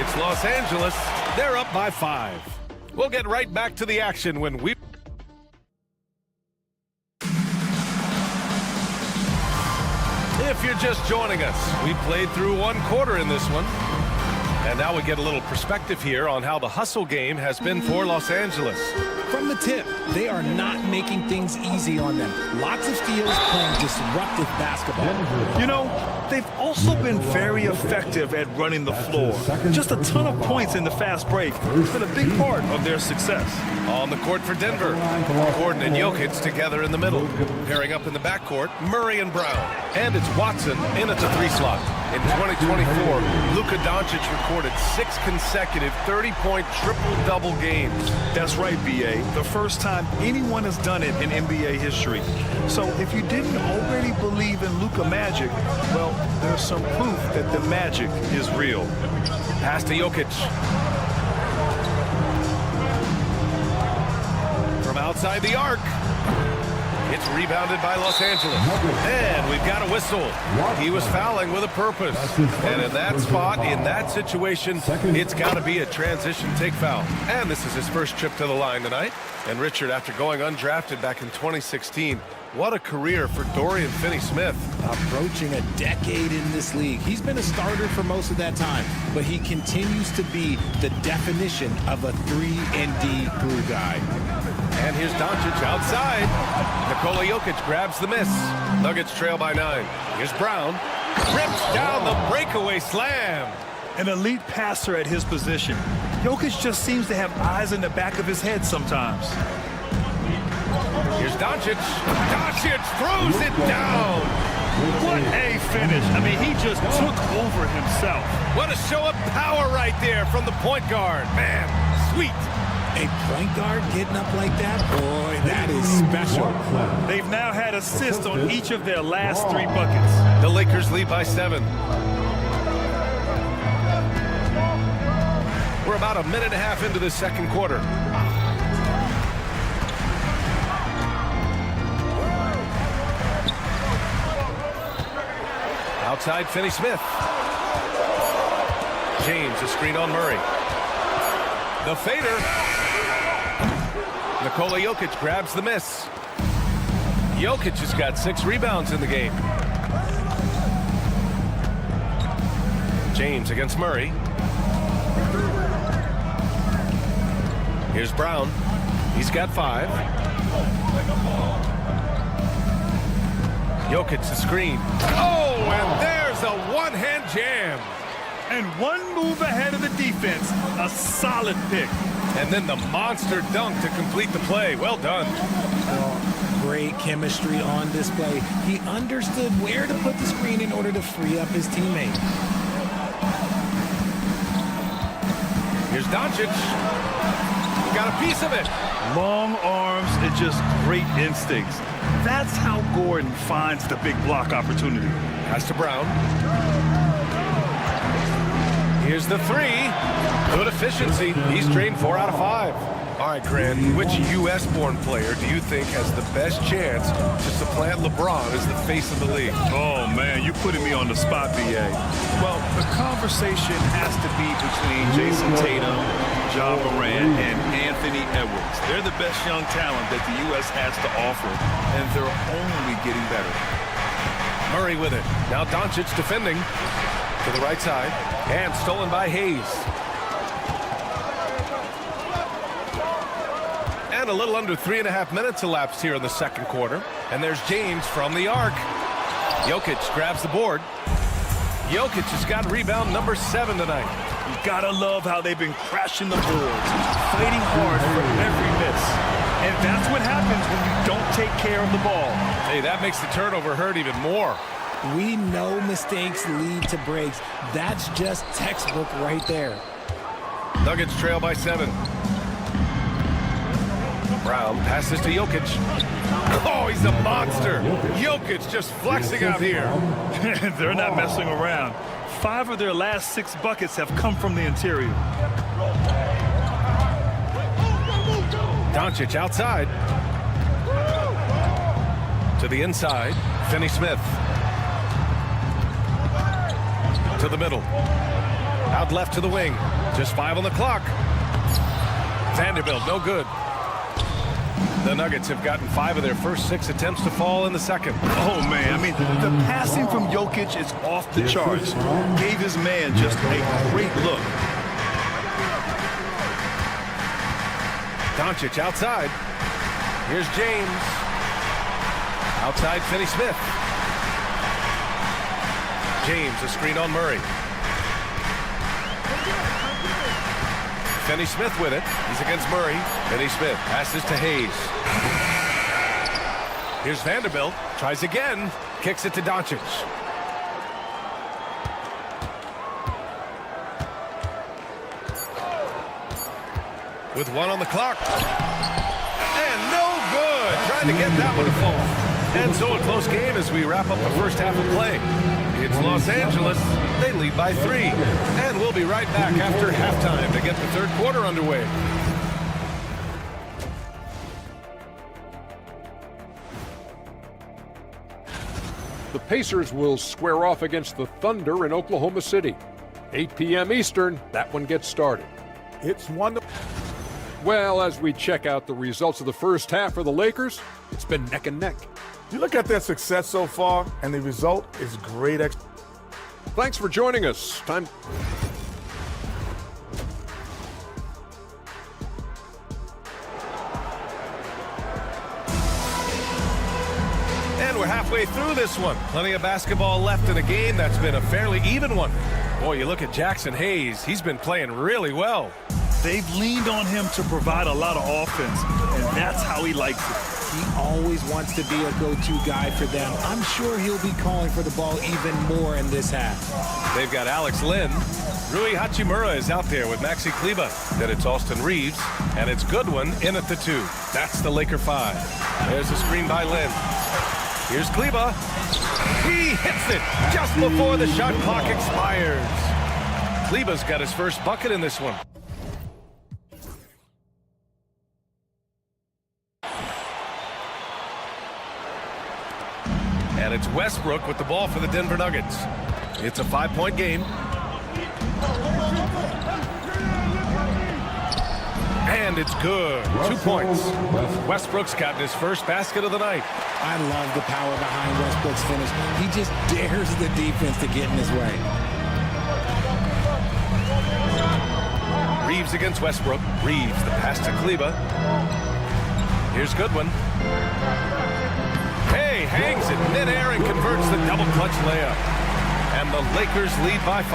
It's Los Angeles. They're up by 5. We'll get right back to the action when we... If you're just joining us, we played through one quarter in this one. And now we get a little perspective here on how the hustle game has been for Los Angeles. From the tip, they are not making things easy on them. Lots of steals, playing disruptive basketball. You know, they've also been very effective at running the floor. Just a ton of points in the fast break. It's been a big part of their success. On the court for Denver, Gordon and Jokic together in the middle. Pairing up in the backcourt, Murray and Brown. And it's Watson in at the 3 slot. In 2024, Luka Doncic recorded 6 consecutive 30-point triple-double games. That's right, B.A. The first time anyone has done it in NBA history. So if you didn't already believe in Luka Magic, well, there's some proof that the magic is real. Pass to Jokic. From outside the arc. It's rebounded by Los Angeles. And we've got a whistle. He was fouling with a purpose. And in that spot, in that situation, it's got to be a transition take foul. And this is his first trip to the line tonight. And Richard, after going undrafted back in 2016, what a career for Dorian Finney-Smith. Approaching a decade in this league. He's been a starter for most of that time, but he continues to be the definition of a 3-and-D glue guy. And here's Doncic outside. Nikola Jokic grabs the miss. Nuggets trail by 9. Here's Brown. Rips down the breakaway slam. An elite passer at his position. Jokic just seems to have eyes in the back of his head sometimes. Here's Doncic. Doncic throws it down. What a finish. I mean, he just took over himself. What a show of power right there from the point guard. Man, sweet. A point guard getting up like that? Boy, that is special. They've now had assists on each of their last 3 buckets. The Lakers lead by 7. We're about a minute and a half into the second quarter. Outside, Finney-Smith. James, a screen on Murray. The fader. Nikola Jokic grabs the miss. Jokic has got 6 rebounds in the game. James against Murray. Here's Brown. He's got 5. Jokic the screen. Oh, and there's a one-hand jam. And one move ahead of the defense. A solid pick. And then the monster dunk to complete the play. Well done. Great chemistry on display. He understood where to put the screen in order to free up his teammate. Here's Doncic. Got a piece of it. Long arms and just great instincts. That's how Gordon finds the big block opportunity. Pass to Brown. Here's the 3. Good efficiency. He's trained 4 out of 5. All right, Grant, which U.S.-born player do you think has the best chance to supplant LeBron as the face of the league? Oh, man, you're putting me on the spot, B.A. Well, the conversation has to be between Jason Tatum, Ja Morant, and Anthony Edwards. They're the best young talent that the U.S. has to offer, and they're only getting better. Murray with it. Now Doncic defending to the right side, and stolen by Hayes. And a little under 3.5 minutes elapsed here in the second quarter. And there's James from the arc. Jokic grabs the board. Jokic has got rebound number 7 tonight. You gotta love how they've been crashing the boards, fighting hard for every miss. And that's what happens when you don't take care of the ball. Hey, that makes the turnover hurt even more. We know mistakes lead to breaks. That's just textbook right there. Nuggets trail by 7. Brown passes to Jokic. Oh, he's a monster. Jokic just flexing out here. They're not messing around. 5 of their last 6 buckets have come from the interior. Doncic outside. To the inside. Finney-Smith. To the middle. Out left to the wing. Just 5 on the clock. Vanderbilt, no good. The Nuggets have gotten 5 of their first 6 attempts to fall in the second. Oh, man. I mean, the passing from Jokic is off the charts. Gave his man just a great look. Doncic outside. Here's James. Outside Finney-Smith. James, a screen on Murray. Finney-Smith with it. He's against Murray. Finney-Smith passes to Hayes. Here's Vanderbilt. Tries again. Kicks it to Doncic. With 1 on the clock. And no good. Trying to get that one to fall. And so a close game as we wrap up the first half of play. It's Los Angeles. They lead by 3. And we'll be right back after halftime to get the third quarter underway. The Pacers will square off against the Thunder in Oklahoma City. 8 p.m. Eastern, that one gets started. It's wonderful. Well, as we check out the results of the first half for the Lakers, it's been neck and neck. You look at their success so far, and the result is great. Thanks for joining us. Time. And we're halfway through this one. Plenty of basketball left in a game that's been a fairly even one. Boy, you look at Jackson Hayes. He's been playing really well. They've leaned on him to provide a lot of offense, and that's how he likes it. He always wants to be a go-to guy for them. I'm sure he'll be calling for the ball even more in this half. They've got Alex Len. Rui Hachimura is out there with Maxi Kleber. Then it's Austin Reeves, and it's Goodwin in at the 2. That's the Laker 5. There's a screen by Len. Here's Kleber. He hits it just before the shot clock expires. Kleber's got his first bucket in this one. And it's Westbrook with the ball for the Denver Nuggets. It's a 5-point game. And it's good. 2 points. Westbrook's gotten his first basket of the night. I love the power behind Westbrook's finish. He just dares the defense to get in his way. Reeves against Westbrook. Reeves, the pass to Kleba. Here's Goodwin. Hey, hangs it midair and converts the double clutch layup. And the Lakers lead by 5.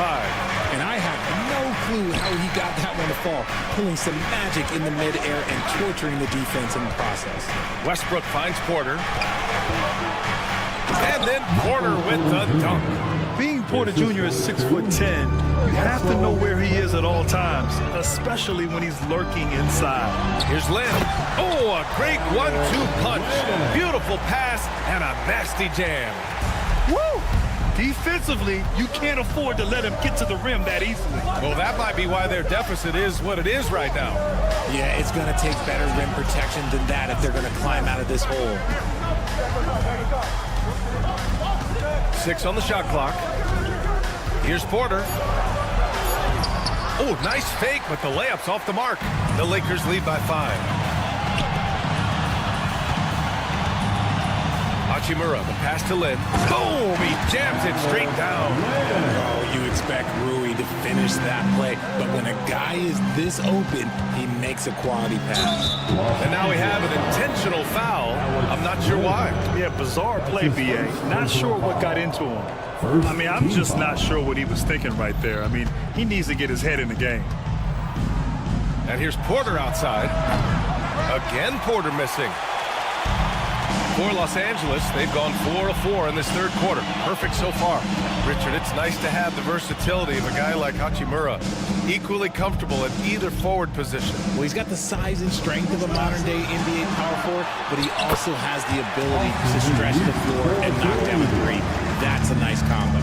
And I have no clue how he got that one to fall, pulling some magic in the midair and torturing the defense in the process. Westbrook finds Porter. And then Porter with the dunk. Being Porter Jr. is 6'10", you have to know where he is at all times, especially when he's lurking inside. Here's Lynn. Oh, a great 1-2 punch. Beautiful pass and a nasty jam. Woo! Defensively, you can't afford to let him get to the rim that easily. Well, that might be why their deficit is what it is right now. Yeah, it's going to take better rim protection than that if they're going to climb out of this hole. 6 on the shot clock. Here's Porter. Oh, nice fake, but the layup's off the mark. The Lakers lead by 5. Hachimura, the pass to Lynn. Boom! He jams it straight down. Oh, you expect Rui to finish that play, but when a guy is this open, he makes a quality pass. And now we have an intentional foul. I'm not sure why. Yeah, bizarre play, BA. Not sure what got into him. I mean, I'm just not sure what he was thinking right there. I mean, he needs to get his head in the game. And here's Porter outside. Again, Porter missing. For Los Angeles, they've gone 4 of 4 in this third quarter. Perfect so far. Richard, it's nice to have the versatility of a guy like Hachimura. Equally comfortable at either forward position. Well, he's got the size and strength of a modern-day NBA power forward, but he also has the ability to stretch the floor and knock down a three. That's a nice combo.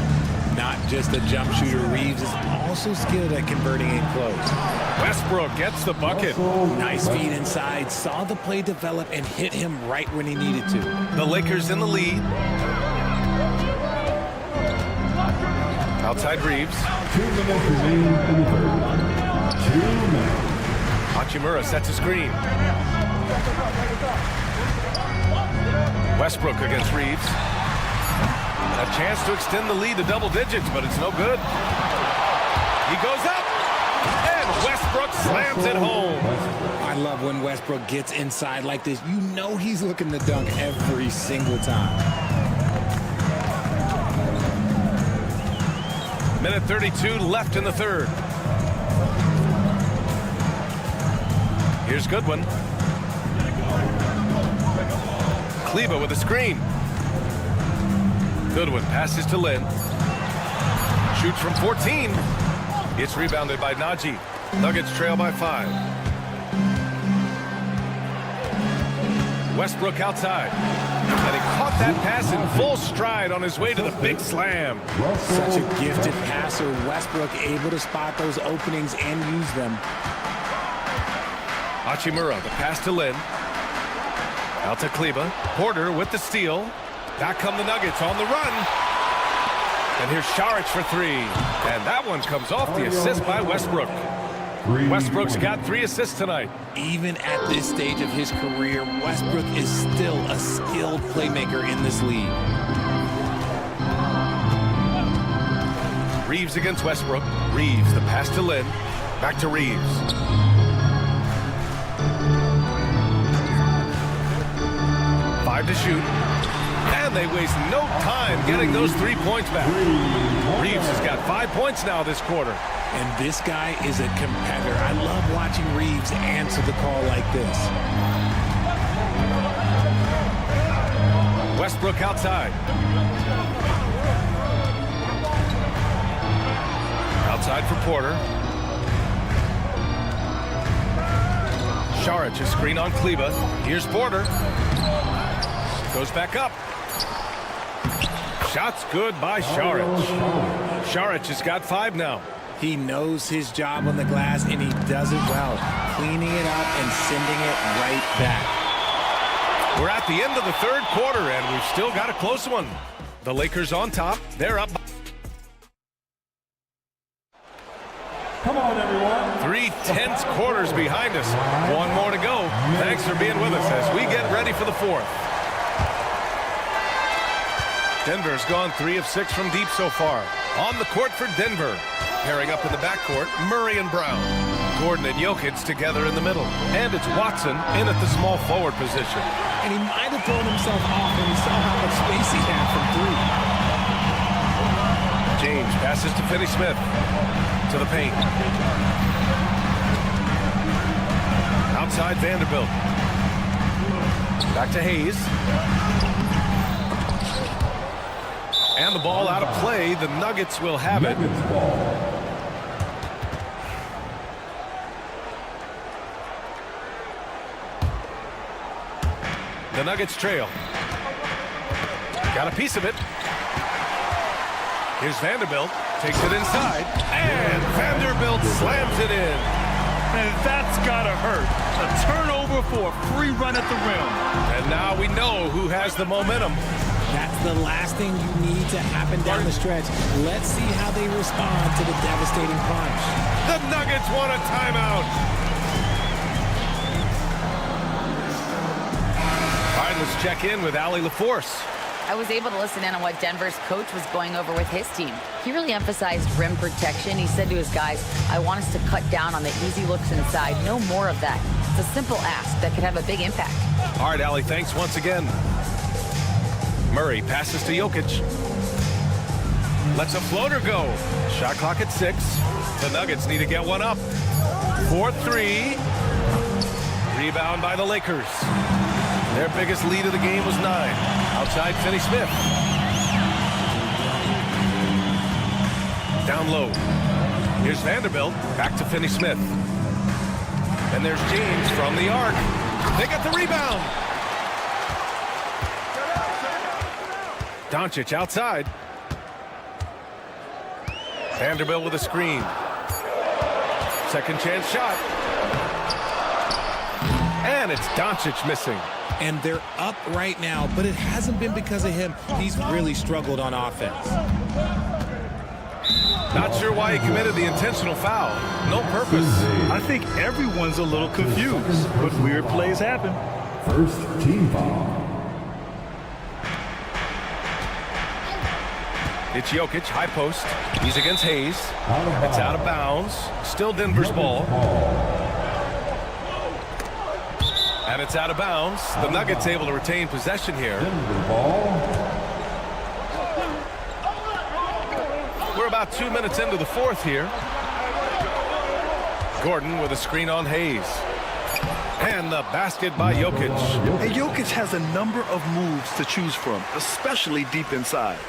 Not just a jump shooter, Reeves is also skilled at converting it close. Westbrook gets the bucket. Nice feed inside, saw the play develop and hit him right when he needed to. The Lakers in the lead. Outside Reeves. 2 minutes remaining in the third. 2 minutes. Hachimura sets a screen. Westbrook against Reeves. A chance to extend the lead to double digits, but it's no good. He goes up, and Westbrook slams it home. I love when Westbrook gets inside like this. You know he's looking to dunk every single time. Minute 32 left in the third. Here's Goodwin. Kleba with a screen. Goodwin passes to Lynn. Shoots from 14. It's rebounded by Najee. Nuggets trail by 5. Westbrook outside. And he caught that pass in full stride on his way to the big slam. Such a gifted passer. Westbrook able to spot those openings and use them. Hachimura, the pass to Lynn. Out to Kleba. Porter with the steal. Back come the Nuggets on the run. And here's Saric for 3. And that one comes off the assist by Westbrook. Westbrook's got 3 assists tonight. Even at this stage of his career, Westbrook is still a skilled playmaker in this league. Reeves against Westbrook. Reeves, the pass to Lynn. Back to Reeves. Five to shoot. And they waste no time getting those 3 points back. Reeves has got 5 points now this quarter. And this guy is a competitor. I love watching Reeves answer the call like this. Westbrook outside. Outside for Porter. Saric, a screen on Kleba. Here's Porter. Goes back up. Shot's good by Saric. Saric has got 5 now. He knows his job on the glass, and he does it well, cleaning it up and sending it right back. We're at the end of the third quarter, and we've still got a close one. The Lakers on top. They're up. Come on, everyone. 3 tense quarters behind us. One more to go. Thanks for being with us as we get ready for the fourth. Denver's gone 3 of 6 from deep so far. On the court for Denver. Pairing up in the backcourt, Murray and Brown. Gordon and Jokic together in the middle. And it's Watson in at the small forward position. And he might have thrown himself off when he saw how much space he had from 3. James passes to Finney-Smith. To the paint. Outside Vanderbilt. Back to Hayes. And the ball out of play. The Nuggets will have it. The Nuggets trail. Got a piece of it. Here's Vanderbilt. Takes it inside. And Vanderbilt slams it in. And that's gotta hurt. A turnover for a free run at the rim. And now we know who has the momentum. That's the last thing you need to happen down the stretch. Let's see how they respond to the devastating punch. The Nuggets want a timeout. All right, let's check in with Allie LaForce. I was able to listen in on what Denver's coach was going over with his team. He really emphasized rim protection. He said to his guys, I want us to cut down on the easy looks inside. No more of that. It's a simple ask that could have a big impact. All right, Allie, thanks once again. Murray passes to Jokic. Lets a floater go. Shot clock at 6. The Nuggets need to get one up. 4-3. Rebound by the Lakers. Their biggest lead of the game was 9. Outside Finney-Smith. Down low. Here's Vanderbilt. Back to Finney-Smith. And there's James from the arc. They got the rebound. Doncic outside. Vanderbilt with a screen. Second chance shot. And it's Doncic missing. And they're up right now, but it hasn't been because of him. He's really struggled on offense. Not sure why he committed the intentional foul. No purpose. I think everyone's a little confused, but weird plays happen. First team foul. It's Jokic, high post. He's against Hayes. It's out of bounds. Still Denver's ball. And it's out of bounds. The Nuggets able to retain possession here. We're about 2 minutes into the fourth here. Gordon with a screen on Hayes. And the basket by Jokic. And Jokic has a number of moves to choose from, especially deep inside.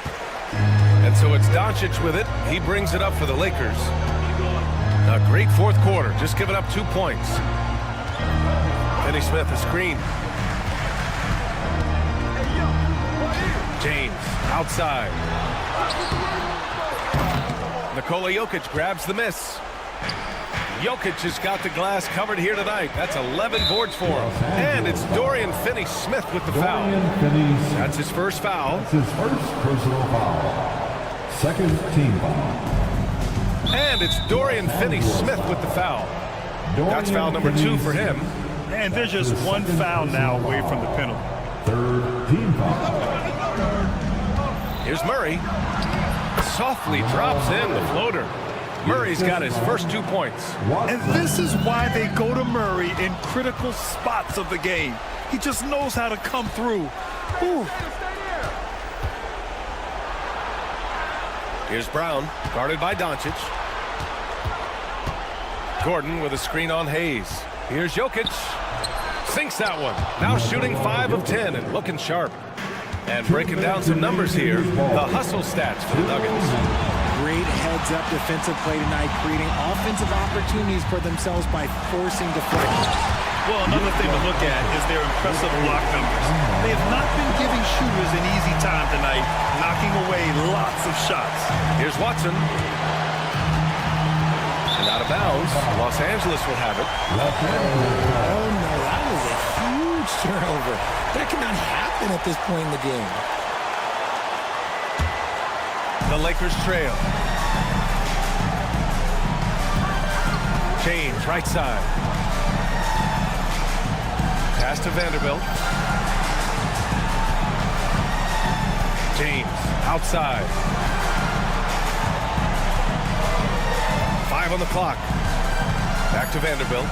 And so it's Doncic with it. He brings it up for the Lakers. A great fourth quarter, just giving up 2 points. Finney-Smith a screen. James outside. Nikola Jokic grabs the miss. Jokic has got the glass covered here tonight. That's 11 boards for him. And it's Dorian Finney-Smith with the foul. That's his first foul. That's his first personal foul. Second team foul. And it's Dorian Finney-Smith with the foul. That's foul number 2 for him. And they're just one foul now away from the penalty. Third team foul. Here's Murray. Softly drops in the floater. Murray's got his first 2 points. And this is why they go to Murray in critical spots of the game. He just knows how to come through. Whew. Here's Brown, guarded by Doncic. Gordon with a screen on Hayes. Here's Jokic. Sinks that one. Now shooting 5 of 10 and looking sharp. And breaking down some numbers here, the hustle stats for the Nuggets. Great heads-up defensive play tonight, creating offensive opportunities for themselves by forcing deflections. Well, another thing to look at is their impressive block numbers. They have not been giving shooters an easy time tonight, knocking away lots of shots. Here's Watson. And out of bounds, Los Angeles will have it. Oh, no, that was a huge turnover. That cannot happen at this point in the game. The Lakers trail. James, right side. Pass to Vanderbilt. James, outside. 5 on the clock. Back to Vanderbilt.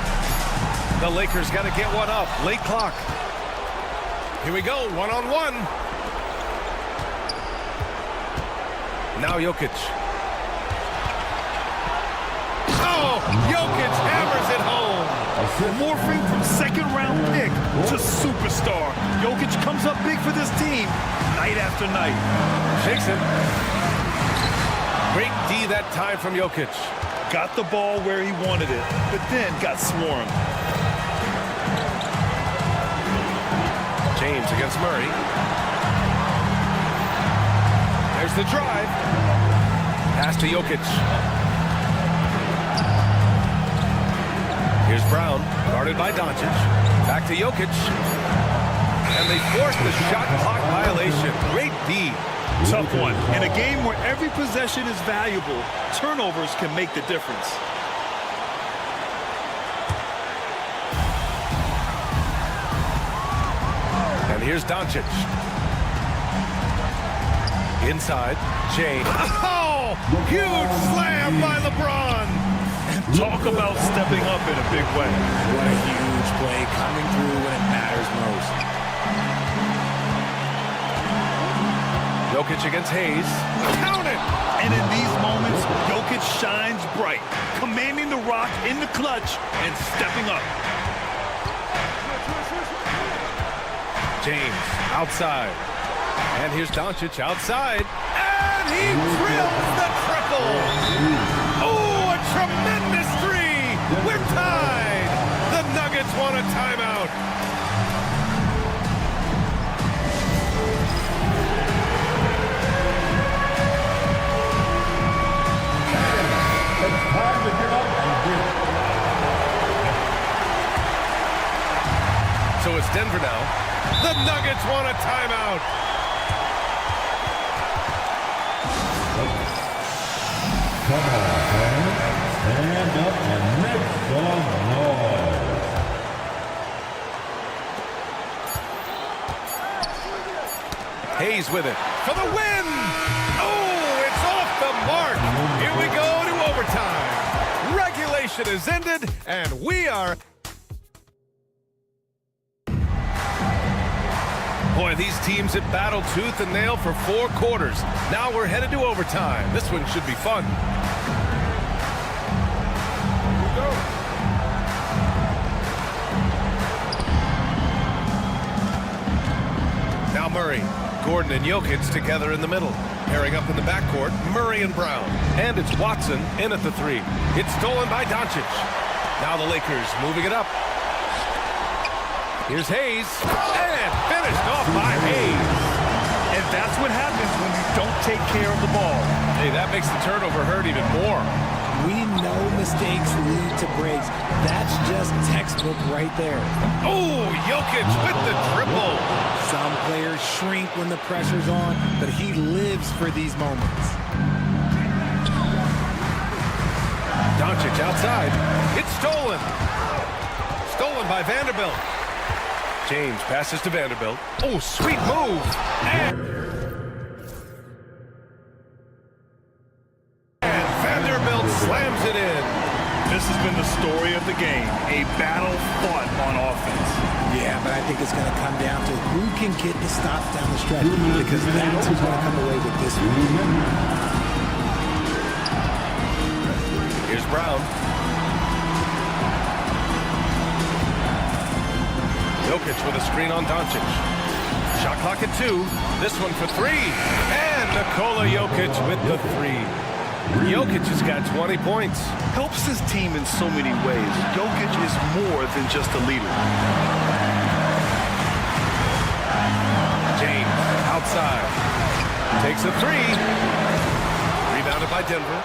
The Lakers got to get one up. Late clock. Here we go, one-on-one. Now Jokic. Oh, Jokic hammers it home. Morphing from second-round pick to superstar. Jokic comes up big for this team night after night. Shakes it. Great D that time from Jokic. Got the ball where he wanted it, but then got swarmed. James against Murray. There's the drive. Pass to Jokic. Here's Brown, guarded by Doncic. Back to Jokic. And they force the shot clock violation. Great D. Tough one. In a game where every possession is valuable, turnovers can make the difference. And here's Doncic. Inside, James. Oh! Huge slam by LeBron! Talk about stepping up in a big way. What a huge play coming through when it matters most. Jokic against Hayes. Count it! And in these moments, Jokic shines bright, commanding the rock in the clutch and stepping up. James outside. And here's Doncic outside. And he drills the triple! Oh, a tremendous three! We're tied! The Nuggets want a timeout. It's time to get up and get it. So it's Denver now. The Nuggets want a timeout. Come on, fans. Stand up and make some noise. Hayes with it for the win. Oh, it's off the mark. Here we go to overtime. Regulation is ended, and we are... Boy, these teams have battled tooth and nail for 4 quarters. Now we're headed to overtime. This one should be fun. Now Murray, Gordon, and Jokic together in the middle. Pairing up in the backcourt, Murray and Brown. And it's Watson in at the 3. It's stolen by Doncic. Now the Lakers moving it up. Here's Hayes, and finished off by Hayes. And that's what happens when you don't take care of the ball. Hey, that makes the turnover hurt even more. We know mistakes lead to breaks. That's just textbook right there. Oh, Jokic with the triple. Some players shrink when the pressure's on, but he lives for these moments. Doncic outside. It's stolen. Stolen by Vanderbilt. James passes to Vanderbilt. Oh, sweet move. And Vanderbilt slams it in. This has been the story of the game, a battle fought on offense. Yeah, but I think it's going to come down to who can get the stops down the stretch, because that's who's going to come away with this one. Here's Brown. Jokic with a screen on Doncic. Shot clock at 2. This one for 3. And Nikola Jokic with the 3. Jokic has got 20 points. Helps his team in so many ways. Jokic is more than just a leader. James outside. Takes a 3. Rebounded by Denver.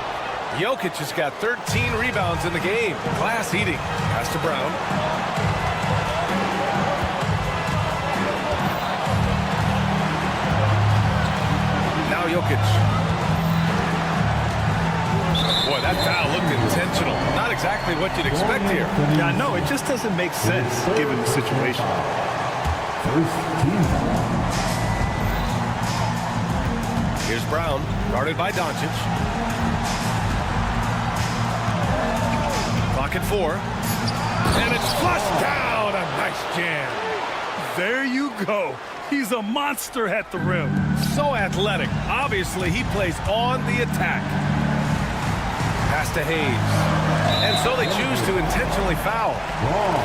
Jokic has got 13 rebounds in the game. Class eating. Pass to Brown. Now Jokic. Boy, that foul looked intentional. Not exactly what you'd expect here. Yeah, I know. It just doesn't make sense given the situation. First team foul. Here's Brown, guarded by Doncic. Clock at 4. And it's flushed down. A nice jam. There you go. He's a monster at the rim. So athletic. Obviously, he plays on the attack. Pass to Hayes. And so they choose to intentionally foul. Wrong.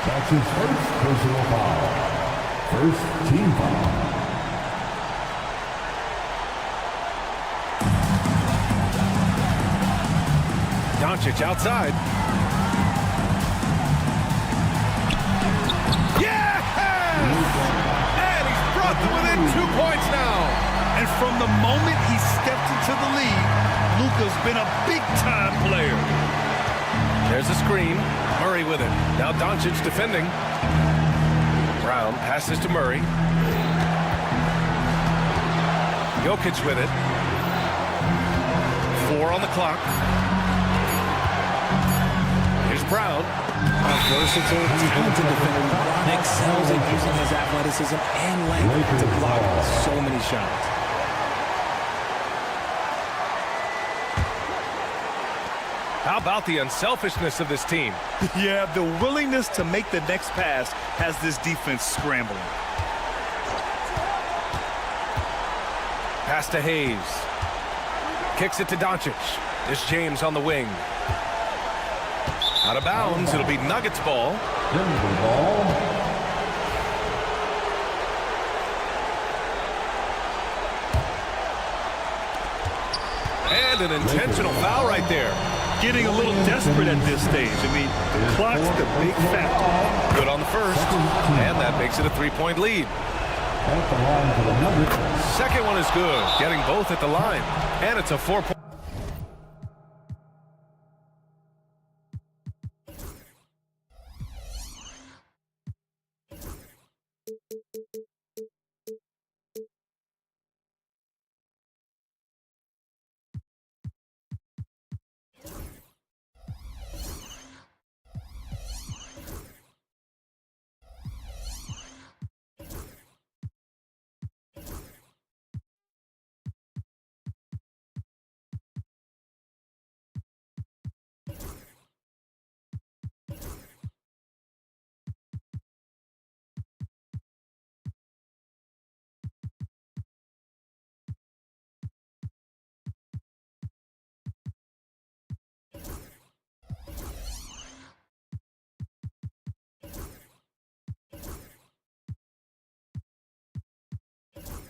That's his first personal foul. First team foul. Doncic outside. Yes! And he's brought them within 2 points now. And from the moment he stepped into the league, Luka's been a big-time player. There's a screen. Murray with it. Now Doncic defending. Brown passes to Murray. Jokic with it. 4 on the clock. Here's Brown. A versatile, talented defender. Brown excels at using his athleticism and length to block so many shots. How about the unselfishness of this team? Yeah, the willingness to make the next pass has this defense scrambling. Pass to Hayes. Kicks it to Doncic. There's James on the wing. Out of bounds. It'll be Nuggets ball. Denver ball. And an intentional foul right there. Getting a little desperate at this stage. I mean, the clock's the big factor. Good on the first. And that makes it a 3-point lead. At the line for the Nuggets. Second one is good. Getting both at the line. And it's a 4-point.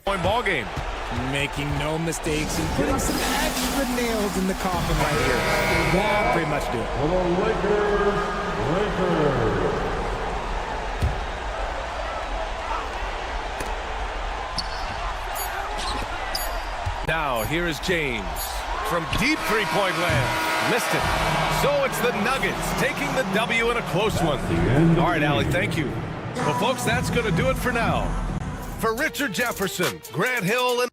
Point ball game. Making no mistakes and putting some extra nails in the coffin right here. That pretty much do it. For the Lakers. Now, here is James from deep three-point land. Missed it. So it's the Nuggets taking the W in a close one. All right, Allie, thank you. Well, folks, that's going to do it for now. For Richard Jefferson, Grant Hill, and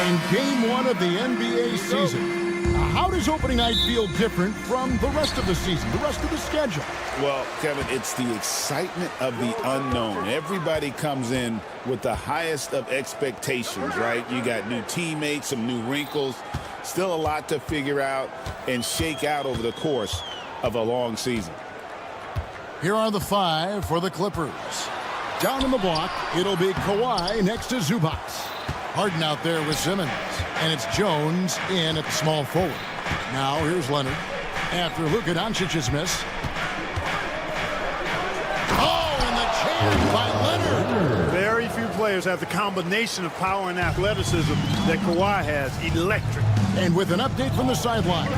In game one of the NBA season. How does opening night feel different from the rest of the season, the rest of the schedule? Well, Kevin, it's the excitement of the unknown. Everybody comes in with the highest of expectations, right? You got new teammates, some new wrinkles, still a lot to figure out and shake out over the course of a long season. Here are the 5 for the Clippers. Down in the block, it'll be Kawhi next to Zubac. Harden out there with Simmons. And it's Jones in at the small forward. Now here's Leonard. After Luka Doncic's miss. Oh, and the chance by Leonard. Very few players have the combination of power and athleticism that Kawhi has. Electric. And with an update from the sideline,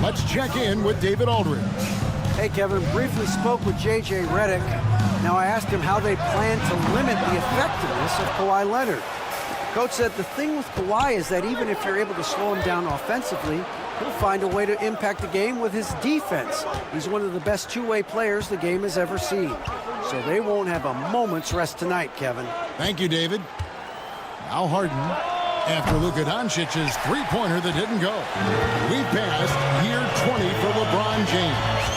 let's check in with David Aldridge. Hey, Kevin, briefly spoke with J.J. Redick. Now I asked him how they plan to limit the effectiveness of Kawhi Leonard. Coach said the thing with Kawhi is that even if you're able to slow him down offensively, he'll find a way to impact the game with his defense. He's one of the best two-way players the game has ever seen. So they won't have a moment's rest tonight, Kevin. Thank you, David. Now Harden, after Luka Doncic's three-pointer that didn't go. We passed year 20 for LeBron James.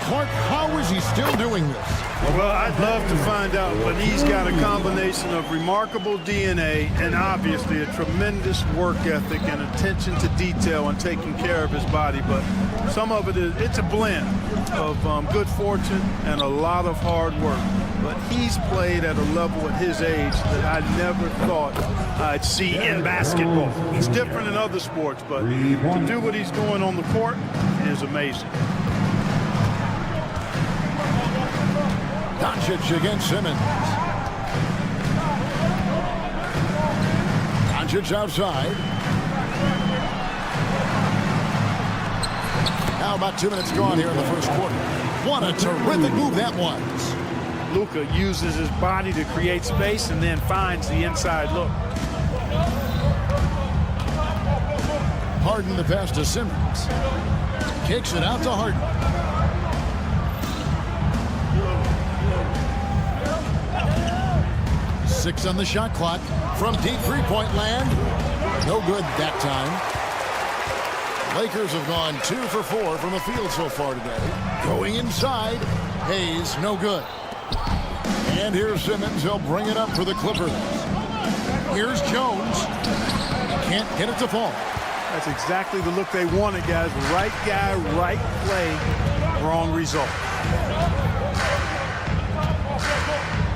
Clark, how is he still doing this? Well, I'd love to find out, but he's got a combination of remarkable DNA and obviously a tremendous work ethic and attention to detail and taking care of his body. But some of it's a blend of good fortune and a lot of hard work. But he's played at a level at his age that I never thought I'd see in basketball. He's different in other sports, but to do what he's doing on the court is amazing. Doncic against Simmons. Doncic outside. Now about 2 minutes gone here in the first quarter. What a terrific move that was. Luka uses his body to create space and then finds the inside look. Harden the pass to Simmons. Kicks it out to Harden. Six on the shot clock from deep three-point land. No good that time. Lakers have gone 2 for 4 from the field so far today. Going inside. Hayes, no good. And here's Simmons. He'll bring it up for the Clippers. Here's Jones. Can't get it to fall. That's exactly the look they wanted, guys. Right guy, right play, wrong result.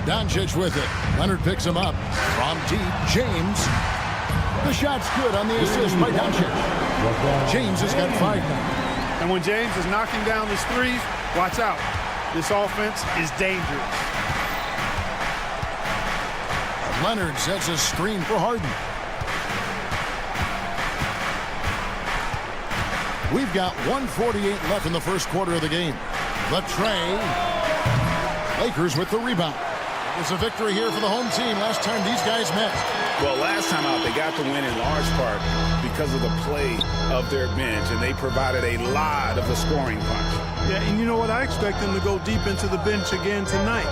Doncic with it. Leonard picks him up. From deep, James. The shot's good on the assist by Doncic. James has got 5 now. And when James is knocking down his threes, watch out. This offense is dangerous. Leonard sets a screen for Harden. We've got 1:48 left in the first quarter of the game. The tray. Lakers with the rebound. It was a victory here for the home team last time these guys met. Well, last time out, they got the win in large part because of the play of their bench, and they provided a lot of the scoring punch. Yeah, and you know what? I expect them to go deep into the bench again tonight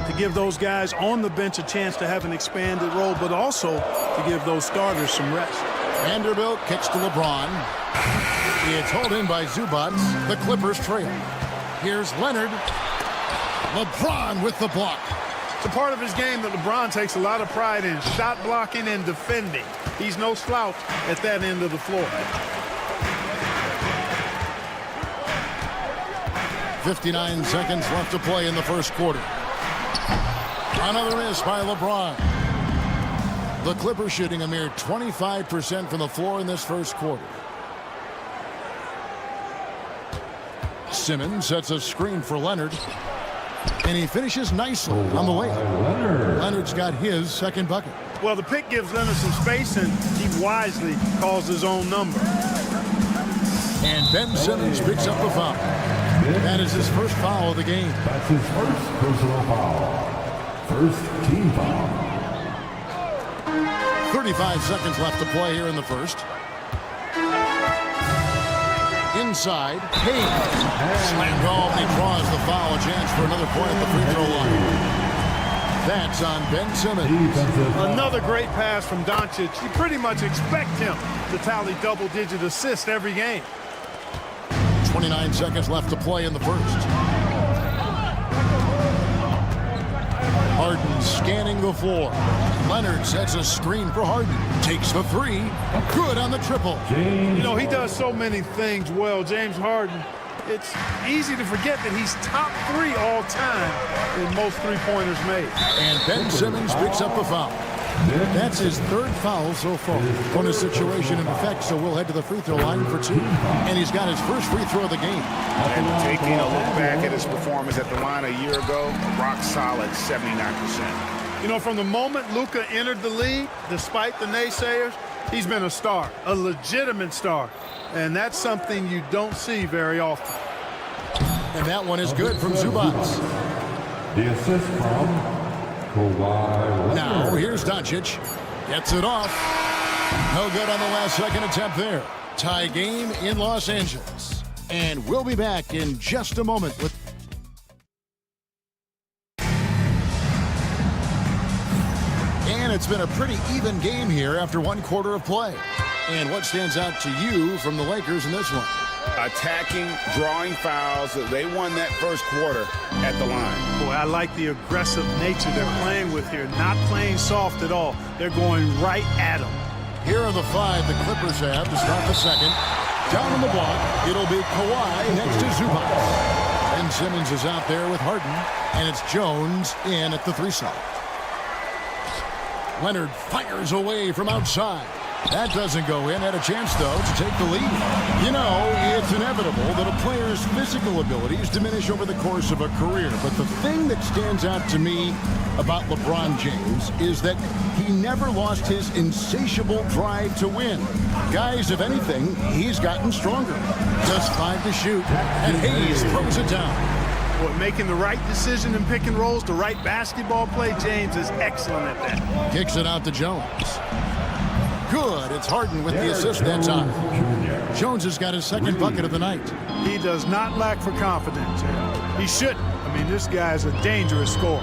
to give those guys on the bench a chance to have an expanded role, but also to give those starters some rest. Vanderbilt kicks to LeBron. It's hauled in by Zubac. The Clippers trail. Here's Leonard. LeBron with the block. It's a part of his game that LeBron takes a lot of pride in, shot blocking and defending. He's no slouch at that end of the floor. 59 seconds left to play in the first quarter. Another miss by LeBron. The Clippers shooting a mere 25% from the floor in this first quarter. Simmons sets a screen for Leonard. And he finishes nicely on the layup. Leonard's got his second bucket. Well, the pick gives Leonard some space, and he wisely calls his own number. And Ben Simmons picks up the foul. That is his first foul of the game. That's his first personal foul. First team foul. 35 seconds left to play here in the first. inside. Hayes slammed home. He draws the foul. A chance for another point at the free throw line. That's on Ben Simmons. Another great pass from Doncic. You pretty much expect him to tally double-digit assists every game. 29 seconds left to play in the first. Harden scanning the floor. Leonard sets a screen for Harden. Takes the three. Good on the triple. You know, he does so many things well, James Harden. It's easy to forget that he's top 3 all time in most three-pointers made. And Ben Simmons picks up the foul. That's his 3rd foul so far. Bonus situation in effect, so we'll head to the free throw line for 2. And he's got his first free throw of the game. And taking a look back at his performance at the line a year ago, rock solid 79%. You know, from the moment Luka entered the league, despite the naysayers, he's been a star, a legitimate star. And that's something you don't see very often. And that one is good from Zubac. The assist from Kawhi. Now, here's Doncic. Gets it off. No good on the last second attempt there. Tie game in Los Angeles. And we'll be back in just a moment with... And it's been a pretty even game here after 1 quarter of play. And what stands out to you from the Lakers in this one? Attacking, drawing fouls. They won that first quarter at the line. Boy, I like the aggressive nature they're playing with here. Not playing soft at all. They're going right at them. Here are the 5 the Clippers have to start the second. Down on the block, it'll be Kawhi next to Zubac. Ben Simmons is out there with Harden, and it's Jones in at the 3 slot. Leonard fires away from outside. That doesn't go in. Had a chance, though, to take the lead. You know, it's inevitable that a player's physical abilities diminish over the course of a career. But the thing that stands out to me about LeBron James is that he never lost his insatiable drive to win. Guys, if anything, he's gotten stronger. Just 5 to shoot, and Hayes throws it down. Boy, making the right decision in pick and rolls, the right basketball play, James is excellent at that. Kicks it out to Jones. Good. It's Harden with the assist that time. Jones has got his 2nd bucket of the night. He does not lack for confidence. He shouldn't. I mean, this guy is a dangerous scorer.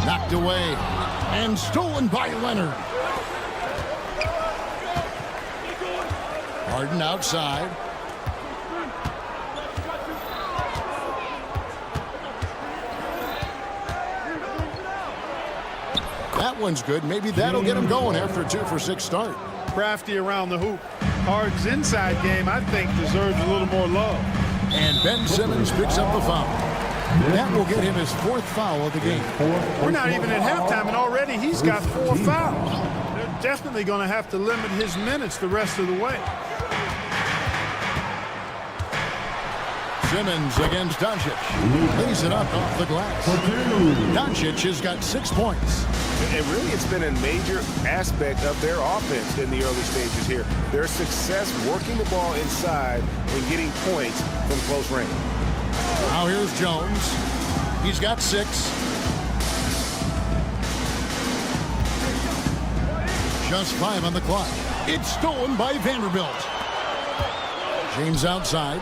Knocked away and stolen by Leonard. Harden outside. That one's good. Maybe that'll get him going after a 2-for-6 start. Crafty around the hoop. Harden's inside game, I think, deserves a little more love. And Ben Simmons picks up the foul. That will get him his 4th foul of the game. We're not even at halftime, and already he's got 4 fouls. They're definitely going to have to limit his minutes the rest of the way. Simmons against Doncic. Lays it up off the glass. Doncic has got 6 points. And really, it's been a major aspect of their offense in the early stages here. Their success working the ball inside and getting points from close range. Now here's Jones. He's got 6. Just 5 on the clock. It's stolen by Vanderbilt. James outside.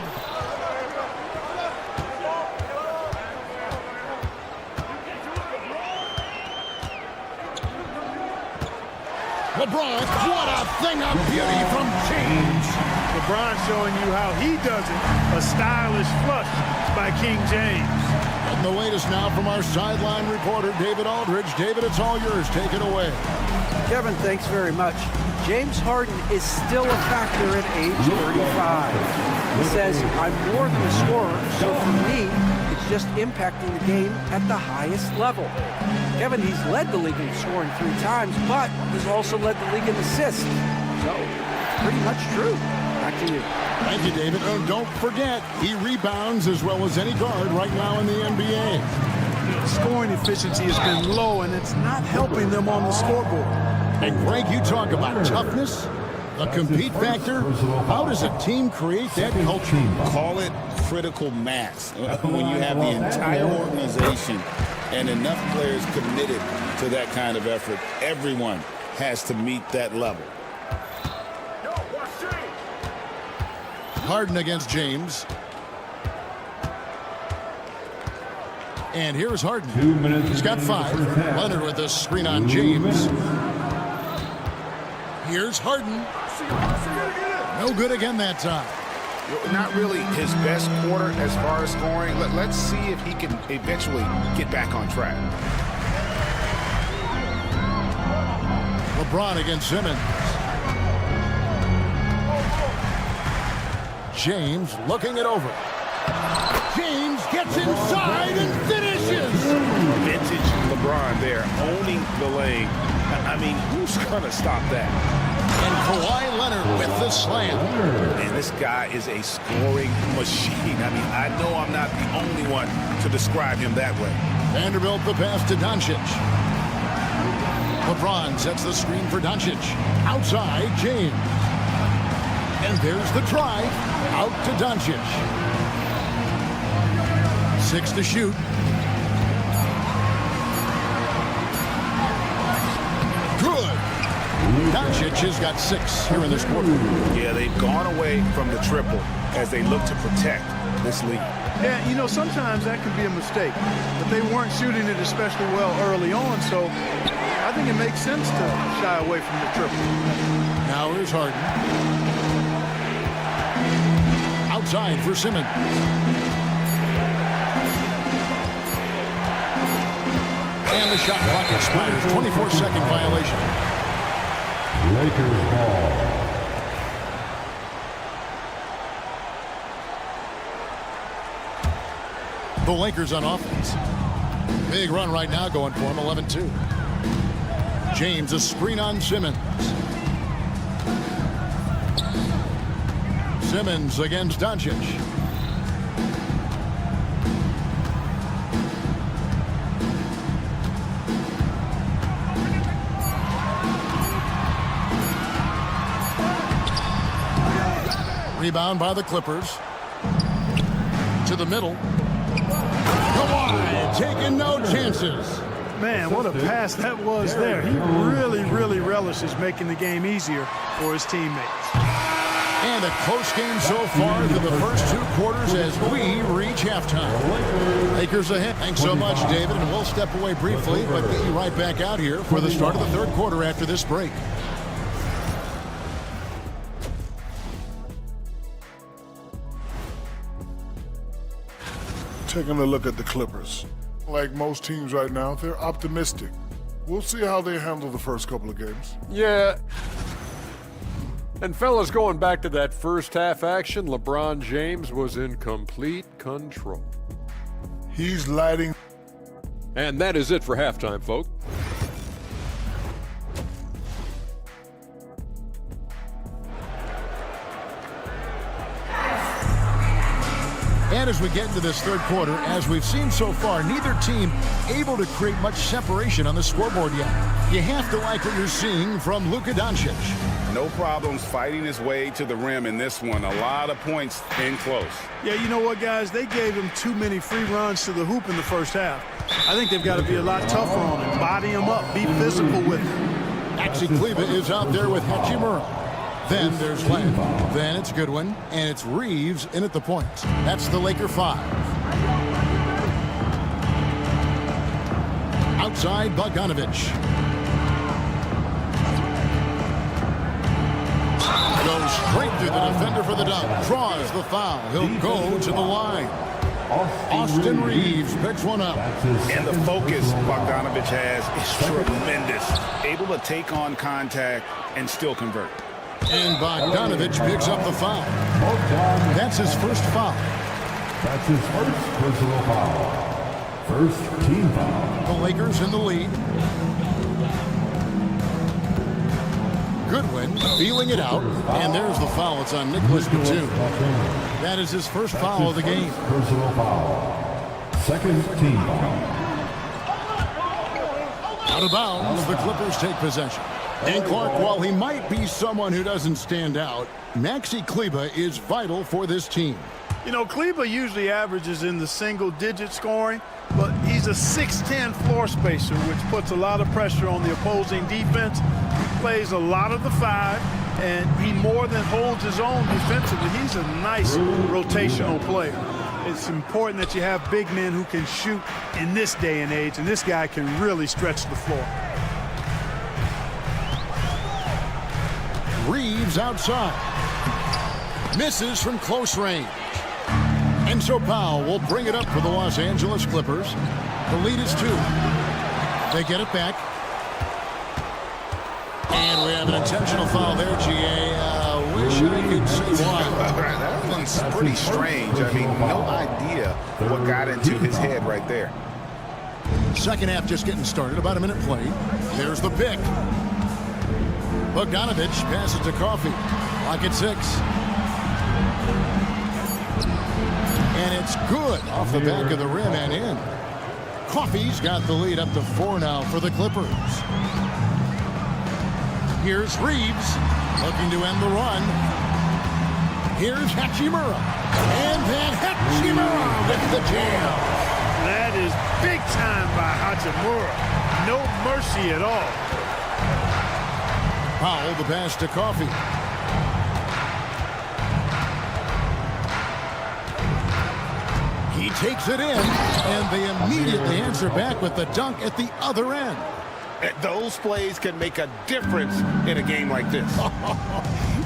LeBron, what a thing of beauty from James. LeBron showing you how he does it. A stylish flush by King James. And the latest now from our sideline reporter, David Aldridge. David, it's all yours. Take it away. Kevin, thanks very much. James Harden is still a factor at age 35. He says, I'm more than a scorer, so for me, it's just impacting the game at the highest level. Kevin, he's led the league in scoring 3 times, but he's also led the league in assists. So, pretty much true. Back to you. Thank you, David. And don't forget, he rebounds as well as any guard right now in the NBA. Scoring efficiency has been low, and it's not helping them on the scoreboard. And Greg, you talk about toughness, the compete factor. How does a team create that culture? Call it critical mass. When you have the entire organization and enough players committed to that kind of effort, everyone has to meet that level. Harden against James. And here's Harden. 2 minutes. He's got 5. Leonard with a screen on James. Here's Harden. No good again that time. Not really his best quarter as far as scoring. Let's see if he can eventually get back on track. LeBron against Simmons. James looking it over. James gets inside and finishes. Vintage LeBron there, owning the lane. I mean, who's going to stop that? And Kawhi Leonard with the slam. And this guy is a scoring machine. I mean, I know I'm not the only one to describe him that way. Vanderbilt the pass to Doncic. LeBron sets the screen for Doncic. Outside, James. And there's the drive. Out to Doncic. 6 to shoot. Good. Doncic has got 6 here in this quarter. Yeah, they've gone away from the triple as they look to protect this lead. Yeah, you know, sometimes that can be a mistake. But they weren't shooting it especially well early on, so I think it makes sense to shy away from the triple. Now here's Harden. Outside for Simmons. And the shot clock expires. 24-second violation. Lakers ball. The Lakers on offense. Big run right now going for him, 11-2. James, a screen on Simmons. Simmons against Doncic. Rebound by the Clippers. To the middle. Kawhi taking no chances. Man, what a pass that was there. He really relishes making the game easier for his teammates. And a close game so far through the first 2 quarters as we reach halftime. Lakers ahead. Thanks so much, David, and we'll step away briefly, but get you right back out here for the start of the 3rd quarter after this break. Taking a look at the Clippers. Like most teams right now, they're optimistic. We'll see how they handle the first couple of games. Yeah. And fellas, going back to that first half action, LeBron James was in complete control. He's lighting. And that is it for halftime, folks. And as we get into this 3rd quarter, as we've seen so far, neither team able to create much separation on the scoreboard yet. You have to like what you're seeing from Luka Doncic. No problems fighting his way to the rim in this one. A lot of points in close. Yeah, you know what, guys? They gave him too many free runs to the hoop in the first half. I think they've got to be a lot tougher on him. Body him up. Be physical with him. Maxi Kleber is out there with Hachimura. Then there's Lamb. Then it's Goodwin. And it's Reeves in at the point. That's the Laker 5. Outside, Bogdanovich. Goes straight through the defender for the dunk. Draws the foul. He'll go to the line. Austin Reeves picks one up. And the focus Bogdanovich has is tremendous. Able to take on contact and still convert. And Bogdanovich picks up the foul. That's his first foul. That's his first personal foul. First team foul. The Lakers in the lead. Goodwin feeling it out. And there's the foul. It's on Nicholas Batum. That is his first foul of the game. Personal foul. Second team foul. Out of bounds, the Clippers take possession. And Clark, while he might be someone who doesn't stand out, Maxi Kleber is vital for this team. You know, Kleber usually averages in the single-digit scoring, but he's a 6'10 floor spacer, which puts a lot of pressure on the opposing defense. He plays a lot of the 5, and he more than holds his own defensively. He's a nice rotational player. It's important that you have big men who can shoot in this day and age, and this guy can really stretch the floor. Reeves outside. Misses from close range. And so Powell will bring it up for the Los Angeles Clippers. The lead is 2. They get it back. And we have an intentional foul there, GA. Wish I could say why. That one's pretty strange. I mean, no idea what got into his head right there. Second half just getting started. About a minute played. There's the pick. Bogdanovich passes to Coffey. Clock at 6. And it's good off the back of the rim and in. Coffey's got the lead up to 4 now for the Clippers. Here's Reeves looking to end the run. Here's Hachimura. And then Hachimura with the jam. That is big time by Hachimura. No mercy at all. Powell, the pass to Coffey. He takes it in, and they immediately answer back with the dunk at the other end. Those plays can make a difference in a game like this.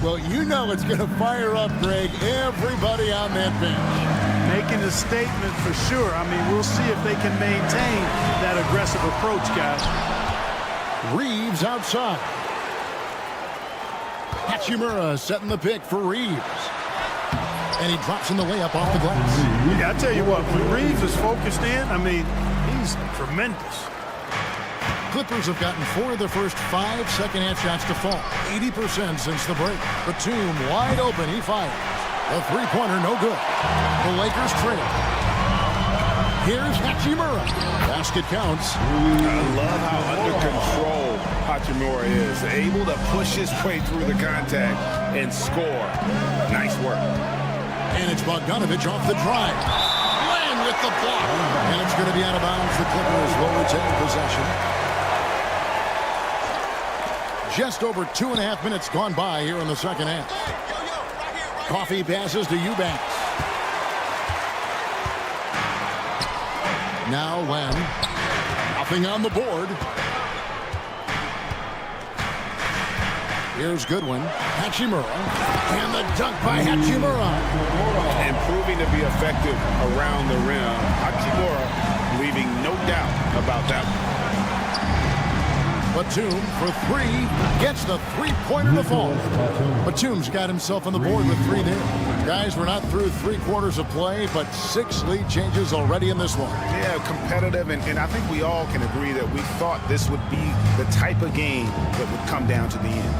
Well, you know it's going to fire up, Greg, everybody on that bench. Making a statement for sure. I mean, we'll see if they can maintain that aggressive approach, guys. Reeves outside. Hachimura setting the pick for Reeves. And he drops in the layup off the glass. Yeah, I tell you what, when Reeves is focused in, I mean, he's tremendous. Clippers have gotten 4 of their first 5 second-half shots to fall. 80% since the break. Batum wide open. He fires. The three-pointer no good. The Lakers trail. Here's Hachimura. Basket counts. I love how under control Hachimura is. Able to push his way through the contact and score. Nice work. And it's Bogdanovich off the drive. Land with the block. And it's going to be out of bounds. The Clippers will retain possession. Just over 2.5 minutes gone by here in the second half. Coffey passes to Eubanks. Now Len. Nothing on the board. Here's Goodwin. Hachimura. And the dunk by Hachimura. And proving to be effective around the rim. Hachimura leaving no doubt about that one. Batum for 3. Gets the three-pointer to fall. Batum's got himself on the board with 3 there. Guys, we're not through 3 quarters of play, but 6 lead changes already in this one. Yeah, competitive, and I think we all can agree that we thought this would be the type of game that would come down to the end.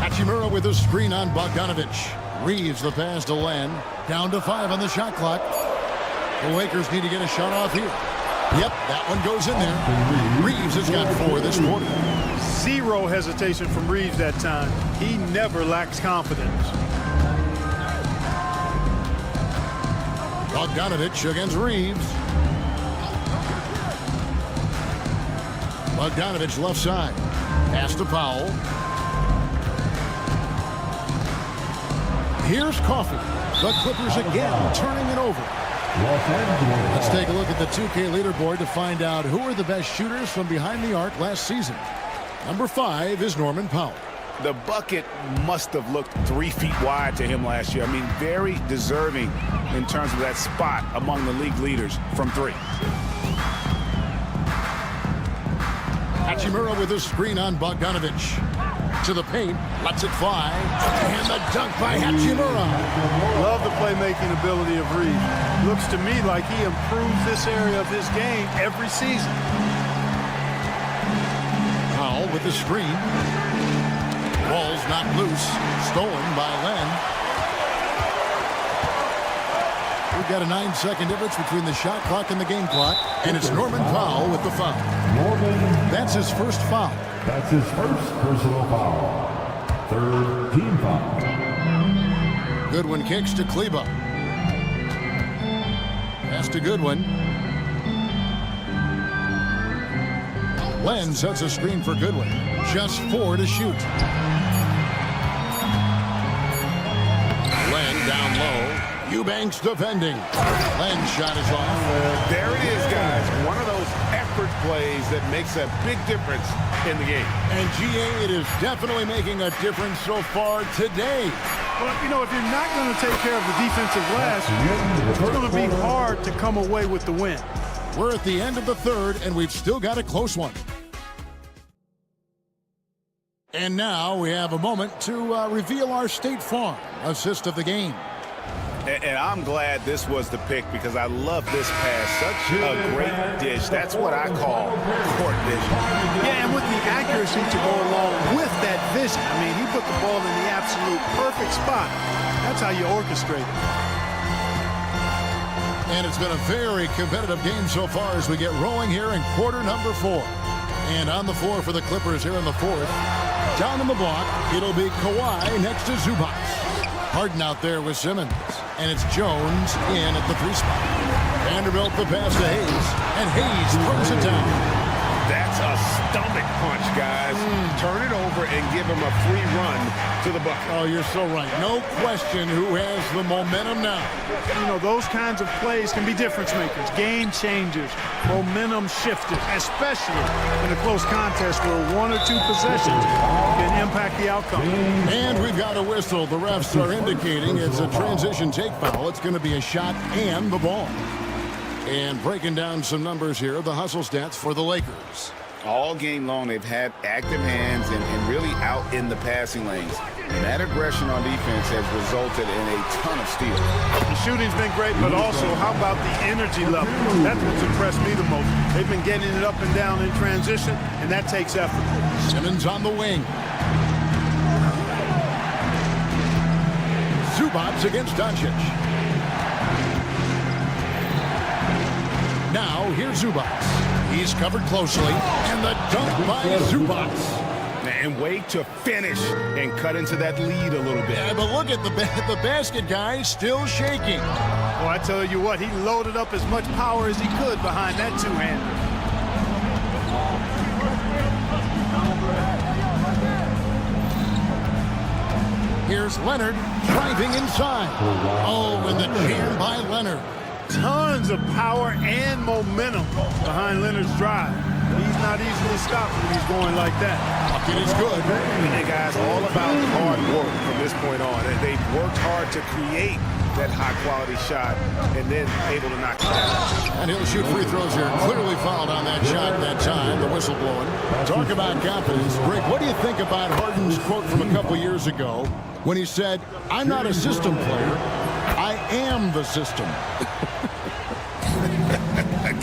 Hachimura with a screen on Bogdanovich. Reeves the pass to Len. Down to 5 on the shot clock. The Lakers need to get a shot off here. Yep, that one goes in there. Reeves has got 4 this quarter. 0 hesitation from Reeves that time. He never lacks confidence. Bogdanovich against Reeves. Bogdanovich left side. Pass to Powell. Here's Coffey. The Clippers again turning it over. Let's take a look at the 2K leaderboard to find out who are the best shooters from behind the arc last season. Number 5 is Norman Powell. The bucket must have looked 3 feet wide to him last year. I mean, very deserving in terms of that spot among the league leaders from 3. Hachimura with a screen on Bogdanovich. To the paint, lets it fly, and the dunk by Hachimura. Love the playmaking ability of Reeves. Looks to me like he improves this area of his game every season. Powell with the screen. Ball's not loose. Stolen by Len. We've got a 9-second difference between the shot clock and the game clock, and it's Norman Powell with the foul. That's his first foul. That's his first personal foul. 3rd team foul. Goodwin kicks to Kleba. Pass to Goodwin. Len sets a screen for Goodwin. Just 4 to shoot. Len down low. Eubanks defending. Len's shot is off. There it is, guys. One of those effort plays that makes a big difference in the game. And GA, it is definitely making a difference so far today. Well, you know, if you're not going to take care of the defensive glass, it's going to be hard to come away with the win. We're at the end of the third, and we've still got a close one. And now we have a moment to reveal our State Farm assist of the game. And I'm glad this was the pick because I love this pass. Such a great dish. That's what I call court vision. Yeah, and with the accuracy to go along with that vision. I mean, he put the ball in the absolute perfect spot. That's how you orchestrate it. And it's been a very competitive game so far as we get rolling here in quarter number 4. And on the floor for the Clippers here in the fourth. Down in the block, it'll be Kawhi next to Zubac. Harden out there with Simmons. And it's Jones in at the 3 spot. Vanderbilt the pass to Hayes. And Hayes throws it down. That's a stomach punch, guys. Turn it over and give him a free run to the bucket. Oh, you're so right. No question who has the momentum now. You know, those kinds of plays can be difference makers, game changers, momentum shifters, especially in a close contest where 1 or 2 possessions can impact the outcome. And we've got a whistle. The refs are indicating it's a transition take foul. It's going to be a shot and the ball. And breaking down some numbers here, the hustle stats for the Lakers. All game long, they've had active hands and really out in the passing lanes. And that aggression on defense has resulted in a ton of steals. The shooting's been great, but also, how about the energy level? That's what's impressed me the most. They've been getting it up and down in transition, and that takes effort. Simmons on the wing. Zubac against Doncic. Now, here's Zubac. He's covered closely, and the dunk by Zubac. And wait to finish and cut into that lead a little bit. Yeah, but look at the basket guy still shaking. Well, I tell you what, he loaded up as much power as he could behind that two-hander. Here's Leonard driving inside. Oh, and the jam by Leonard. Tons of power and momentum behind Leonard's drive. He's not easily stopped when he's going like that. Bucket is good. And guys, all about hard work from this point on. And they've worked hard to create that high-quality shot and then able to knock it down. And he'll shoot free throws here. Clearly fouled on that shot that time, the whistle blowing. Talk about confidence. Rick, what do you think about Harden's quote from a couple years ago when he said, "I'm not a system player, I am the system"?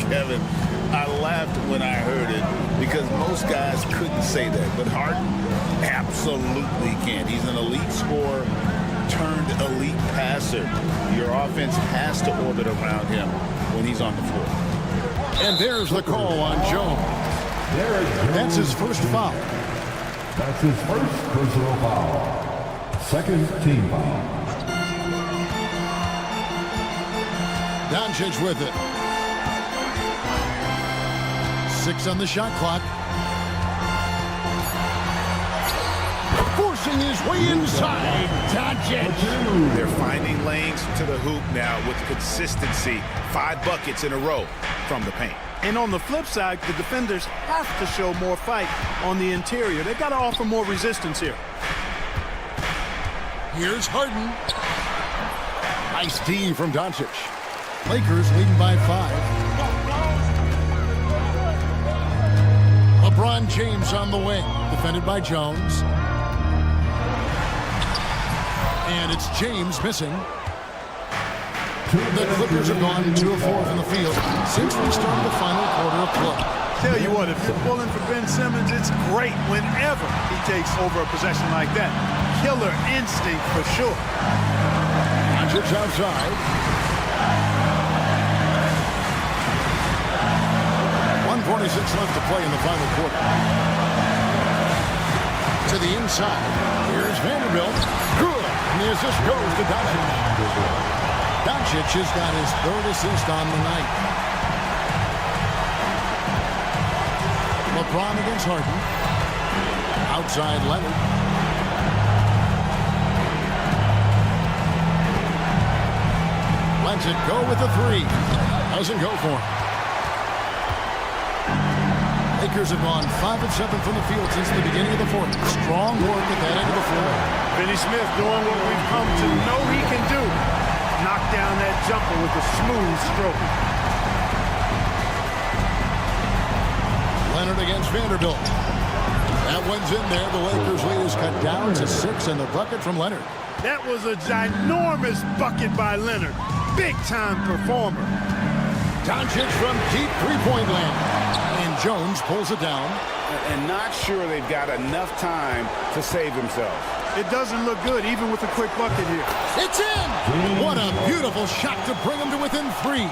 Kevin, I laughed when I heard it because most guys couldn't say that, but Harden absolutely can. He's an elite scorer turned elite passer. Your offense has to orbit around him when he's on the floor. And there's the call on Jones. That's his first foul. That's his first personal foul. Second team foul. Doncic with it. 6 on the shot clock. Forcing his way inside. Doncic. They're finding lanes to the hoop now with consistency. 5 buckets in a row from the paint. And on the flip side, the defenders have to show more fight on the interior. They've got to offer more resistance here. Here's Harden. Nice D from Doncic. Lakers leading by 5. LeBron James on the wing, defended by Jones. And it's James missing. The Clippers have gone 2 of 4 from the field since we started the final quarter of play. Tell you what, if you're pulling for Ben Simmons, it's great whenever he takes over a possession like that. Killer instinct for sure. Doncic outside. 1:46 left to play in the final quarter. To the inside. Here's Vanderbilt. Good. And the assist goes to Doncic. Doncic has got his 3rd assist on the night. LeBron against Harden. Outside Leonard. Lets it go with the three. Doesn't go for him. Lakers have gone 5 of 7 from the field since the beginning of the fourth. Strong work at that end of the floor. Finney Smith doing what we've come to know he can do. Knock down that jumper with a smooth stroke. Leonard against Vanderbilt. That one's in there. The Lakers lead is cut down to 6, and the bucket from Leonard. That was a ginormous bucket by Leonard. Big-time performer. Doncic from deep three-point land. And Jones pulls it down. And not sure they've got enough time to save themselves. It doesn't look good, even with a quick bucket here. It's in! What a beautiful shot to bring them to within 3.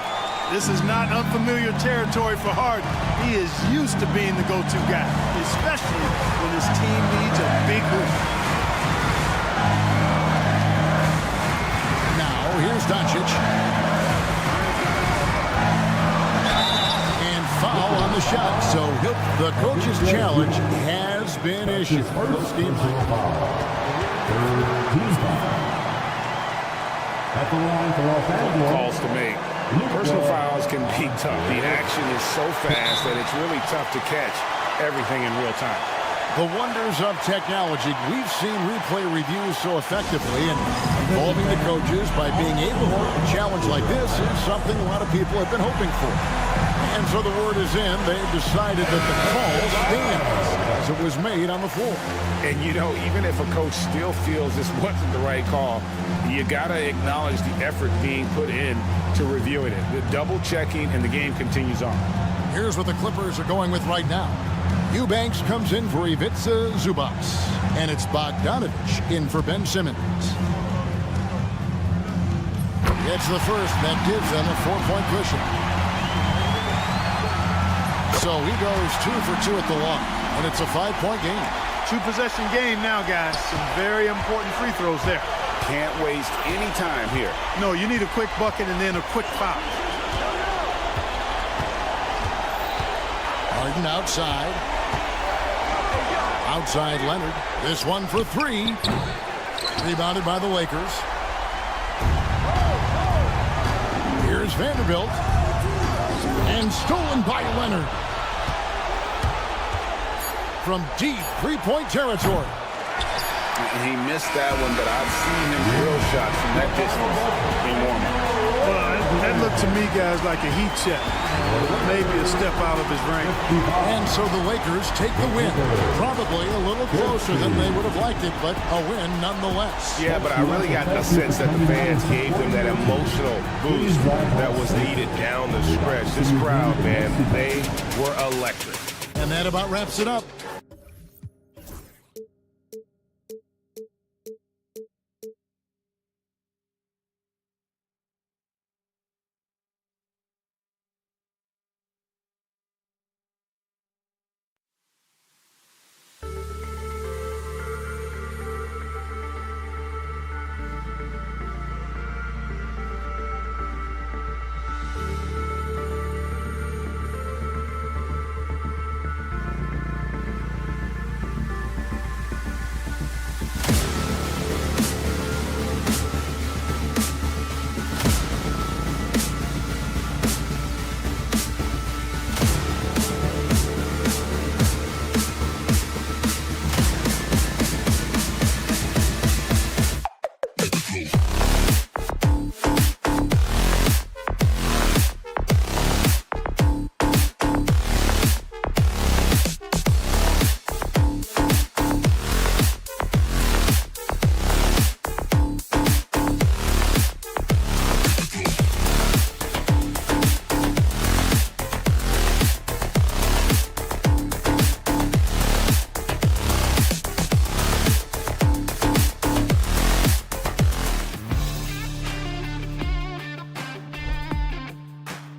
This is not unfamiliar territory for Harden. He is used to being the go-to guy, especially when his team needs a big hoop. Now, here's Doncic. And foul on the shot. So the coach's challenge has been issued. First team at the line for Los Angeles. Calls to make. Personal fouls can be tough. The action is so fast that it's really tough to catch everything in real time. The wonders of technology. We've seen replay reviews so effectively, and involving the coaches by being able to hold a challenge like this is something a lot of people have been hoping for. And so the word is in. They've decided that the call stands as it was made on the floor. And, you know, even if a coach still feels this wasn't the right call, you got to acknowledge the effort being put in to reviewing it. The double-checking, and the game continues on. Here's what the Clippers are going with right now. Eubanks comes in for Ivica Zubac. And it's Bogdanovich in for Ben Simmons. Gets the first. That gives them a 4-point cushion. So he goes 2 for 2 at the line. And it's a 5-point game. 2-possession game now, guys. Some very important free throws there. Can't waste any time here. No, you need a quick bucket and then a quick foul. Harden outside. Outside Leonard. This one for 3. Rebounded by the Lakers. Here's Vanderbilt. And stolen by Leonard. From deep three-point territory. He missed that one, but I've seen him drill shots from that distance in warm-up. Well, that looked to me, guys, like a heat check. Maybe a step out of his range. And so the Lakers take the win. Probably a little closer than they would have liked it, but a win nonetheless. Yeah, but I really got the sense that the fans gave them that emotional boost that was needed down the stretch. This crowd, man, they were electric. And that about wraps it up. Cool.